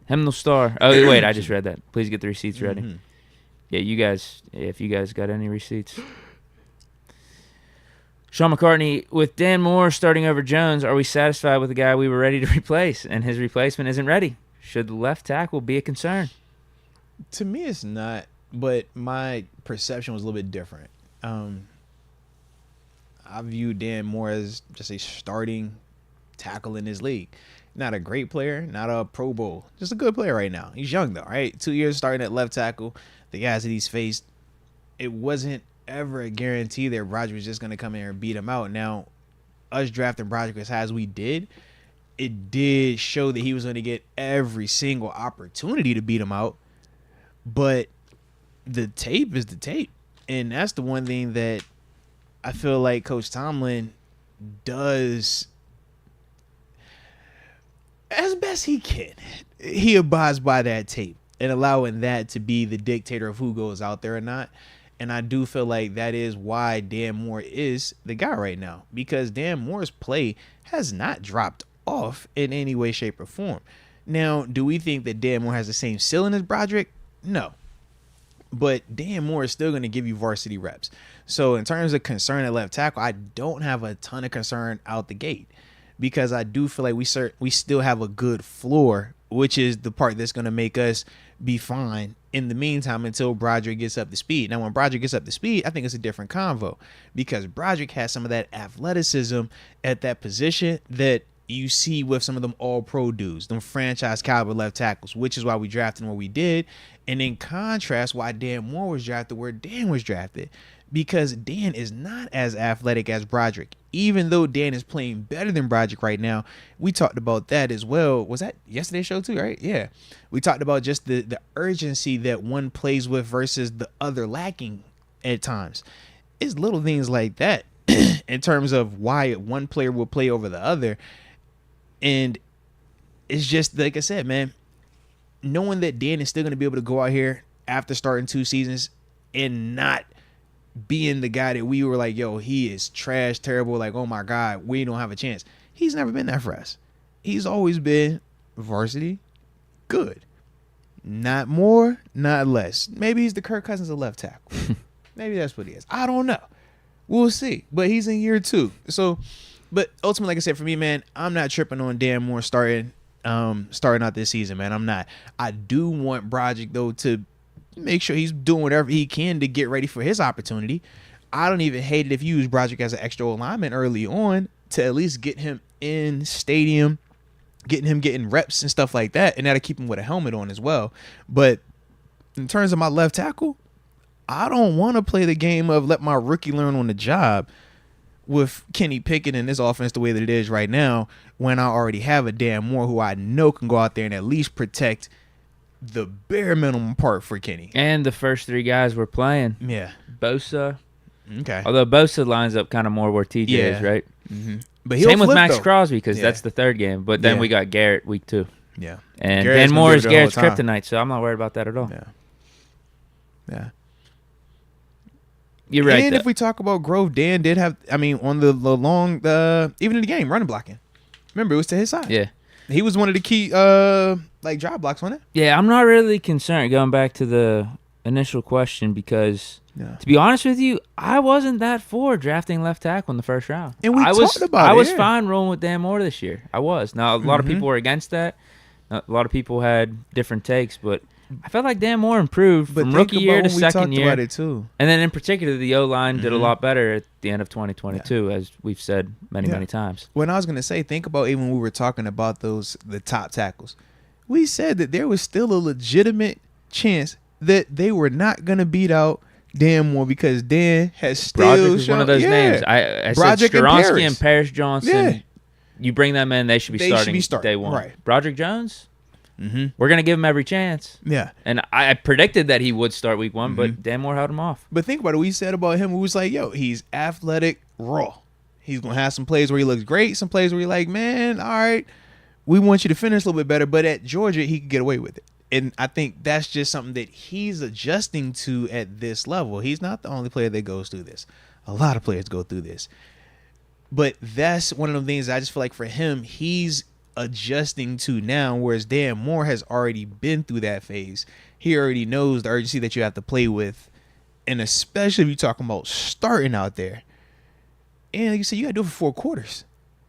Hymnal Star. Oh wait, I just read that. Please get the receipts ready. Yeah, you guys. If you guys got any receipts. Sean McCartney, with Dan Moore starting over Jones, are we satisfied with the guy we were ready to replace, and his replacement isn't ready? Should the left tackle be a concern? To me, it's not, but my perception was a little bit different. I view Dan Moore as just a starting tackle in this league. Not a great player, not a Pro Bowl, just a good player right now. He's young, though, right? 2 years starting at left tackle. The guys that he's faced, it wasn't ever a guarantee that Broderick was just going to come in and beat him out. Now, us drafting Broderick as high as we did, it did show that he was going to get every single opportunity to beat him out. But the tape is the tape. And that's the one thing that I feel like Coach Tomlin does as best he can. He abides by that tape and allowing that to be the dictator of who goes out there or not. And I do feel like that is why Dan Moore is the guy right now, because Dan Moore's play has not dropped off in any way, shape, or form. Now, do we think that Dan Moore has the same ceiling as Broderick? No. But Dan Moore is still going to give you varsity reps. So in terms of concern at left tackle, I don't have a ton of concern out the gate, because I do feel like we still have a good floor, which is the part that's going to make us be fine in the meantime until Broderick gets up to speed. Now, when Broderick gets up to speed, I think it's a different convo, because Broderick has some of that athleticism at that position that you see with some of them all-pro dudes, them franchise caliber left tackles, which is why we drafted him where we did. And in contrast, why Dan Moore was drafted where Dan was drafted, because Dan is not as athletic as Broderick. Even though Dan is playing better than Broderick right now, we talked about that as well. Was that yesterday's show too, right? Yeah. We talked about just the urgency that one plays with versus the other lacking at times. It's little things like that in terms of why one player will play over the other. And it's just, like I said, man, knowing that Dan is still going to be able to go out here after starting 2 seasons and not being the guy that we were like, yo, he is trash, terrible. Like, oh my God, we don't have a chance. He's never been that for us. He's always been varsity good. Not more, not less. Maybe he's the Kirk Cousins of left tackle. Maybe that's what he is. I don't know. We'll see. But he's in year 2. So, but ultimately, like I said, for me, man, I'm not tripping on Dan Moore starting out this season, man. I'm not. I do want Broderick, though, to make sure he's doing whatever he can to get ready for his opportunity. I don't even hate it if you use Broderick as an extra alignment early on to at least get him in stadium, getting reps and stuff like that, and that'll keep him with a helmet on as well. But in terms of my left tackle, I don't want to play the game of let my rookie learn on the job with Kenny Pickett in this offense the way that it is right now, when I already have a Dan Moore who I know can go out there and at least protect the bare minimum part for Kenny. And the first 3 guys we're playing. Yeah. Bosa. Okay. Although Bosa lines up kind of more where TJ is, right? Mm-hmm. But same with flip, Max though. Crosby, because that's the 3rd game. But then we got Garrett week 2. Yeah. And Garrett's Dan Moore is gonna give it Garrett's the whole time. kryptonite, so I'm not worried about that at all. Yeah. Yeah. You're right. And though. if we talk about growth, Dan did have, on the long, even in the game, running blocking. Remember, it was to his side. Yeah. He was one of the key, drive blocks, wasn't it? Yeah, I'm not really concerned, going back to the initial question, because to be honest with you, I wasn't that for drafting left tackle in the first round. And we I talked about it. I was fine rolling with Dan Moore this year. I was. Now, a lot of Mm-hmm. people were against that. A lot of people had different takes, but I felt like Dan Moore improved from rookie year to second year. We talked about it too. And then in particular, the O-line did a Mm-hmm. lot better at the end of 2022, as we've said many times. When I was going to say, think about even when we were talking about the top tackles. We said that there was still a legitimate chance that they were not going to beat out Dan Moore, because Dan has still Broderick is shown, one of those names. I said Broderick and Skoronski Paris. and Paris Johnson. Yeah. You bring them in, they should be starting day one. Right. Broderick Jones, Mm-hmm. we're going to give him every chance. Yeah. And I predicted that he would start week 1, Mm-hmm. but Dan Moore held him off. But think about it. We said about him, we was like, yo, he's athletic, raw. He's going to have some plays where he looks great, some plays where you're like, man, all right, we want you to finish a little bit better. But at Georgia, he could get away with it. And I think that's just something that he's adjusting to at this level. He's not the only player that goes through this. A lot of players go through this. But that's one of the things I just feel like for him, he's adjusting to now, whereas Dan Moore has already been through that phase. He already knows the urgency that you have to play with, and especially if you're talking about starting out there. And like you said, you got to do it for 4 quarters.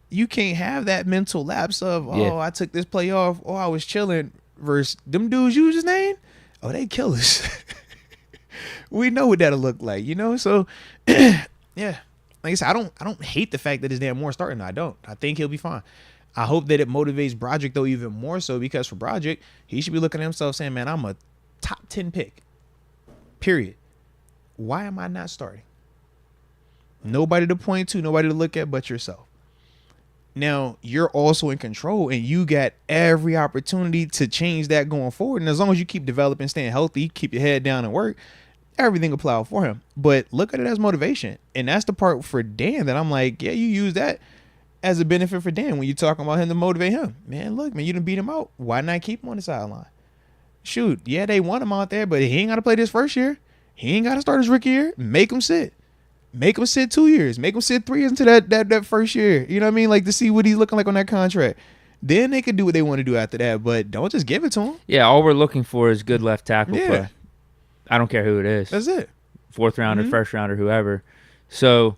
You can't have that mental lapse of, I took this play off, I was chilling, versus them dudes you just named, they kill us. We know what that'll look like, So, yeah. Like I said, I don't hate the fact that it's Dan Moore starting. I don't. I think he'll be fine. I hope that it motivates Broderick, though, even more so, because for Broderick, he should be looking at himself saying, man, I'm a top 10 pick. Period. Why am I not starting? Nobody to point to, nobody to look at but yourself. Now, you're also in control, and you got every opportunity to change that going forward. And as long as you keep developing, staying healthy, keep your head down and work, everything will plow for him. But look at it as motivation. And that's the part for Dan that I'm like, yeah, you use that as a benefit for Dan when you're talking about him to motivate him. Man, look, man, you done beat him out. Why not keep him on the sideline? Shoot, yeah, they want him out there, but he ain't got to play this first year. He ain't got to start his rookie year. Make him sit. Make him sit 2 years. Make him sit 3 years into that first year. You know what I mean? Like, to see what he's looking like on that contract. Then they can do what they want to do after that, but don't just give it to him. Yeah, all we're looking for is good left tackle play. I don't care who it is. That's it. 4th rounder, 1st rounder, whoever. So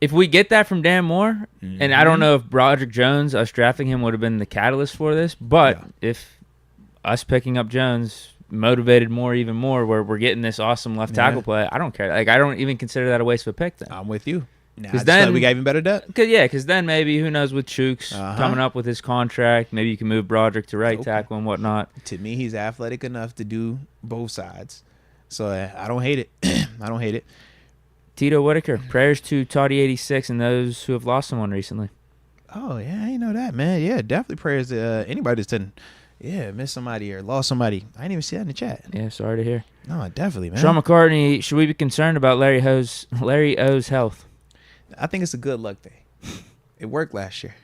if we get that from Dan Moore, and I don't know if Broderick Jones, us drafting him, would have been the catalyst for this, but if us picking up Jones motivated Moore even more, where we're getting this awesome left tackle play, I don't care. Like, I don't even consider that a waste of a pick then. I'm with you. Because then we got even better depth. Because then maybe, who knows, with Chooks coming up with his contract, maybe you can move Broderick to right tackle and whatnot. To me, he's athletic enough to do both sides. So I don't hate it. I don't hate it. Tito Whitaker, prayers to Toddy86 and those who have lost someone recently. Oh, yeah, I know that, man. Yeah, definitely prayers to anybody that's done, missed somebody or lost somebody. I didn't even see that in the chat. Yeah, sorry to hear. No, definitely, man. Sean McCartney, should we be concerned about Larry O's health? I think it's a good luck thing. It worked last year.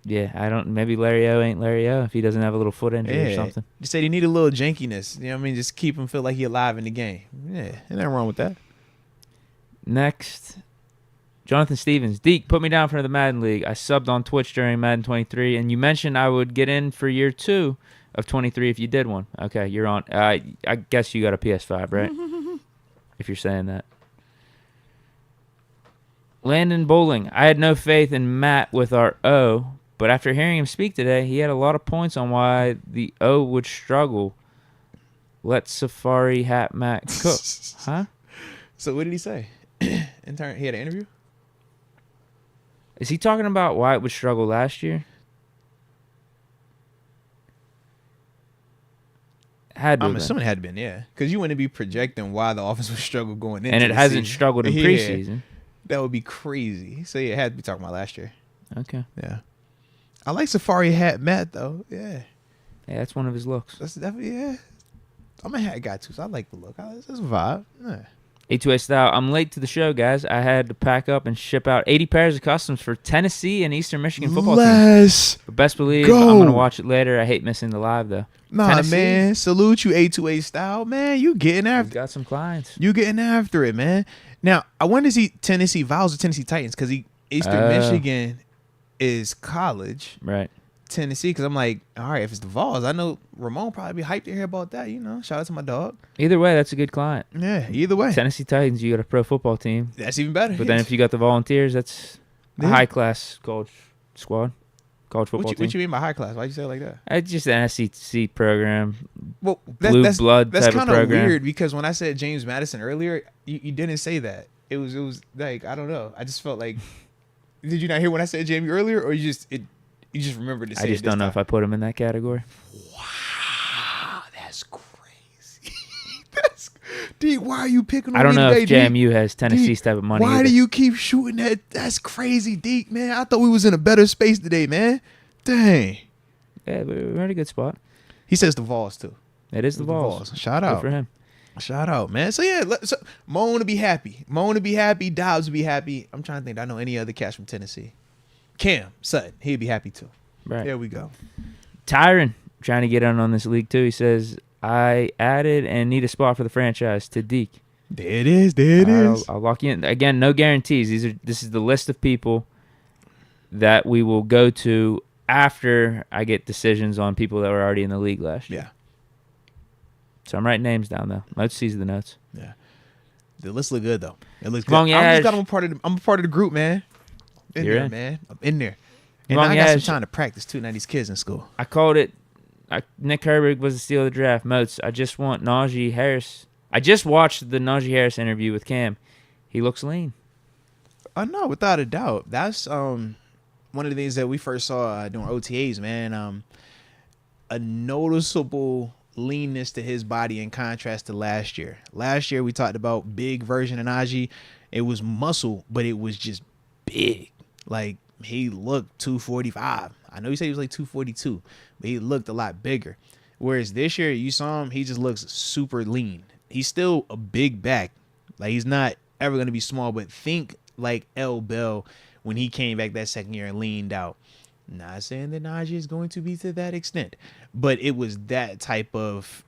Yeah, I don't. Maybe Larry O ain't Larry O if he doesn't have a little foot injury or something. You said he need a little jankiness. You know what I mean? Just keep him feel like he alive in the game. Yeah, ain't nothing wrong with that. Next, Jonathan Stevens. Deke, put me down for the Madden League. I subbed on Twitch during Madden 23, and you mentioned I would get in for year 2 of 23 if you did one. Okay, you're on. I guess you got a PS5, right? If you're saying that. Landon Bowling. I had no faith in Matt with our O, but after hearing him speak today, he had a lot of points on why the O would struggle. Let Safari Hat Matt cook. Huh? So what did he say? He had an interview? Is he talking about why it would struggle last year? I'm assuming it had been, yeah. Because you wouldn't be projecting why the offense would struggle going into and it the hasn't season. struggled in preseason. That would be crazy. So yeah, it had to be talking about last year. Okay. Yeah. I like Safari Hat Matt though. Yeah. Yeah, that's one of his looks. That's definitely, yeah. I'm a hat guy too, so I like the look. It's a vibe. Yeah. A2A style. I'm late to the show, guys. I had to pack up and ship out 80 pairs of customs for Tennessee and Eastern Michigan football teams. But best believe I'm going to watch it later. I hate missing the live, though. Nah, Tennessee, man. Salute you, A2A style. Man, you getting after it. Got some clients. You getting after it, man. Now, I want to see Tennessee Vols or Tennessee Titans because Eastern Michigan is college. Right. Tennessee, because I'm like, all right, if it's the Vols, I know Ramon probably be hyped to hear about that, you know. Shout out to my dog. Either way, that's a good client. Yeah, either way. Tennessee Titans, you got a pro football team. That's even better. But then if you got the Volunteers, that's a high-class college squad, college football team. What you mean by high class? Why'd you say it like that? It's just an SEC program. Well, Blue blood that's type of program. That's kind of weird because when I said James Madison earlier, you didn't say that. It was like, I don't know. I just felt like, did you not hear when I said Jamie earlier, or you just remembered to say it? I just don't know if I put him in that category. Wow, that's crazy. Deke, why are you picking on me I don't know today, if JMU has Tennessee's type of money. Why do you keep shooting that? That's crazy, Deke, man. I thought we was in a better space today, man. Dang. Yeah, we're in a good spot. He says the Vols, too. It is the Vols. Shout out. Good for him. Shout out, man. So, yeah, Mo to be happy. Mo to be happy. Dobbs to be happy. I'm trying to think. I know any other cats from Tennessee. Cam Sutton, he'd be happy too. Right. There we go. Tyron trying to get on this league too. He says, I added and need a spot for the franchise to Deke. There it is. I'll lock you in. Again, no guarantees. This is the list of people that we will go to after I get decisions on people that were already in the league last year. Yeah. So I'm writing names down though. Moats sees the notes. Yeah. The list look good though. It looks Long good. I'm a part of the group, man. You're in. Man. I'm in there. And Long I got some Ash. time to practice too. Now these kids in school. I called it. Nick Herbig was the steal of the draft. Moats. I just want Najee Harris. I just watched the Najee Harris interview with Cam. He looks lean. Oh no, without a doubt. That's one of the things that we first saw during OTAs, man. A noticeable leanness to his body in contrast to last year. Last year we talked about big version of Najee. It was muscle, but it was just big. Like he looked 245. I know he said he was like 242, but he looked a lot bigger. Whereas this year you saw him, he just looks super lean. He's still a big back. Like he's not ever going to be small, but think like L. Bell when he came back that second year and leaned out. Not saying that Najee is going to be to that extent, but it was that type of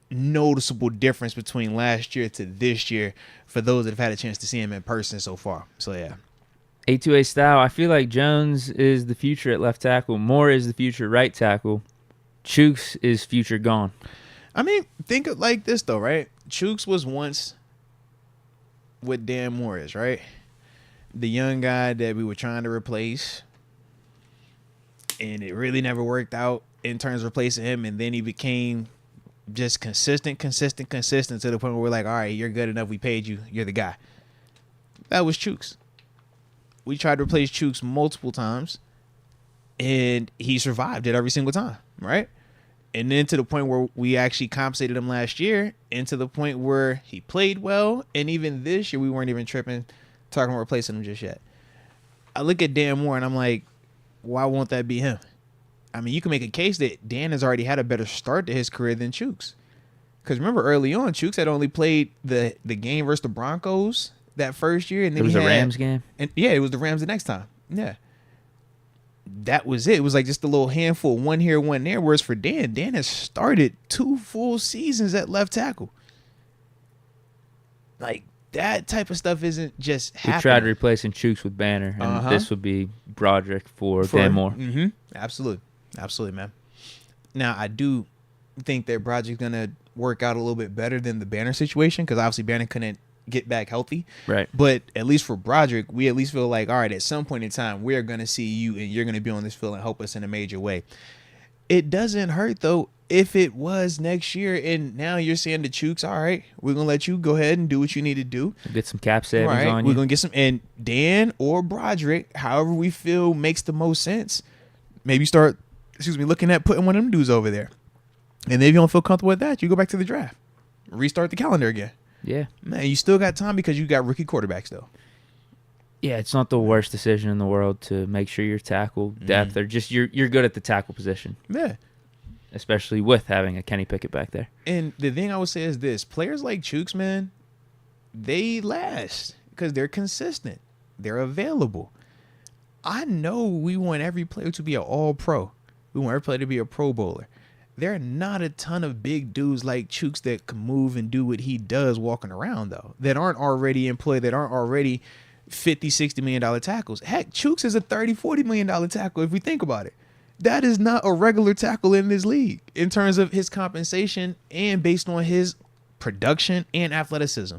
noticeable difference between last year to this year for those that have had a chance to see him in person so far. So, yeah. A2A style, I feel like Jones is the future at left tackle. Moore is the future right tackle. Chooks is future gone. I mean, think of like this, though, right? Chooks was once what Dan Moore is, right? The young guy that we were trying to replace, and it really never worked out in terms of replacing him, and then he became just consistent to the point where we're like, all right, you're good enough. We paid you. You're the guy. That was Chooks. We tried to replace Chooks multiple times, and he survived it every single time, right? And then to the point where we actually compensated him last year, and to the point where he played well, and even this year we weren't even tripping, talking about replacing him just yet. I look at Dan Moore, and I'm like, why won't that be him? I mean, you can make a case that Dan has already had a better start to his career than Chooks. Because remember, early on, Chooks had only played the game versus the Broncos that first year. And then it was a Rams game? And yeah, it was the Rams the next time. Yeah. that was it. It was like just a little handful, one here, one there. Whereas for Dan has started 2 full seasons at left tackle. Like, that type of stuff isn't just happening. We tried replacing Chooks with Banner, and this would be Broderick for Dan Moore. Mm-hmm. Absolutely, man. Now, I do think that Broderick's going to work out a little bit better than the Banner situation, because obviously Banner couldn't get back healthy. Right. But at least for Broderick, we at least feel like, all right, at some point in time, we're going to see you, and you're going to be on this field and help us in a major way. It doesn't hurt, though, if it was next year and now you're saying to Chooks, all right, we're going to let you go ahead and do what you need to do. Get some cap savings on you. We're going to get some, and Dan or Broderick, however we feel makes the most sense, maybe start, looking at putting one of them dudes over there. And if you don't feel comfortable with that, you go back to the draft. Restart the calendar again. Yeah. Man, you still got time because you got rookie quarterbacks, though. Yeah, it's not the worst decision in the world to make sure your tackle depth or just you're good at the tackle position. Yeah. Especially with having a Kenny Pickett back there. And the thing I would say is this. Players like Chooks, man, they last because they're consistent. They're available. I know we want every player to be an all-pro. We want every player to be a Pro Bowler. There are not a ton of big dudes like Chooks that can move and do what he does walking around, though, that aren't already in play, that aren't already $50, $60 million tackles. Heck, Chooks is a $30, $40 million tackle if we think about it. That is not a regular tackle in this league in terms of his compensation and based on his production and athleticism.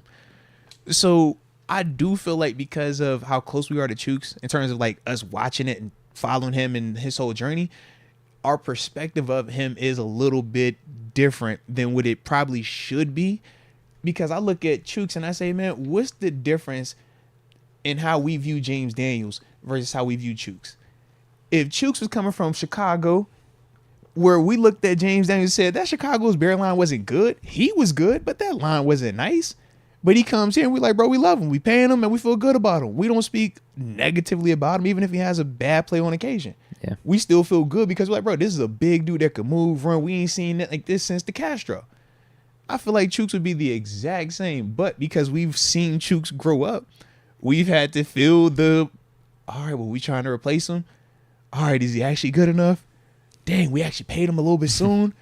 So I do feel like because of how close we are to Chooks in terms of like us watching it and following him and his whole journey, our perspective of him is a little bit different than what it probably should be. Because I look at Chooks and I say, man, what's the difference in how we view James Daniels versus how we view Chooks? If Chooks was coming from Chicago, where we looked at James Daniels and said that Chicago's Bear line wasn't good. He was good, but that line wasn't nice. But he comes here and we're like, bro, we love him. We paying him and we feel good about him. We don't speak negatively about him, even if he has a bad play on occasion. Yeah. We still feel good because we're like, bro, this is a big dude that can move, run. We ain't seen that like this since the Castro. I feel like Chooks would be the exact same, but because we've seen Chooks grow up, we've had to feel the, all right, well, we trying to replace him. All right, is he actually good enough? Dang, we actually paid him a little bit soon.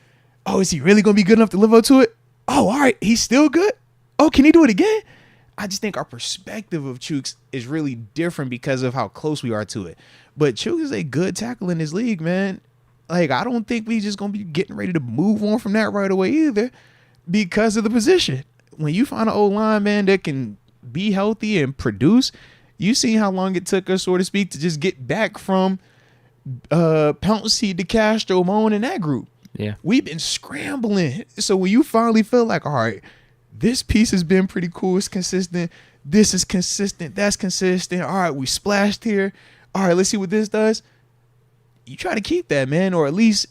Oh, is he really going to be good enough to live up to it? Oh, all right, he's still good? Oh, can he do it again? I just think our perspective of Chooks is really different because of how close we are to it. But Chooks is a good tackle in this league, man. Like, I don't think we just going to be getting ready to move on from that right away either because of the position. When you find an O-line, man, that can be healthy and produce, you see how long it took us, so to speak, to just get back from Pouncey, DeCastro, Moan, and that group. Yeah. We've been scrambling. So when you finally feel like, all right, this piece has been pretty cool, it's consistent, this is consistent, that's consistent, all right, we splashed here, all right, let's see what this does. You try to keep that, man, or at least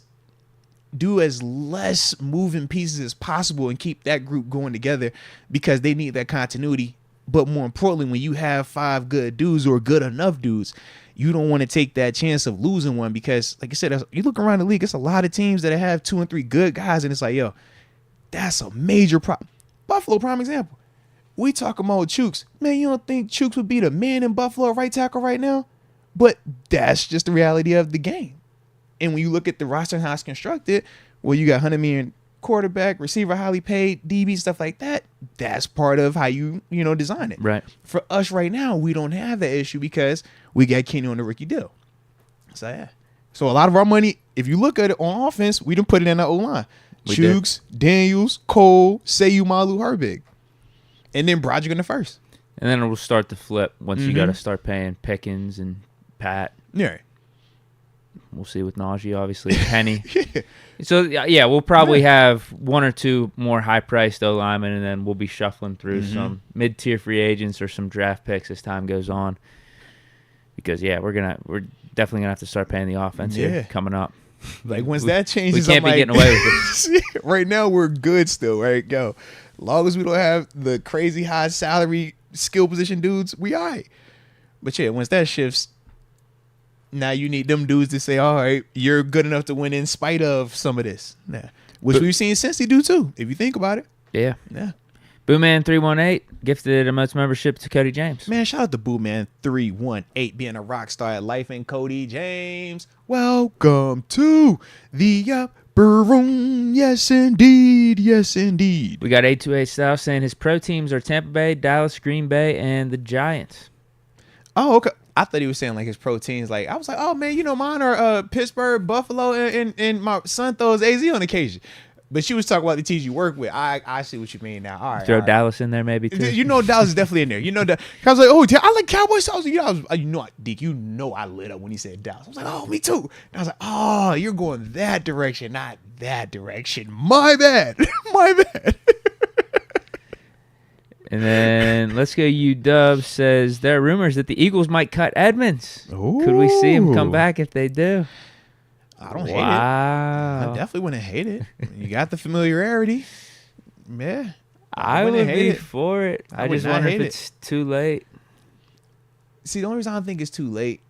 do as less moving pieces as possible and keep that group going together because they need that continuity. But more importantly, when you have 5 good dudes or good enough dudes, you don't want to take that chance of losing one because, like I said, you look around the league, it's a lot of teams that have 2 and 3 good guys, and it's like, yo, that's a major problem. Buffalo, prime example. We talk about Chooks. Man, you don't think Chooks would be the man in Buffalo right tackle right now? But that's just the reality of the game. And when you look at the roster and how it's constructed, well, you got $100 million quarterback, receiver highly paid, DB, stuff like that. That's part of how you design it. Right. For us right now, we don't have that issue because we got Kenny on the rookie deal. So yeah. So a lot of our money, if you look at it on offense, we done put it in the O-line. Chooks, Daniels, Cole, Sayu, Malu, Herbig. And then Broderick in the first. And then it will start to flip once you got to start paying Pickens and Pat. Yeah. We'll see with Najee, obviously. Penny. Yeah. So, yeah, we'll probably have 1 or 2 more high-priced O-linemen, and then we'll be shuffling through some mid-tier free agents or some draft picks as time goes on. Because, yeah, we're definitely going to have to start paying the offense here coming up. Like, once that changes, we can't be getting away with it. Right now, we're good still, right? Go. As long as we don't have the crazy high salary skill position dudes, we all right. But, yeah, once that shifts, now you need them dudes to say, all right, you're good enough to win in spite of some of this. Which we've seen Cincy do, too, if you think about it. Yeah. Yeah. Booman318 gifted a Moats membership to Cody James. Man, shout out to Booman318 being a rock star at life, and Cody James. Welcome to the upper room. Yes, indeed. Yes, indeed. We got 828 Style saying his pro teams are Tampa Bay, Dallas, Green Bay, and the Giants. Oh, okay. I thought he was saying like his pro teams. Like, I was like, oh man, mine are Pittsburgh, Buffalo, and my son throws AZ on occasion. But she was talking about the teams you work with. I see what you mean now. All right, Throw all right. Dallas in there maybe too. Dallas is definitely in there. I was like, oh, I like Cowboys. I was like, Deke, I lit up when he said Dallas. I was like, oh, me too. And I was like, oh, you're going that direction, not that direction. My bad. My bad. And then Let's Go UW says there are rumors that the Eagles might cut Edmonds. Ooh. Could we see him come back if they do? I don't hate it. Wow. I definitely wouldn't hate it. You got the familiarity. Yeah. I wouldn't would hate be it. for it. I would just not wonder if hate it's too late. See, the only reason I don't think it's too late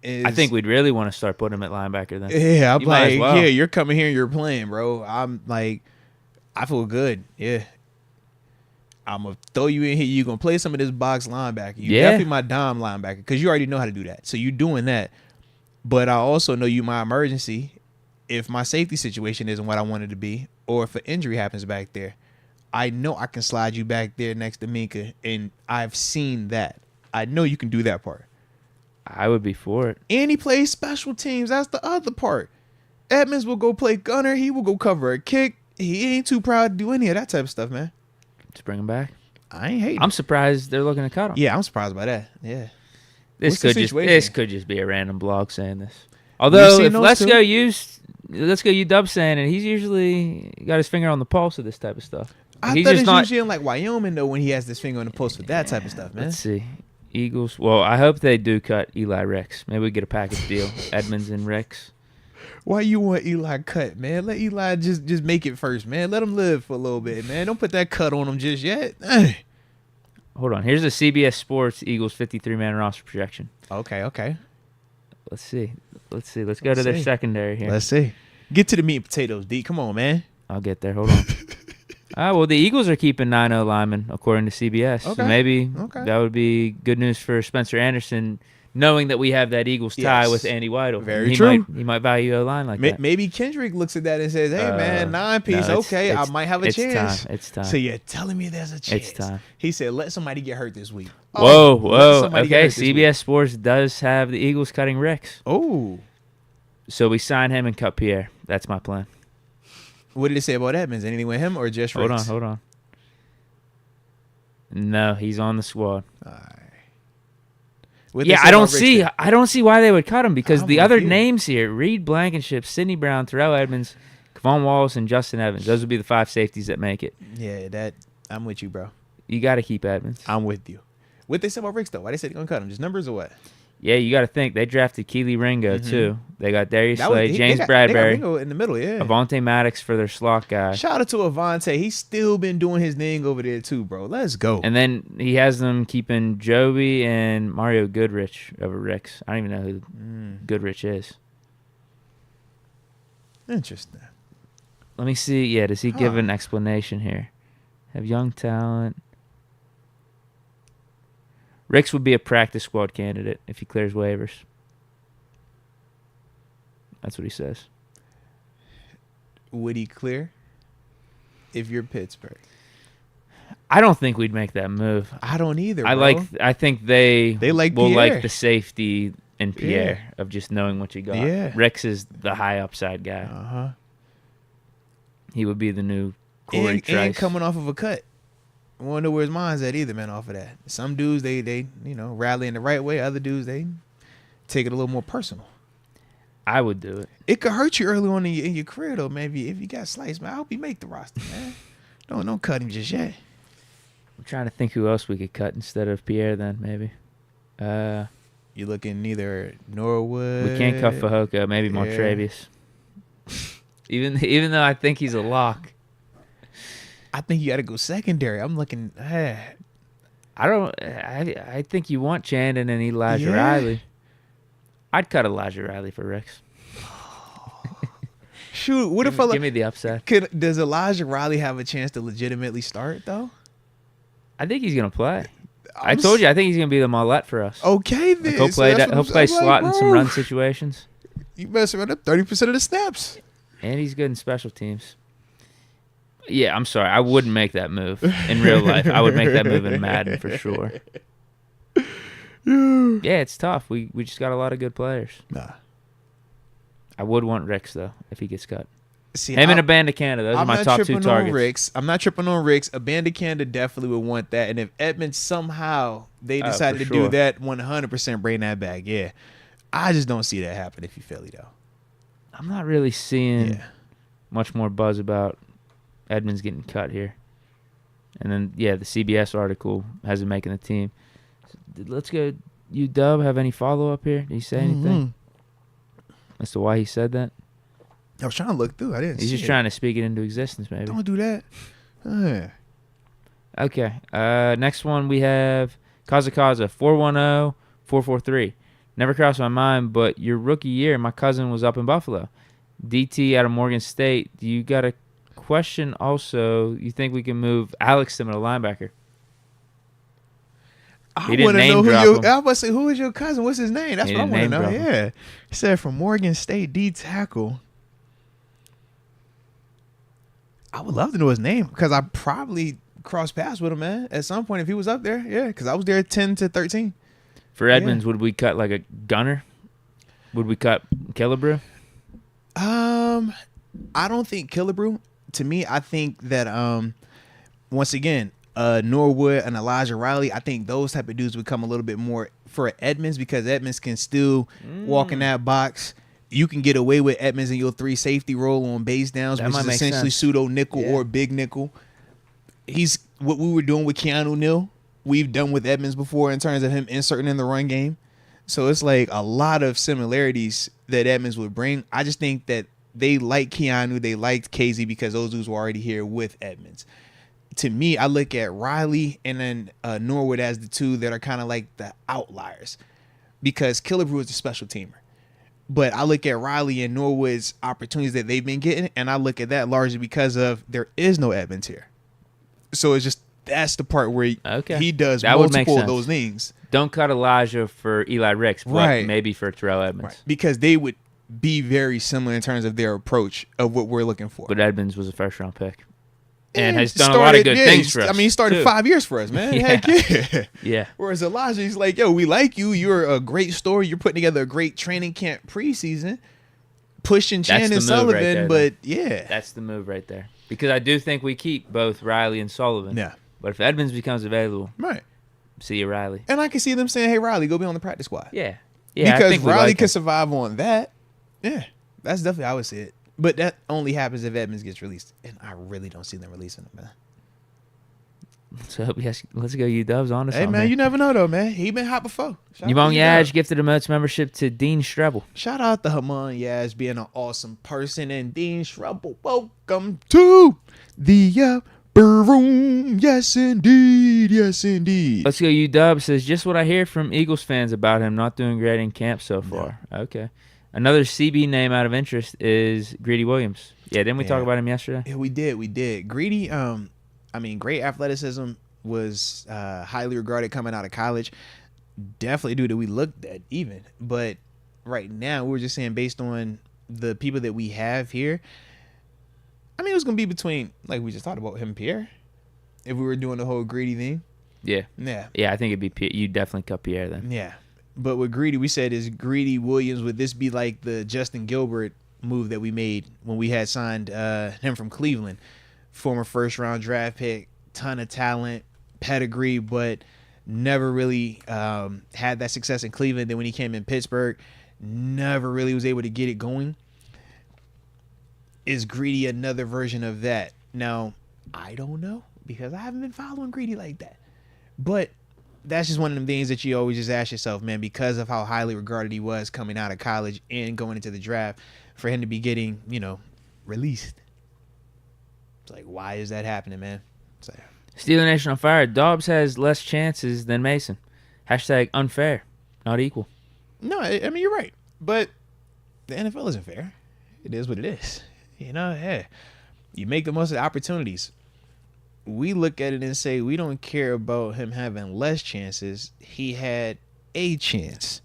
is I think we'd really want to start putting him at linebacker then. Yeah, I'm You might as like, well. yeah, you're coming here and you're playing, bro. I'm like, I feel good. Yeah. I'm going to throw you in here. You're going to play some of this box linebacker. You're Yeah. definitely my dime linebacker because you already know how to do that. So you're doing that. But I also know you my emergency if my safety situation isn't what I want it to be, or if an injury happens back there. I know I can slide you back there next to Minka, and I've seen that. I know you can do that part. I would be for it. And he plays special teams. That's the other part. Edmonds will go play gunner. He will go cover a kick. He ain't too proud to do any of that type of stuff, man. Just bring him back. I ain't hating. I'm surprised they're looking to cut him. Yeah, I'm surprised by that. Yeah. This What's the situation? this could just be a random blog saying this. Although if those Let's too? Go UW saying it, he's usually got his finger on the pulse of this type of stuff. I He's thought just it's not. usually in like Wyoming though when he has this finger on the pulse with that type of stuff, man. Let's see. Eagles. Well, I hope they do cut Eli Ricks. Maybe we get a package deal. Edmonds and Ricks. Why you want Eli cut, man? Let Eli just make it first, man. Let him live for a little bit, man. Don't put that cut on him just yet. Hold on. Here's a CBS Sports Eagles 53-man roster projection. Okay. Let's see. Let's go to their secondary here. Let's see. Get to the meat and potatoes, D. Come on, man. I'll get there. Hold on. Well, the Eagles are keeping 9-0 linemen, according to CBS. Okay. So maybe Okay. that would be good news for Spencer Anderson, knowing that we have that Eagles tie Yes. with Andy Weidel. Very true. He might value a line like that. Maybe Kendrick looks at that and says, hey, man, 9-piece. no, okay, I might have a chance. It's time. So you're telling me there's a chance. It's time. He said, let somebody get hurt this week. Whoa. somebody get Okay, hurt this week. CBS Sports does have the Eagles cutting Ricks. Oh. So we sign him and cut Pierre. That's my plan. What did it say about Edmonds? Anything with him or just Ricks? Hold on. No, he's on the squad. All right. What'd they Yeah, say about Ricks I don't see why they would cut him because I'm the with other you. names here, Reed Blankenship, Sidney Brown, Terrell Edmonds, Kevon Wallace, and Justin Evans. Those would be the 5 safeties that make it. then? Yeah, I'm with you, bro. You got to keep Edmonds. I'm with you. What they say about Ricks, though? Why they say they're going to cut him? Just numbers or what? Yeah, you got to think. They drafted Keely Ringo, too. They got Darius That was- Slade, they James got Bradbury, Ringo in the middle, yeah. Avonte Maddox for their slot guy. Shout out to Avonte. He's still been doing his thing over there, too, bro. Let's go. And then he has them keeping Joby and Mario Goodrich over Ricks. I don't even know who Goodrich is. Interesting. Let me see. Yeah, does he give an explanation here? Have young talent. Ricks would be a practice squad candidate if he clears waivers. That's what he says. Would he clear if you're Pittsburgh? I don't think we'd make that move. I don't either, I bro. think they like will Pierre. like the safety in Pierre of just knowing what you got. Yeah. Ricks is the high upside guy. Uh-huh. He would be the new Corey Trice. And coming off of a cut. I won't know where his mind's at either, man, off of that. Some dudes, they rally in the right way. Other dudes, they take it a little more personal. I would do it. It could hurt you early on in your career, though, maybe, if you got sliced, man. I hope you make the roster, man. Don't cut him just yet. I'm trying to think who else we could cut instead of Pierre then, maybe. You're looking either Norwood. We can't cut Fajoko, maybe Montrevious. Even though I think he's a lock. I think you got to go secondary. I'm looking. I think you want Chandon and Elijah Riley. I'd cut Elijah Riley for Ricks. Shoot, what if Give me the upside. does Elijah Riley have a chance to legitimately start though? I think he's gonna play. I told you, I think he's gonna be the Mollett for us. Okay, then. Like, he'll play slot in some run situations. You mess around up 30% of the snaps. And he's good in special teams. Yeah, I'm sorry. I wouldn't make that move in real life. I would make that move in Madden for sure. Yeah, it's tough. We just got a lot of good players. Nah. I would want Ricks, though, if he gets cut. See, Him and Abandakanda. Those are my top two targets. I'm not tripping on Ricks. Abandakanda definitely would want that. And if Edmonds somehow they decided to do that, 100% bring that back. Yeah. I just don't see that happen if you Philly, though. I'm not really seeing much more buzz about Edmonds getting cut here. And then, the CBS article has him making the team. Let's go. You, Dub, have any follow-up here? Did he say anything as to why he said that? I was trying to look through. I didn't see He's just trying to speak it into existence, maybe. Don't do that. Okay. Next one we have Kaza 410-443. Never crossed my mind, but your rookie year, my cousin was up in Buffalo. DT out of Morgan State. Do you got a question also? You think we can move Alex to middle linebacker? I want to know I was about to say, who is your cousin? What's his name? That's what I want to know. Yeah. He said from Morgan State, D tackle. I would love to know his name because I probably crossed paths with him, man, at some point if he was up there. Yeah, because I was there 10 to 13. For Edmonds, would we cut like a gunner? Would we cut Killebrew? I don't think Killebrew. To me, I think that once again, Norwood and Elijah Riley, I think those type of dudes would come a little bit more for Edmonds because Edmonds can still walk in that box. You can get away with Edmonds in your 3 safety role on base downs, which is essentially pseudo nickel or big nickel. He's what we were doing with Keanu Neal. We've done with Edmonds before in terms of him inserting in the run game. So it's like a lot of similarities that Edmonds would bring. I just think that they like Keanu, they liked Casey because those dudes were already here with Edmonds. To me, I look at Riley and then Norwood as the two that are kind of like the outliers because Killebrew is a special teamer. But I look at Riley and Norwood's opportunities that they've been getting, and I look at that largely because of there is no Edmonds here. So it's just that's the part where he does that multiple of those things. Don't cut Elijah for Eli Ricks, but maybe for Terrell Edmonds. Right. Because they would be very similar in terms of their approach of what we're looking for. But Edmonds was a first-round pick. And has done a lot of good things for us. I mean, he started 5 years for us, man. Heck yeah. Whereas Elijah, he's like, yo, we like you. You're a great story. You're putting together a great training camp preseason. Pushing Chan and Sullivan, but That's the move right there. Because I do think we keep both Riley and Sullivan. Yeah. But if Edmonds becomes available, see you, Riley. And I can see them saying, hey, Riley, go be on the practice squad. Yeah. Because Riley could survive on that. Yeah. That's definitely how I would see it. But that only happens if Edmonds gets released. And I really don't see them releasing him, man. So let's go UWs on to something. Hey, man, you never know, though, man. He been hot before. Yvonne Yaj gifted a Moats membership to Dean Strebel. Shout out to Hamon Yaj being an awesome person. And Dean Strebel, welcome to the room. Yes, indeed. Yes, indeed. Let's go UW says, just what I hear from Eagles fans about him not doing great in camp so far. Yeah. Okay. Another CB name out of interest is Greedy Williams. Yeah, didn't we talk about him yesterday? Yeah, we did. Greedy, great athleticism, was highly regarded coming out of college. Definitely dude that we looked at even. But right now, we were just saying based on the people that we have here, I mean, it was going to be between, like we just talked about, him and Pierre. If we were doing the whole Greedy thing. Yeah. Yeah, I think it'd be Pierre. You'd definitely cut Pierre then. Yeah. But with Greedy, we said is Greedy Williams, would this be like the Justin Gilbert move that we made when we had signed him from Cleveland? Former first-round draft pick, ton of talent, pedigree, but never really had that success in Cleveland. Then when he came in Pittsburgh, never really was able to get it going. Is Greedy another version of that? Now, I don't know because I haven't been following Greedy like that. But that's just one of them things that you always just ask yourself, man, because of how highly regarded he was coming out of college and going into the draft, for him to be getting, released. It's like, why is that happening, man? So, Steeler Nation on fire. Dobbs has less chances than Mason. # unfair, not equal. No, I mean, you're right. But the NFL isn't fair. It is what it is. You make the most of the opportunities. we look at it and say we don't care about him having less chances. He had a chance.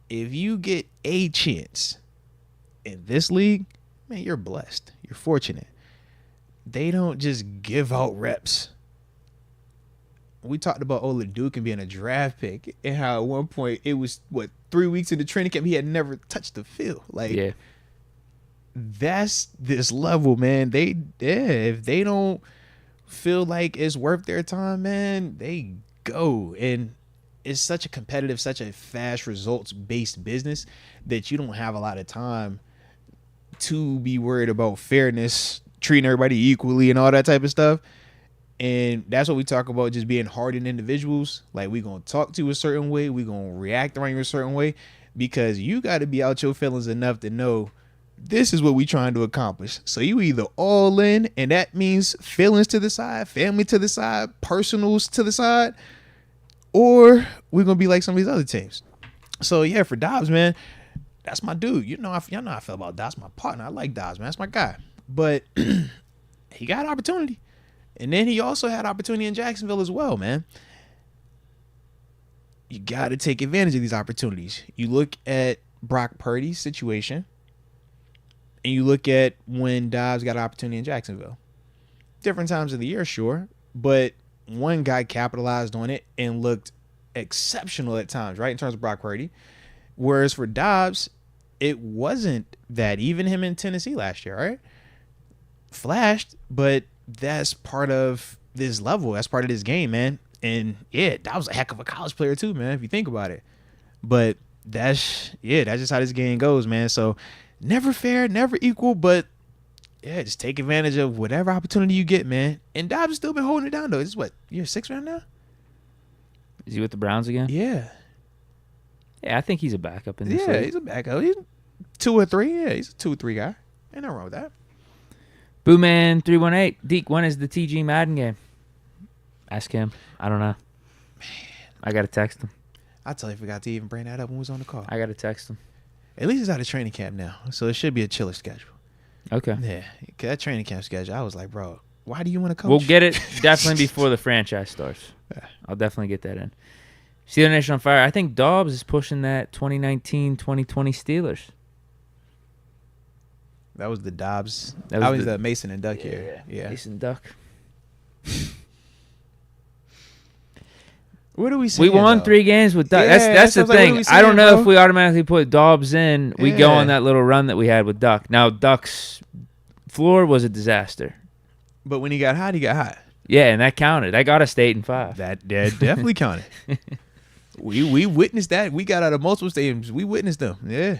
If you get a chance in this league, man, you're blessed. You're fortunate. They don't just give out reps. We talked about Deke being a draft pick and how at one point it was 3 weeks into training camp he had never touched the field. Like, that's this level, man. If they don't feel like it's worth their time, man, they go. And it's such a competitive, such a fast results based business that you don't have a lot of time to be worried about fairness, treating everybody equally and all that type of stuff. And that's what we talk about, just being hardened individuals. Like, we going to talk to you a certain way. We going to react around you a certain way, because you got to be out your feelings enough to know this is what we trying to accomplish. So you either all in, and that means feelings to the side, family to the side, personals to the side, or we're going to be like some of these other teams. So, yeah, for Dobbs, man, that's my dude. Y'all know how I feel about Dobbs, my partner. I like Dobbs, man. That's my guy. But he got opportunity. And then he also had opportunity in Jacksonville as well, man. You got to take advantage of these opportunities. You look at Brock Purdy's situation, and you look at when Dobbs got an opportunity in Jacksonville. Different times of the year, sure, but one guy capitalized on it and looked exceptional at times, right, in terms of Brock Purdy. Whereas for Dobbs, it wasn't that. Even him in Tennessee last year, right? Flashed, but that's part of this level. That's part of this game, man. And yeah, that was a heck of a college player too, man, if you think about it. But that's just how this game goes, man. So never fair, never equal, but yeah, just take advantage of whatever opportunity you get, man. And Dobbs has still been holding it down, though. This is what, year 6 right now? Is he with the Browns again? Yeah. Yeah, I think he's a backup in this league. Yeah, he's a backup. He's 2 or 3. Yeah, he's a 2 or 3 guy. Ain't nothing wrong with that. Booman318. Deke, when is the TG Madden game? Ask him. I don't know. Man. I got to text him. I totally forgot to even bring that up when we was on the call. I got to text him. At least it's out of training camp now, so it should be a chiller schedule. Okay. Yeah, 'cause that training camp schedule, I was like, bro, why do you want to coach? We'll get it definitely before the franchise starts. Yeah. I'll definitely get that in. Steeler Nation on fire. I think Dobbs is pushing that 2019-2020 Steelers. That was the Dobbs. That was the Mason and Duck here. Yeah. Mason Duck. What do we say? We won 3 games with Duck. Yeah, that's the like, thing. what are we I don't saying, know bro? if we automatically put Dobbs in. We go Yeah. on that little run that we had with Duck. Now, Duck's floor was a disaster. But when he got hot, he got hot. Yeah, and that counted. That got us to 8-5. That definitely counted. We witnessed that. We got out of multiple stadiums. We witnessed them. Yeah.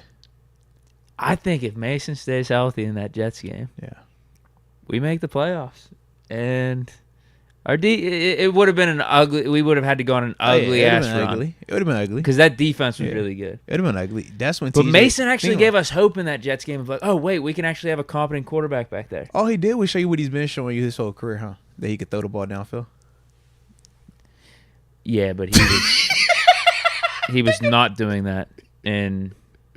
I think if Mason stays healthy in that Jets game, we make the playoffs. And our it would have been an ugly. We would have had to go on an ugly ass run. Ugly. It would have been ugly. Because that defense was really good. It would have been ugly. That's when. But Mason actually gave us hope in that Jets game of like, oh wait, we can actually have a competent quarterback back there. All he did was show you what he's been showing you his whole career, huh? That he could throw the ball downfield. Yeah, but he was he was not doing that in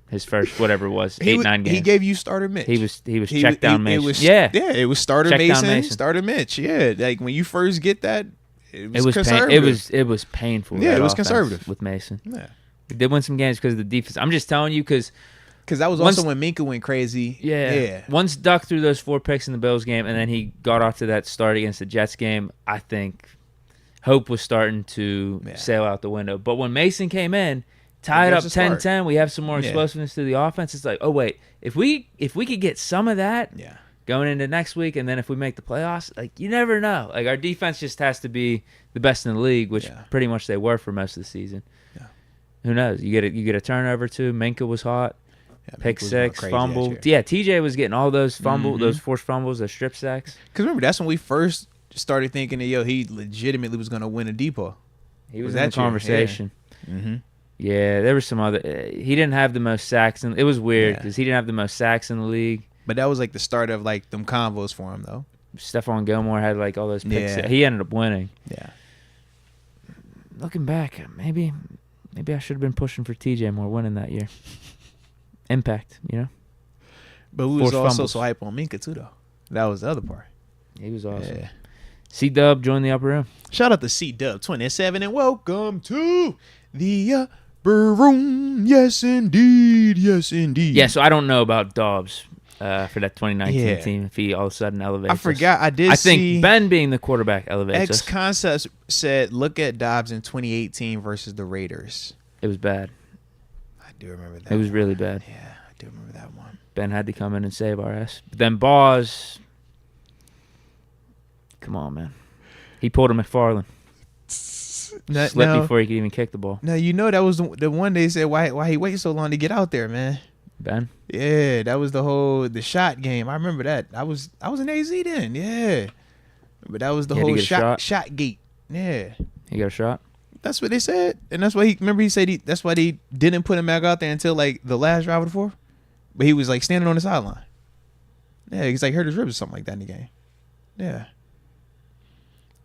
his first whatever it was 8-9 games. He gave you starter Mitch. He was check down Mason. It was starter Check down Mason, starter Mitch. Yeah, like when you first get that, it was conservative. It was painful. Yeah, it was conservative with Mason. Yeah, we did win some games because of the defense. I'm just telling you because that was also when Minka went crazy. Yeah. Once Duck threw those 4 picks in the Bills game, and then he got off to that start against the Jets game, I think hope was starting to sail out the window. But when Mason came in, tied up 10-10, we have some more explosiveness to the offense. It's like, oh wait, if we could get some of that going into next week, and then if we make the playoffs, like you never know. Like our defense just has to be the best in the league, which pretty much they were for most of the season. Yeah. Who knows? You get a turnover too. Minka was hot. Yeah, pick 6, fumble. Yeah, TJ was getting all those those forced fumbles, those strip sacks. Because remember, that's when we first started thinking that he legitimately was going to win a depot. He was in the conversation. Yeah. Mm-hmm. Yeah, there were some other. He didn't have the most sacks, and it was weird because he didn't have the most sacks in the league. But that was like the start of like them combos for him, though. Stephon Gilmore had like all those picks. Yeah. He ended up winning. Yeah. Looking back, maybe I should have been pushing for TJ more winning that year. Impact, you know. But we was also so hype on Minka too, though. That was the other part. He was awesome. C-Dub joined the upper room. Shout out to C-Dub27 and welcome to the upper room. Yes, indeed. Yes, indeed. Yeah, so I don't know about Dobbs for that 2019 team if he all of a sudden elevates I forgot. I did see. I think Ben being the quarterback elevates us. X-Concepts said, look at Dobbs in 2018 versus the Raiders. It was bad. I do remember that. It was really bad. Yeah, I do remember that one. Ben had to come in and save our ass. But then Boz, come on, man. He pulled a McFarland. Slipped before he could even kick the ball. Now, you know that was the one they said, why he waited so long to get out there, man. Ben? Yeah, that was the shot game. I remember that. I was in AZ then, yeah. But that was the whole shot gate. Yeah. He got a shot? That's what they said. And that's why he said that's why they didn't put him back out there until like the last drive of the fourth. But he was like standing on the sideline. Yeah, he's like hurt his ribs or something like that in the game. Yeah.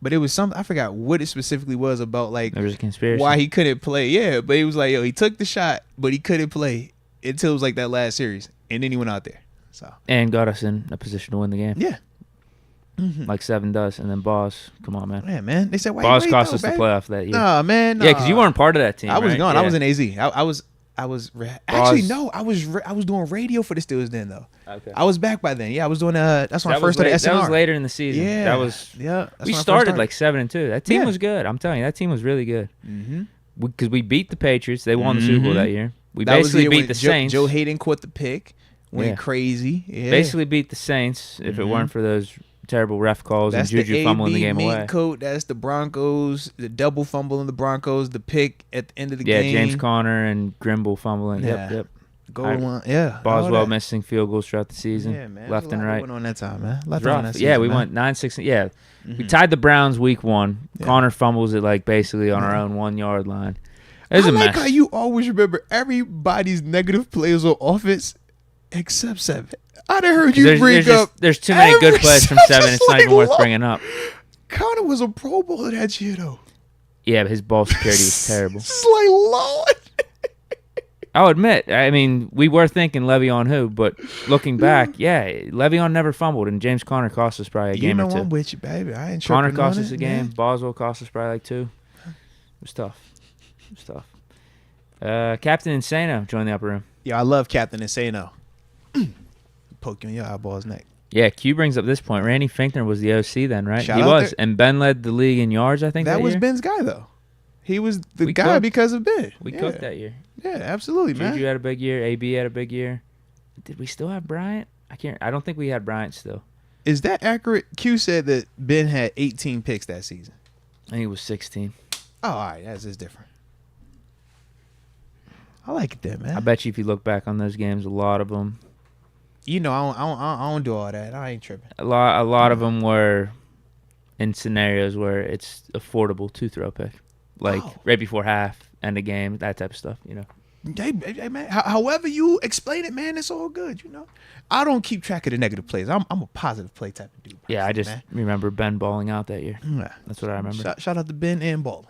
But it was something, I forgot what it specifically was about, like there was a conspiracy. Why he couldn't play. Yeah, but he was like, he took the shot, but he couldn't play until it was like that last series. And then he went out there. So and got us in a position to win the game. Yeah. Mm-hmm. Like 7 does. And then Boz, come on, man. Yeah, man. They said, why Boz cost us the playoff that year. Nah, man. Nah. Yeah, because you weren't part of that team. I was right? gone. Yeah. I was in AZ. I was doing radio for the Steelers then though. Okay. I was back by then. Yeah, I was doing that's when I first started SNR. That was later in the season. Yeah. That was we started started like 7-2. That team was good. I'm telling you, that team was really good. Mm-hmm. Because we beat the Patriots. They won the Super Bowl that year. We that basically beat the Saints. Joe Hayden caught the pick. Went crazy. Yeah. Basically beat the Saints if it weren't for those terrible ref calls and Juju fumbling the game away. Coat, that's the Broncos, the double fumble in the Broncos, the pick at the end of the game. Yeah, James Conner and Grimble fumbling. Yep. Goal one. Yeah. Boswell missing field goals throughout the season. Yeah, man. Left and right. Went on that time, man. Left on that season, yeah, we man. went 9-6. Yeah. We tied the Browns week 1. Yeah. Connor fumbles it like basically on our own 1-yard line. It was a mess. How you always remember everybody's negative plays on offense except 7. I done heard you bring up. There's too many good plays from 7. It's not even worth bringing up. Connor was a Pro Bowler that year, though. Yeah, but his ball security was terrible. It's like, Lord. I'll admit, I mean, we were thinking Le'Veon who, but looking back, Le'Veon never fumbled, and James Conner cost us probably a game or 2. I'm with you, baby. I ain't Conner cost on us it, a game. Man. Boswell cost us probably like 2. It was tough. Captain Insano joined the upper room. Yeah, I love Captain Insano. Poke you in your eyeball's neck. Yeah, Q brings up this point. Randy Finkner was the OC then, right? He was. And Ben led the league in yards, I think, that was year. Ben's guy, though. He was the guy because of Ben. We cooked that year. Yeah, absolutely, man. Juju had a big year. AB had a big year. Did we still have Bryant? I don't think we had Bryant still. Is that accurate? Q said that Ben had 18 picks that season. I think it was 16. Oh, all right. That's just different. I like it there, man. I bet you if you look back on those games, a lot of them. You know, I don't do all that. I ain't tripping. A lot of them were in scenarios where it's affordable to throw a pick. Like right before half, end of game, that type of stuff, you know. Hey, man, however you explain it, man, it's all good, you know. I don't keep track of the negative plays. I'm a positive play type of dude. Yeah, I just remember Ben balling out that year. Yeah. That's what I remember. Shout out to Ben and balling.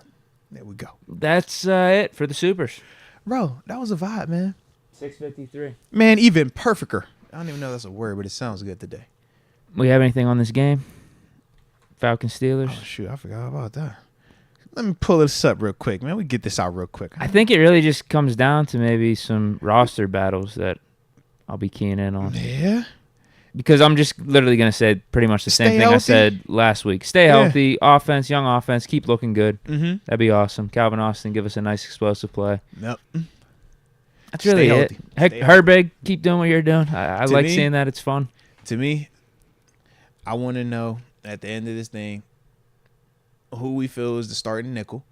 There we go. That's it for the Supers. Bro, that was a vibe, man. 6:53. Man, even perfecter. I don't even know if that's a word, but it sounds good today. We have anything on this game? Falcons Steelers? Oh, shoot, I forgot about that. Let me pull this up real quick, man. We get this out real quick. I think it really just comes down to maybe some roster battles that I'll be keying in on. Yeah. Because I'm just literally going to say pretty much the same thing I said last week. Stay healthy, offense, young offense, keep looking good. Mm-hmm. That'd be awesome. Calvin Austin, give us a nice explosive play. Yep. That's really it. Herbig, keep doing what you're doing. I like seeing that. It's fun. To me, I want to know at the end of this thing who we feel is the starting nickel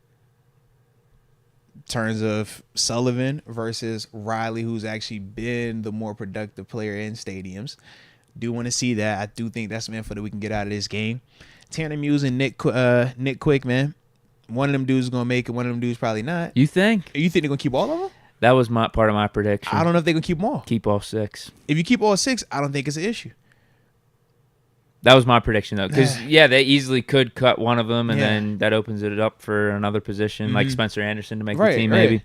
in terms of Sullivan versus Riley, who's actually been the more productive player in stadiums. Do want to see that. I do think that's some info that we can get out of this game. Tanner Muse and Nick Quick, man. One of them dudes is going to make it. One of them dudes probably not. You think? You think they're going to keep all of them? That was part of my prediction. I don't know if they're going to keep them all. Keep all 6. If you keep all 6, I don't think it's an issue. That was my prediction, though. Because, they easily could cut one of them, and then that opens it up for another position, like Spencer Anderson to make the team, maybe.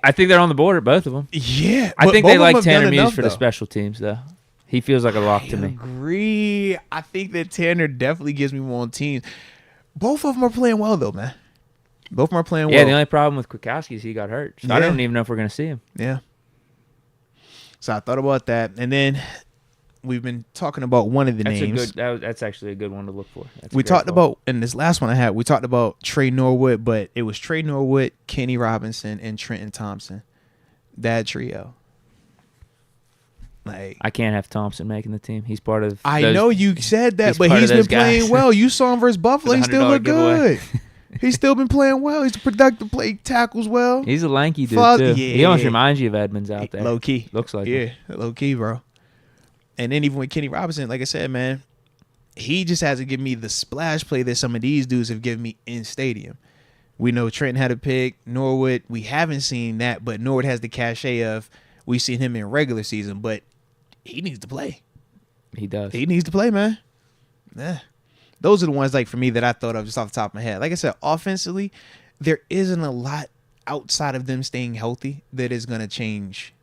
I think they're on the board at both of them. Yeah. I think they like Tanner Muse for the special teams, though. He feels like a lock to I me. agree. I think that Tanner definitely gives me more on teams. Both of them are playing well, though, man. Both of them are playing well. Yeah, the only problem with Kwiatkowski is he got hurt. So I don't even know if we're going to see him. Yeah. So I thought about that. And then we've been talking about one of the names. That's actually a good one to look for. We talked about, in this last one I had, we talked about Trey Norwood, but it was Trey Norwood, Kenny Robinson, and Trenton Thompson. That trio. Like, I can't have Thompson making the team. He's part of. I know you said that, but part he's of been those guys. playing well. You saw him versus Buffalo. He still $100 looked giveaway. good. He's still been playing well. He's a productive play, tackles well. He's a lanky dude, too. Yeah. He almost reminds you of Edmonds out there. Low key. Looks like Yeah, him. low key, bro. And then even with Kenny Robinson, like I said, man, he just has to give me the splash play that some of these dudes have given me in stadium. We know Trenton had a pick. Norwood, we haven't seen that, but Norwood has the cachet of we've seen him in regular season, but he needs to play. He does. He needs to play, man. Yeah. Those are the ones, like, for me that I thought of just off the top of my head. Like I said, offensively, there isn't a lot outside of them staying healthy that is going to change.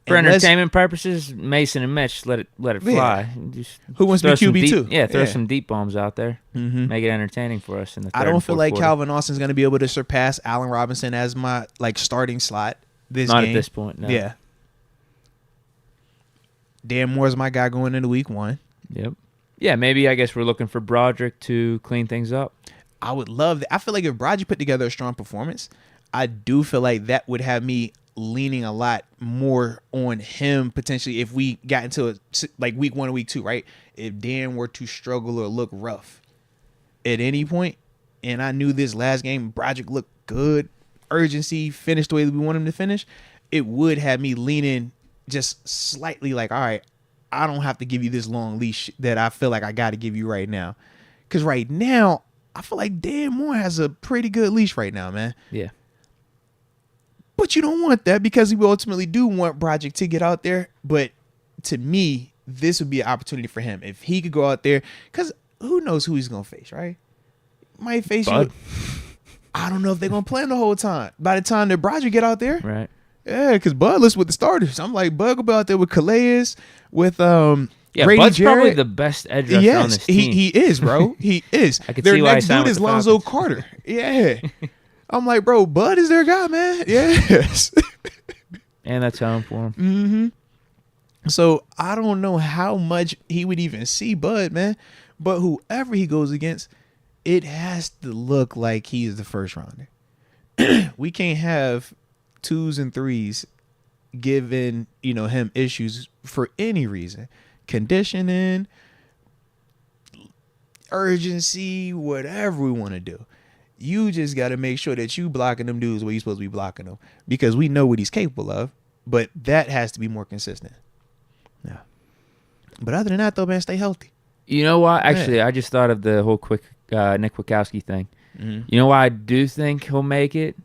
For entertainment purposes, Mason and Mitch, let it fly. Just who wants to be throw QB too? Yeah, throw some deep bombs out there. Mm-hmm. Make it entertaining for us in the third I don't and feel fourth like quarter. Calvin Austin's going to be able to surpass Allen Robinson as my starting slot this Not game. at this point, no. Yeah. Dan Moore's my guy going into week 1. Yep. Yeah, maybe I guess we're looking for Broderick to clean things up. I would love that. I feel like if Broderick put together a strong performance, I do feel like that would have me leaning a lot more on him potentially if we got into week 1 or week 2, right? If Dan were to struggle or look rough at any point, and I knew this last game, Broderick looked good, urgency, finished the way that we want him to finish, it would have me leaning just slightly like, all right, I don't have to give you this long leash that I feel like I got to give you right now. Because right now, I feel like Dan Moore has a pretty good leash right now, man. Yeah. But you don't want that because we ultimately do want Broderick to get out there. But to me, this would be an opportunity for him. If he could go out there, because who knows who he's going to face, right? Might face Bud. you. I don't know if they're going to play him the whole time. By the time that Broderick get out there. Right. Yeah, because Bud lists with the starters. I'm like, Bud will be out there with Calais, with Grady Bud's Jarrett. probably the best edge rusher on this team. He is, bro. He is. I could Their see why next he signed dude with is the Lonzo Falcons. Carter. Yeah. I'm like, bro, Bud is their guy, man. Yes. And that's home for him. Mm-hmm. So I don't know how much he would even see Bud, man. But whoever he goes against, it has to look like he is the first rounder. We can't have 2s and 3s giving, him issues for any reason. Conditioning, urgency, whatever we want to do. You just got to make sure that you blocking them dudes where you're supposed to be blocking them, because we know what he's capable of, but that has to be more consistent. Yeah. But other than that, though, man, stay healthy. You know why? Actually, I just thought of the whole Nick Kwiatkowski thing. Mm-hmm. You know why I do think he'll make it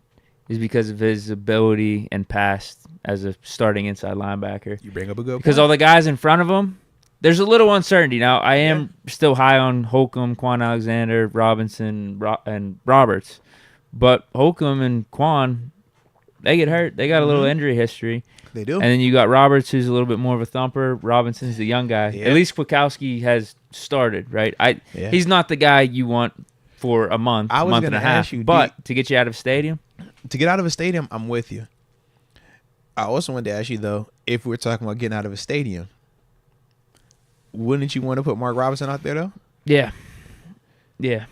is because of his ability and past as a starting inside linebacker. You bring up a good Because point. all the guys in front of him, there's a little uncertainty. Now, I am still high on Holcomb, Quan Alexander, Robinson, and Roberts. But Holcomb and Quan, they get hurt. They got a little injury history. They do. And then you got Roberts, who's a little bit more of a thumper. Robinson's the young guy. Yeah. At least Kwiatkowski has started, right? Yeah. He's not the guy you want for a month, I was month and gonna a half. ask you, But to get you out of stadium, To get out of a stadium, I'm with you. I also wanted to ask you, though, if we're talking about getting out of a stadium, wouldn't you want to put Mark Robinson out there, though? yeah. Yeah.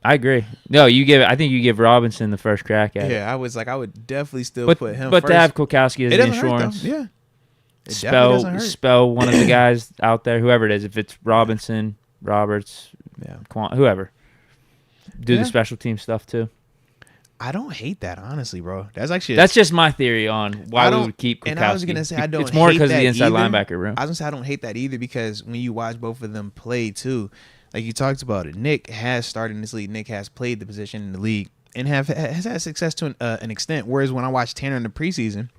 I agree. No, I think you give Robinson the first crack at it. Yeah, I would definitely still But put him but first. to have Kwiatkowski as It the doesn't hurt, though. insurance, Yeah. It definitely doesn't hurt. spell one of the guys out there, whoever it is, if it's Robinson, Roberts, Yeah. whoever, do Yeah. the special team stuff too. I don't hate that, honestly, bro. That's just my theory on why we would keep Kwiatkowski. And I was gonna say I don't. It's more hate because of that the inside either. linebacker room. I was gonna say I don't hate that either, because when you watch both of them play too, like you talked about it, Nick has started in this league. Nick has played the position in the league and has had success to an extent. Whereas when I watched Tanner in the preseason,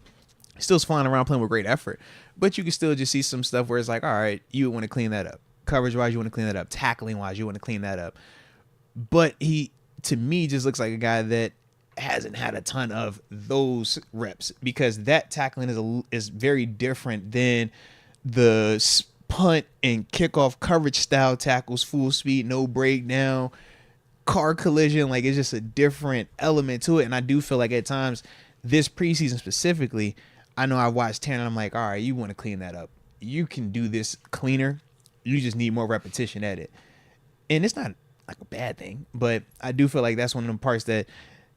still's flying around playing with great effort, but you can still just see some stuff where it's like, all right, you want to clean that up. Coverage wise, you want to clean that up. Tackling wise, you want to clean that up. But he, to me, just looks like a guy that hasn't had a ton of those reps, because that tackling is very different than punt and kickoff coverage style tackles, full speed, no breakdown, car collision. Like, it's just a different element to it. And I do feel like at times, this preseason specifically, I know I watched 10 and I'm like, all right, you want to clean that up. You can do this cleaner. You just need more repetition at it. And it's not like a bad thing, but I do feel like that's one of them parts that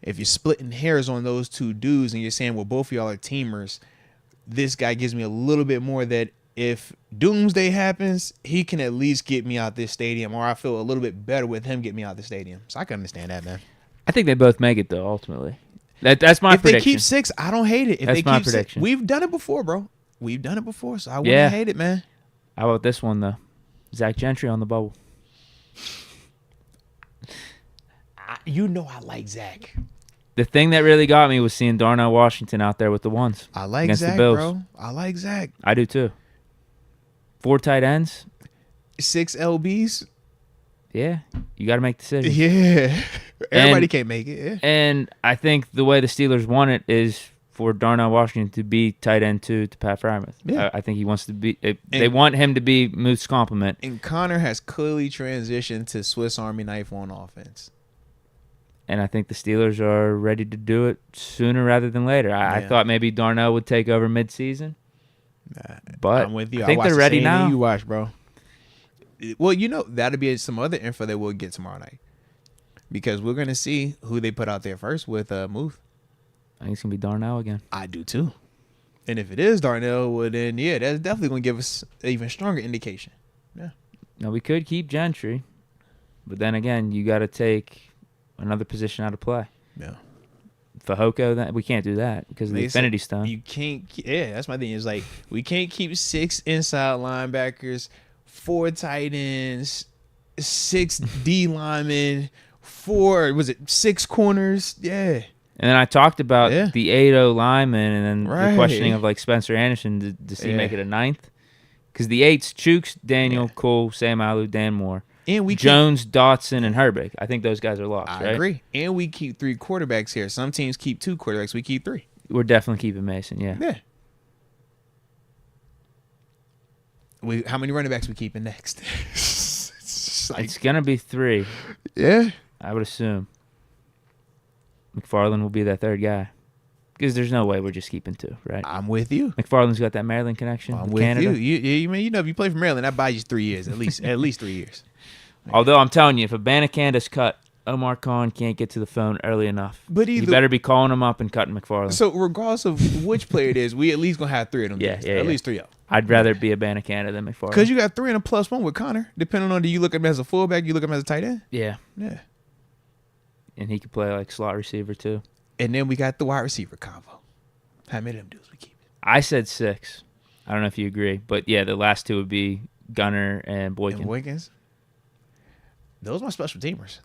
if you're splitting hairs on those two dudes and you're saying, well, both of y'all are teamers, this guy gives me a little bit more that if doomsday happens, he can at least get me out this stadium, or I feel a little bit better with him getting me out the stadium. So I can understand that, man. I think they both make it, though, ultimately. That's my prediction. If they keep 6, I don't hate it. If that's they my keep prediction. 6, we've done it before, bro. We've done it before, so I wouldn't hate it, man. How about this one, though? Zach Gentry on the bubble. You know I like Zach. The thing that really got me was seeing Darnell Washington out there with the ones. I like against Zach, the Bills. bro. I like Zach. I do, too. 4 tight ends. 6 LBs. Yeah, you got to make decisions. Yeah. Everybody can't make it. Yeah. And I think the way the Steelers want it is for Darnell Washington to be tight end 2 to Pat Freiermuth. Yeah. I think he wants to be they want him to be Muth's complement. And Connor has clearly transitioned to Swiss Army knife on offense. And I think the Steelers are ready to do it sooner rather than later. I thought maybe Darnell would take over midseason. But I'm with you. I think they're ready now. You watch, bro. Well, that'll be some other info that we'll get tomorrow night. Because we're going to see who they put out there first with Muth. I think it's going to be Darnell again. I do, too. And if it is Darnell, well, then, yeah, that's definitely going to give us an even stronger indication. Yeah. Now, we could keep Gentry. But then again, you got to take another position out of play. Yeah. Fehoko, we can't do that because of the Infinity Stone. You can't. Yeah, that's my thing. Is like we can't keep 6 inside linebackers, 4 tight ends, 6 D linemen, 6 corners. Yeah. And then I talked about the 8-0 linemen and then the questioning of like Spencer Anderson. Does he make it a 9th? Because the 8's Chooks, Daniel, Cole, Sam Alou, Dan Moore. And we Jones, Dotson, and Herbig. I think those guys are locked, I agree. And we keep 3 quarterbacks here. Some teams keep 2 quarterbacks. We keep 3. We're definitely keeping Mason, yeah. How many running backs we keeping next? It's going to be 3. Yeah. I would assume. McFarland will be that 3rd guy. Because there's no way we're just keeping 2, right? I'm with you. McFarland's got that Maryland connection. I'm with Canada. you. If you play for Maryland, that buys you 3 years, at least 3 years. Although I'm telling you, if Abanacanda's cut, Omar Khan can't get to the phone early enough. But you better be calling him up and cutting McFarland. So regardless of which player it is, we at least gonna have 3 of them. At least 3 of them. I'd rather be Abanacanda than McFarland. Because you got 3 and a +1 with Connor. Depending on, do you look at him as a fullback, you look at him as a tight end? Yeah. Yeah. And he could play like slot receiver too. And then we got the wide receiver combo. How many of them dudes we keep? I said 6. I don't know if you agree. But yeah, the last 2 would be Gunner and Boykin. Those are my special teamers.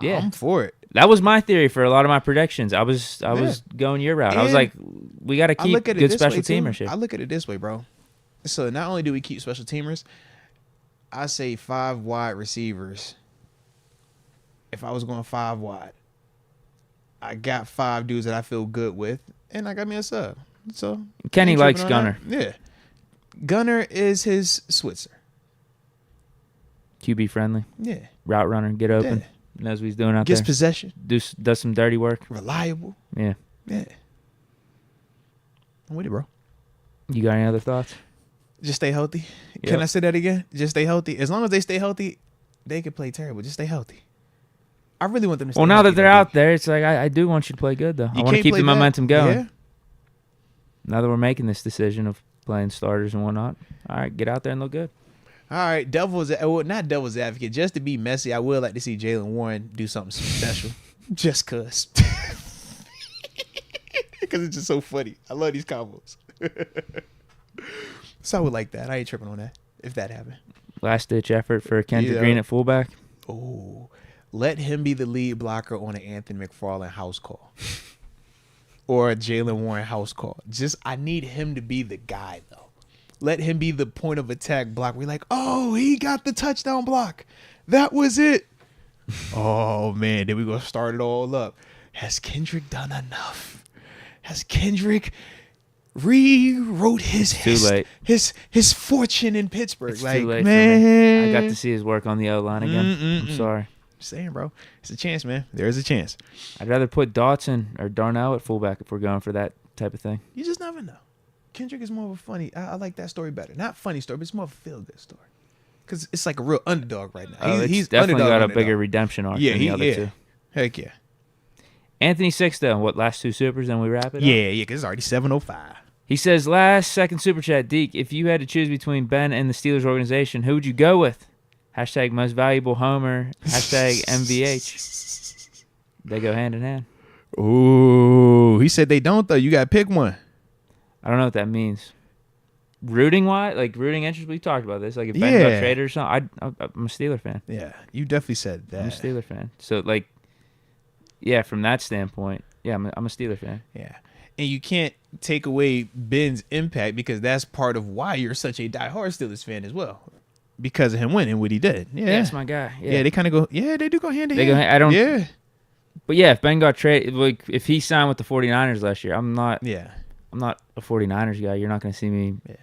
Yeah. I'm for it. That was my theory for a lot of my predictions. I was going your route. And I was like, we got to keep good special teamers here. I look at it this way, bro. So not only do we keep special teamers, I say 5 wide receivers. If I was going 5 wide, I got 5 dudes that I feel good with, and I got me a sub. So Kenny likes Gunner. Yeah. Gunner is his Switzer. QB friendly. Yeah. Route runner, get open. Yeah. Knows what he's doing out there. Gets possession. Does some dirty work. Reliable. Yeah. Yeah. I'm with it, bro. You got any other thoughts? Just stay healthy. Yep. Can I say that again? Just stay healthy. As long as they stay healthy, they can play terrible. Just stay healthy. I really want them to stay healthy. Well, now that they're out there, it's like I do want you to play good, though. I want to keep the momentum going. Yeah. Now that we're making this decision of playing starters and whatnot, all right, get out there and look good. All right, not devil's advocate. Just to be messy, I would like to see Jaylen Warren do something special. Just cause. Because it's just so funny. I love these combos. So I would like that. I ain't tripping on that, if that happened. Last-ditch effort for Kendrick Green at fullback. Oh, let him be the lead blocker on an Anthony McFarland house call. Or a Jaylen Warren house call. I need him to be the guy, though. Let him be the point of attack block. We're like, oh, he got the touchdown block. That was it. Oh, man. Then we're going to start it all up. Has Kendrick done enough? Has Kendrick rewrote Too late. his fortune in Pittsburgh. It's like, too late man, for me. I got to see his work on the O-line again. I'm sorry. Saying, bro, it's a chance, man. There is a chance. I'd rather put Dotson or Darnell at fullback if we're going for that type of thing. You just never know. Kendrick is more of a funny. I like that story better. Not funny story, but it's more of a feel-good story. Because it's like a real underdog right now. He's definitely got a bigger redemption arc than the other two. Heck yeah. Anthony Sixto, what, last two supers, and we wrap it up? Yeah, because it's already 7:05. He says, second super chat, Deke, if you had to choose between Ben and the Steelers organization, who would you go with? Hashtag most valuable homer. Hashtag MVH. They go hand in hand. Ooh, he said they don't, though. You got to pick one. I don't know what that means. Rooting wise, like rooting interest, we talked about this. Like if Ben got traded or something, I'm a Steeler fan. Yeah, you definitely said that. I'm a Steeler fan. So like, yeah, from that standpoint, yeah, I'm a Steeler fan. Yeah, and you can't take away Ben's impact because that's part of why you're such a diehard Steelers fan as well, because of him winning what he did. Yeah, that's my guy. Yeah, they kind of go. Yeah, they do go hand in hand. I don't. Yeah, but yeah, if Ben got traded, like if he signed with the 49ers last year, I'm not. Yeah, I'm not a 49ers guy. You're not going to see me. Yeah.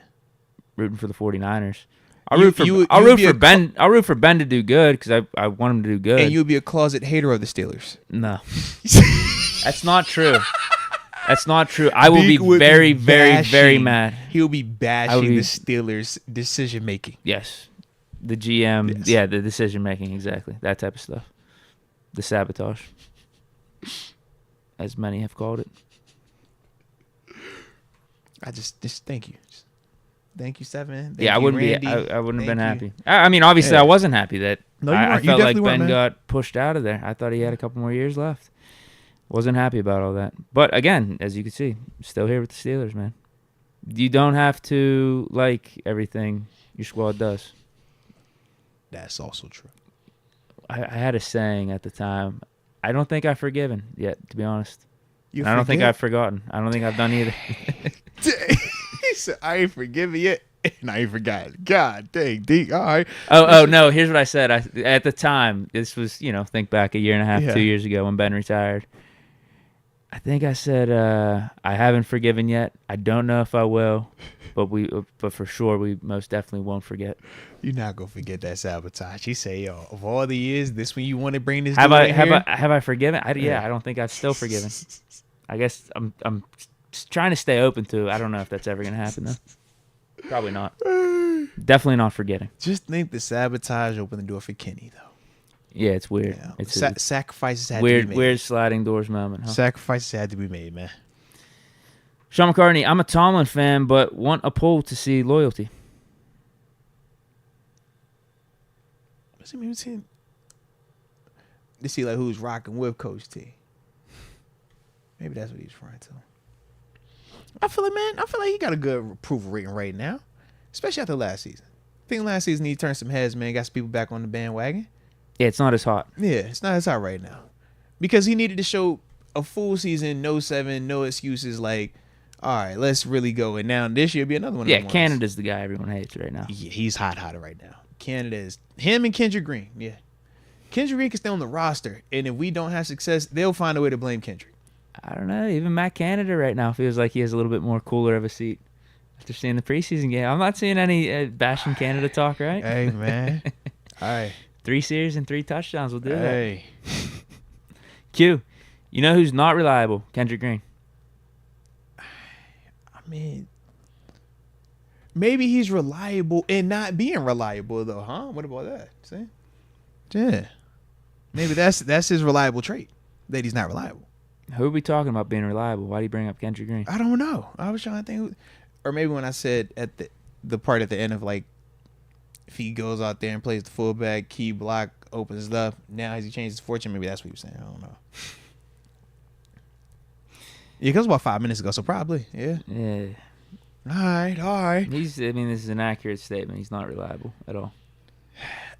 Rooting for the 49ers. I'll root for Ben. I'll root for Ben to do good because I want him to do good. And you'll be a closet hater of the Steelers. No, that's not true. That's not true. I will be very, very, very mad. He'll be bashing the Steelers' decision making. Yes, the GM. Yes. Yeah, the decision making. Exactly that type of stuff. The sabotage, as many have called it. I just thank you. Thank you, Seven. I wouldn't be. I wouldn't have been happy. I mean, obviously, I wasn't happy that I felt like Ben got pushed out of there. I thought he had a couple more years left. Wasn't happy about all that. But again, as you can see, still here with the Steelers, man. You don't have to like everything your squad does. That's also true. I had a saying at the time. I don't think I've forgiven yet, to be honest. I don't think I've forgotten. I don't think I've done either. He said, I ain't forgiven yet, and I ain't forgotten. God dang, Deke. All right. Oh, no. Here's what I said. At the time, this was, think back a year and a half, 2 years ago when Ben retired. I think I said, I haven't forgiven yet. I don't know if I will, but for sure, we most definitely won't forget. You're not going to forget that sabotage. He say, yo, of all the years, this when you want to bring this have I forgiven? I don't think I've still forgiven. I guess I'm trying to stay open to it. I don't know if that's ever going to happen, though. Probably not. Definitely not forgetting. Just think the sabotage opened the door for Kenny, though. Yeah, it's weird. Yeah. It's sacrifices had to be made. Weird sliding doors moment, huh? Sacrifices had to be made, man. Sean McCartney, I'm a Tomlin fan, but want a poll to see loyalty. What's he mean? To see like who's rocking with Coach T. Maybe that's what he's referring to. I feel like he got a good approval rating right now, especially after last season. I think last season he turned some heads, man. Got some people back on the bandwagon. Yeah, it's not as hot. Yeah, it's not as hot right now because he needed to show a full season, no 7, no excuses. Like, all right, let's really go. And now this year will be another one. Yeah, Canada's the guy everyone hates right now. Yeah, he's hotter right now. Canada is him and Kendrick Green. Yeah, Kendrick Green can stay on the roster, and if we don't have success, they'll find a way to blame Kendrick. I don't know. Even Matt Canada right now feels like he has a little bit more cooler of a seat after seeing the preseason game. I'm not seeing any bashing Canada talk, right? Hey, man. All right. 3 series and 3 touchdowns will do that. Q, you know who's not reliable? Kendrick Green. I mean, maybe he's reliable and not being reliable, though, huh? What about that? See? Yeah. Maybe that's his reliable trait, that he's not reliable. Who are we talking about being reliable? Why do you bring up Kendrick Green? I don't know. I was trying to think. Or maybe when I said at the part at the end of, like, if he goes out there and plays the fullback, key block, opens it up, now has he changed his fortune? Maybe that's what he was saying. I don't know. Yeah, because about 5 minutes ago, so probably. Yeah. Yeah. All right. This is an accurate statement. He's not reliable at all.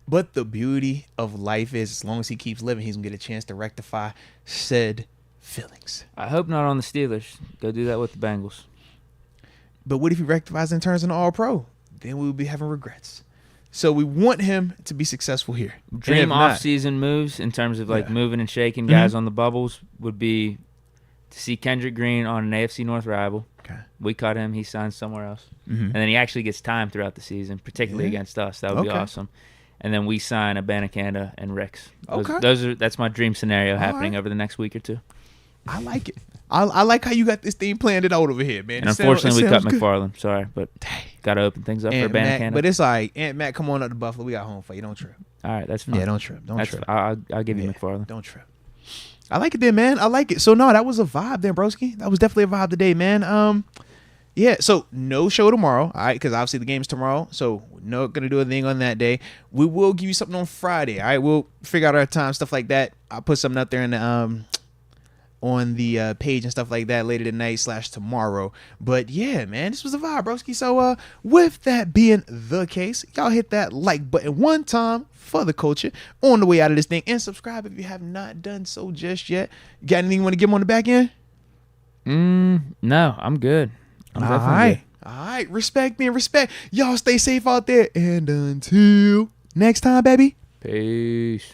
But the beauty of life is, as long as he keeps living, he's going to get a chance to rectify said feelings. I hope not on the Steelers. Go do that with the Bengals. But what if he rectifies and turns into All-Pro? Then we will be having regrets. So we want him to be successful here. Dream off-season moves in terms of moving and shaking guys on the bubbles would be to see Kendrick Green on an AFC North rival. Okay. We cut him. He signs somewhere else. Mm-hmm. And then he actually gets time throughout the season, particularly against us. That would be awesome. And then we sign a Abanikanda and Ricks. That's my dream scenario happening over the next week or two. I like it. I like how you got this thing planned it out over here, man. And unfortunately, we cut McFarland. Sorry, but got to open things up for Abanikanda. But it's all right. Aunt Matt, come on up to Buffalo. We got home for you. Don't trip. All right, that's fine. Yeah, don't trip. Don't trip. I'll give you McFarland. Don't trip. I like it then, man. I like it. So, no, that was a vibe then, broski. That was definitely a vibe today, man. Yeah, so no show tomorrow, all right, because obviously the game's tomorrow, so not going to do anything on that day. We will give you something on Friday, all right? We'll figure out our time, stuff like that. I'll put something out there in the on the page and stuff like that later tonight / tomorrow. But yeah, man, this was a vibe, broski. So with that being the case, y'all hit that like button one time for the culture on the way out of this thing, and subscribe if you have not done so just yet. Got anything you want to give them on the back end? No, I'm good. All right. Respect, man. Respect. Y'all stay safe out there. And until next time, baby. Peace.